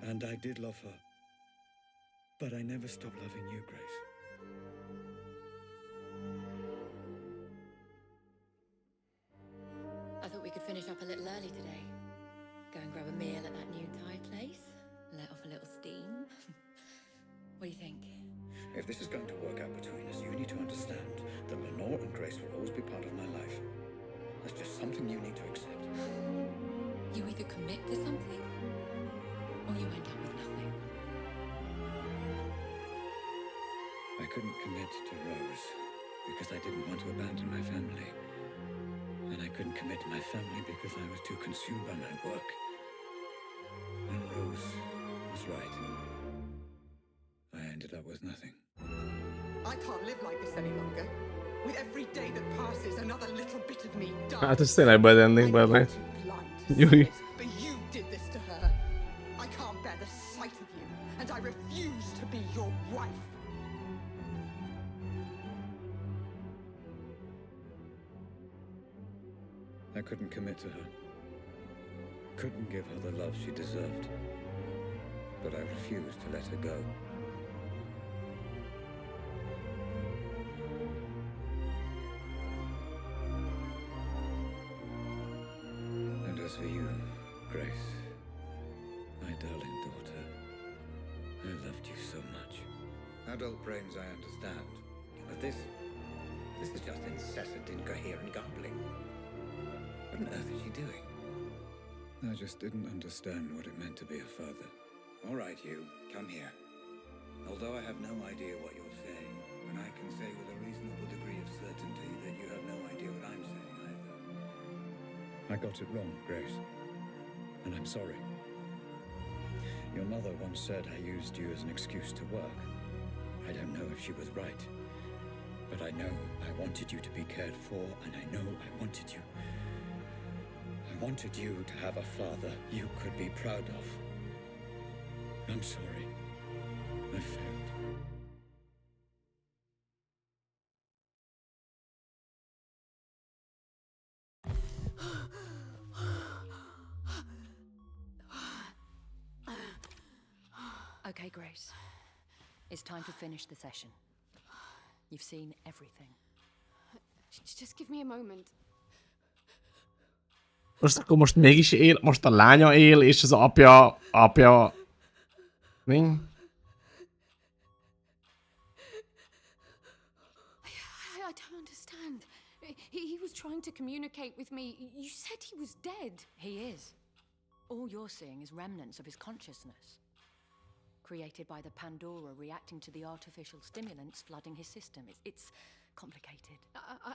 And I did love her. But I never stopped loving you, Grace. I thought we could finish up a little early today. Go and grab a meal at that new Thai place. Let off a little steam. What do you think? If this is going to work out between us, you need to understand that Lenore and Grace will always be part of my life. That's just something you need to accept. You either commit to something, or you end up with nothing. I couldn't commit to Rose because I didn't want to abandon my family. And I couldn't commit to my family because I was too consumed by my work. And Rose was right. I ended up with nothing. I can't live like this any longer. With every day that passes, another little bit of me dies. Hát ez tényleg bad ending, by the way. Júj. But you did this to her. I can't bear the sight of you, and I refuse to be your wife. I couldn't commit to her. Couldn't give her the love she deserved. But I refused to let her go. And as for you, Grace, my darling daughter, I loved you so much. Adult brains, I understand. But this is just incessant, incoherent gambling. What on earth is she doing? I just didn't understand what it meant to be a father. All right, you, come here. Although I have no idea what you're saying, and I can say with a reasonable degree of certainty that you have no idea what I'm saying either. I got it wrong, Grace. And I'm sorry. Your mother once said I used you as an excuse to work. I don't know if she was right. But I know I wanted you to be cared for, and I know I wanted you. I wanted you to have a father you could be proud of. I'm sorry. I failed. Okay, Grace. It's time to finish the session. You've seen everything. Just give me a moment. Most akkor most mégis él, most a lánya él, és az apja... Mi? I don't understand. He was trying to communicate with me. You said he was dead. He is. All you're seeing is remnants of his consciousness. Created by the Pandora reacting to the artificial stimulants flooding his system. It's complicated.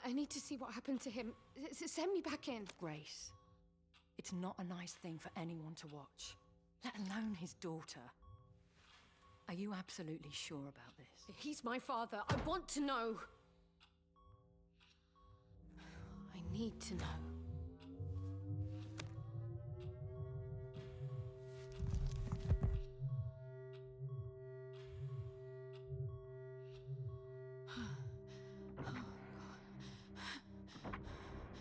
I need to see what happened to him. Send me back in. Grace, it's not a nice thing for anyone to watch, let alone his daughter. Are you absolutely sure about this? He's my father. I want to know. I need to know.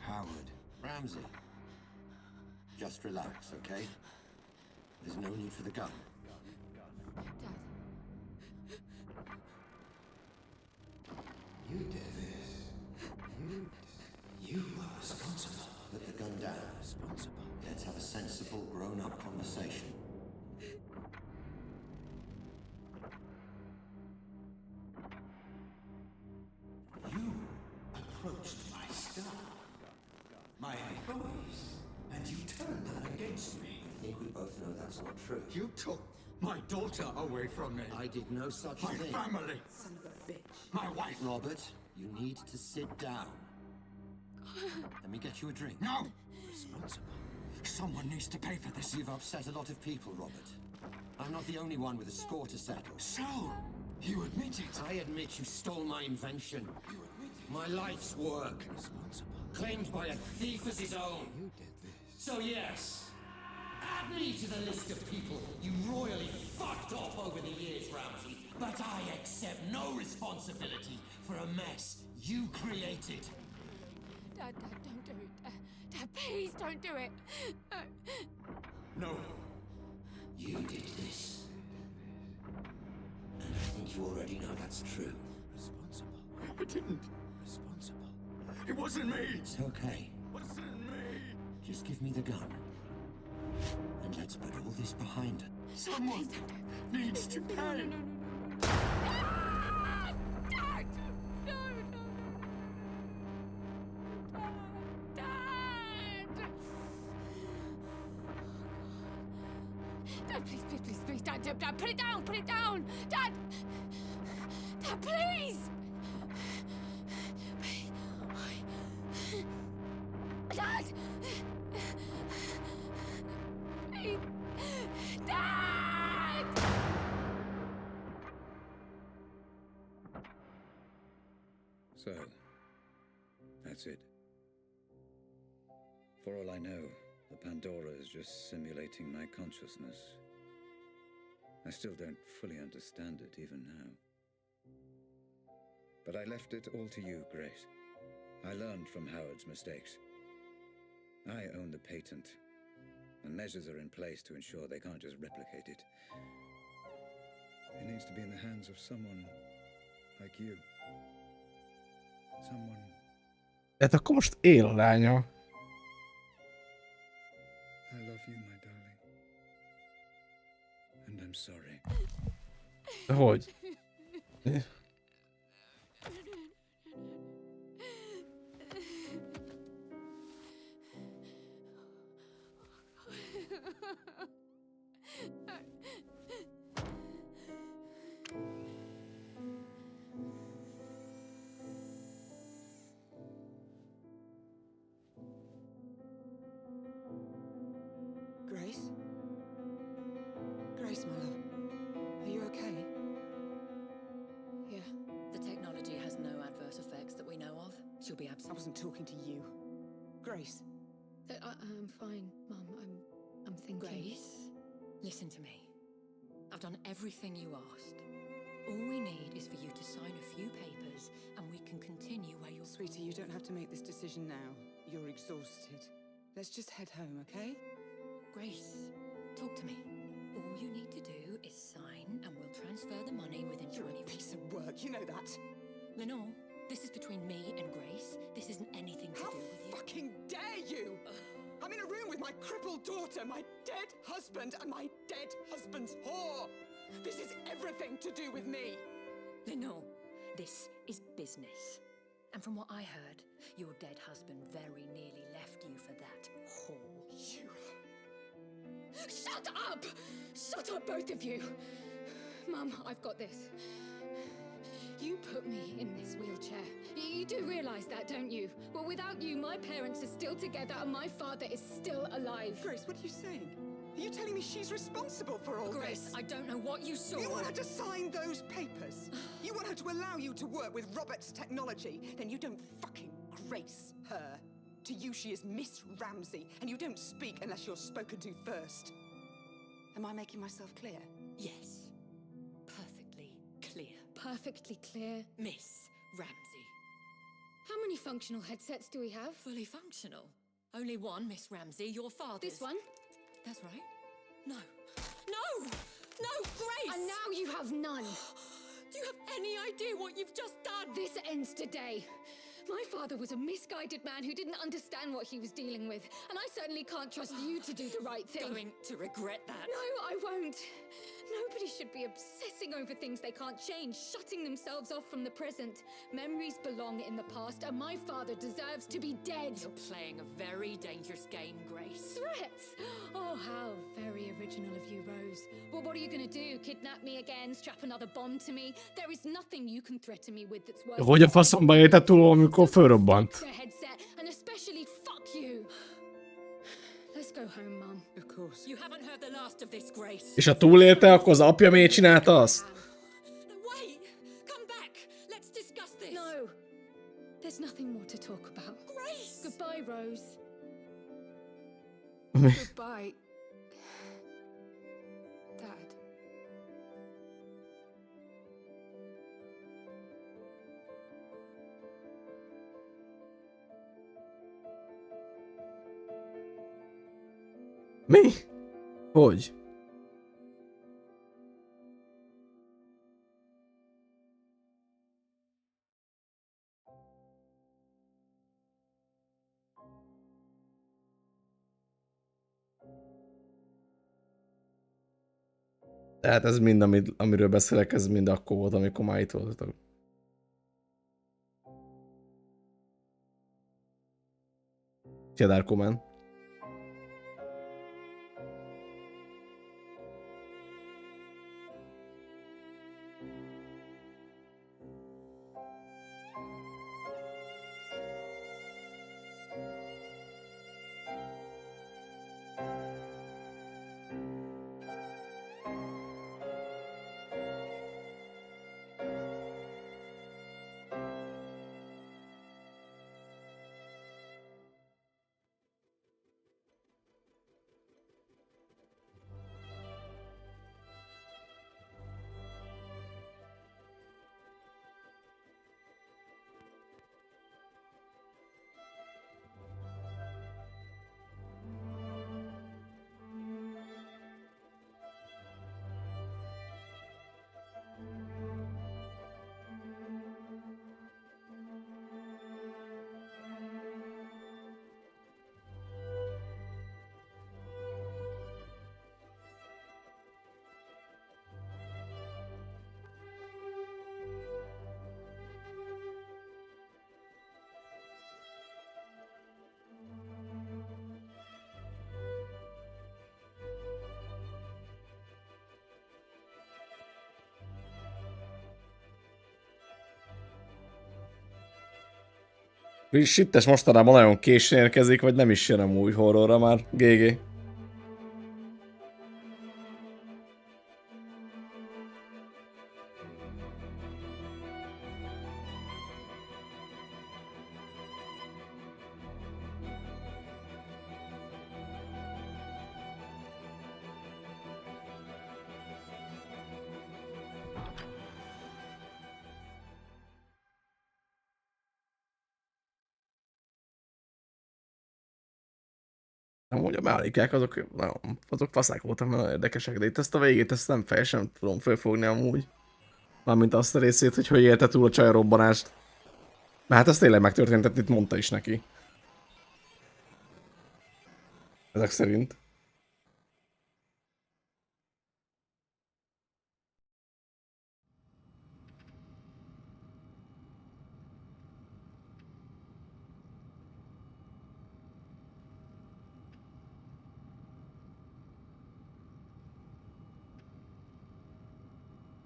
Howard. Ramsey. Just relax, okay? There's no need for the gun. You did this. You are responsible. Put the gun down. Responsible. Let's have a sensible, grown-up conversation. You approached toys, and you turned that against me. I think we both know that's not true. You took my daughter away from me. I did no such My thing. family. Son of a bitch. My wife. Robert, you need to sit down. Let me get you a drink. No! Responsible. Someone needs to pay for this. You've upset a lot of people, Robert. I'm not the only one with a score to settle. So, you admit it? I admit you stole my invention. You admit it? My life's work. Responsible. Claimed by a thief as his own. You did this. So yes, add me to the list of people you royally fucked off over the years, Ramsey. But I accept no responsibility for a mess you created. Dad, don't do it. Dad, please don't do it. No. You did this. And I think you already know that's true. Responsible. I didn't. Responsible. It wasn't me. It's okay. Wasn't me. Just give me the gun. And let's put all this behind us. Someone needs to pay. No. Dad! No. Dad! Dad, please, Dad, put it down, Dad! Dad, please! Dad! Please! Dad! So, that's it. For all I know, the Pandora is just simulating my consciousness. I still don't fully understand it even now. But I left it all to you, Grace. I learned from Howard's mistakes. I own the patent, and measures are in place to ensure they can't just replicate it. It needs to be in the hands of someone like you. Someone. Hát akkor most él a lánya. I love you, my darling. And I'm sorry. De hogy? Grace? Grace, my love. Are you okay? Yeah. The technology has no adverse effects that we know of. She'll be I absolutely. wasn't talking to you. Grace. I'm fine, Mum. I'm thinking. Grace, listen to me. I've done everything you asked. All we need is for you to sign a few papers and we can continue where you're... Sweetie, you don't have to make this decision now. You're exhausted. Let's just head home, okay? Grace, talk to me. All you need to do is sign and we'll transfer the money within You're 20 a piece of work, you know that. Lenore, this is between me and Grace. This isn't anything to How do with you. fucking dare you! I'm in a room with my crippled daughter, my dead husband, and my dead husband's whore! This is everything to do with me! Lenore, this is business. And from what I heard, your dead husband very nearly left you for that whore. You... Shut up! Shut up, both of you! Mum, I've got this. You put me in this wheelchair. You do realise that, don't you? Well, without you, my parents are still together and my father is still alive. Grace, what are you saying? Are you telling me she's responsible for all Grace, this? I don't know what you saw. You want her to sign those papers? You want her to allow you to work with Robert's technology? Then you don't fucking grace her. To you, she is Miss Ramsey, and you don't speak unless you're spoken to first. Am I making myself clear? Yes. Perfectly clear. Perfectly clear. Miss Ramsey. How many functional headsets do we have? Fully functional. Only one, Miss Ramsey, your father's. This one? That's right. No. No! No, Grace! And now you have none. Do you have any idea what you've just done? This ends today. My father was a misguided man who didn't understand what he was dealing with, and I certainly can't trust you to do the right thing. Going to regret that. No, I won't. Nobody should be obsessing over things they can't change, shutting themselves off from the present. Memories belong in the past, and my father deserves to be dead. You're playing a very dangerous game, Grace. Threats? Oh, how very original of you, Rose. Well, what are you gonna do? Kidnap me again? Strap another bomb to me? There is nothing you can threaten me with that's worth... Hogy a faszomba élte túl, amikor fölrobbant? Their headset, and especially fuck you. Let's go home, Mum. Of course. You haven't heard the last of this, Grace. És ha túlélte, akkor az apja miért csinálta azt? Wait! Come back! Let's discuss this! No! There's nothing more to talk about. Grace! Goodbye, Rose. Mi? Goodbye, Dad. Mi? Hogy? Tehát ez mind, amiről beszélek, ez mind akkor volt, amikor már itt voltatok. Darkoman. Sittes mostanában nagyon későn érkezik, vagy nem is jön amúgy horrorra már. GG. Amúgy a mechanikák azok faszák voltak, nagyon érdekesek, de itt ezt a végét ezt nem sem tudom fölfogni amúgy. Mármint azt a részét, hogy élte túl a csajrobbanást. Mert hát ez tényleg megtörtént, tehát itt mondta is neki. Ezek szerint.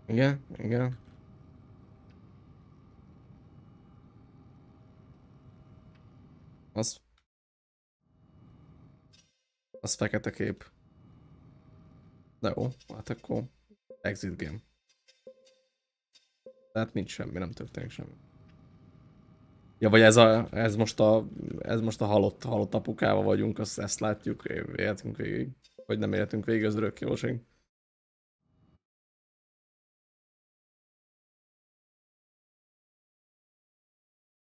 Igen, igen. Az fekete kép. De jó, hát akkor exit game. Tehát nincs semmi, nem történik semmi. Ja, vagy ez most a halott apukával vagyunk, ezt látjuk, éltünk végig. Vagy nem éltünk végig az örökkévalóság.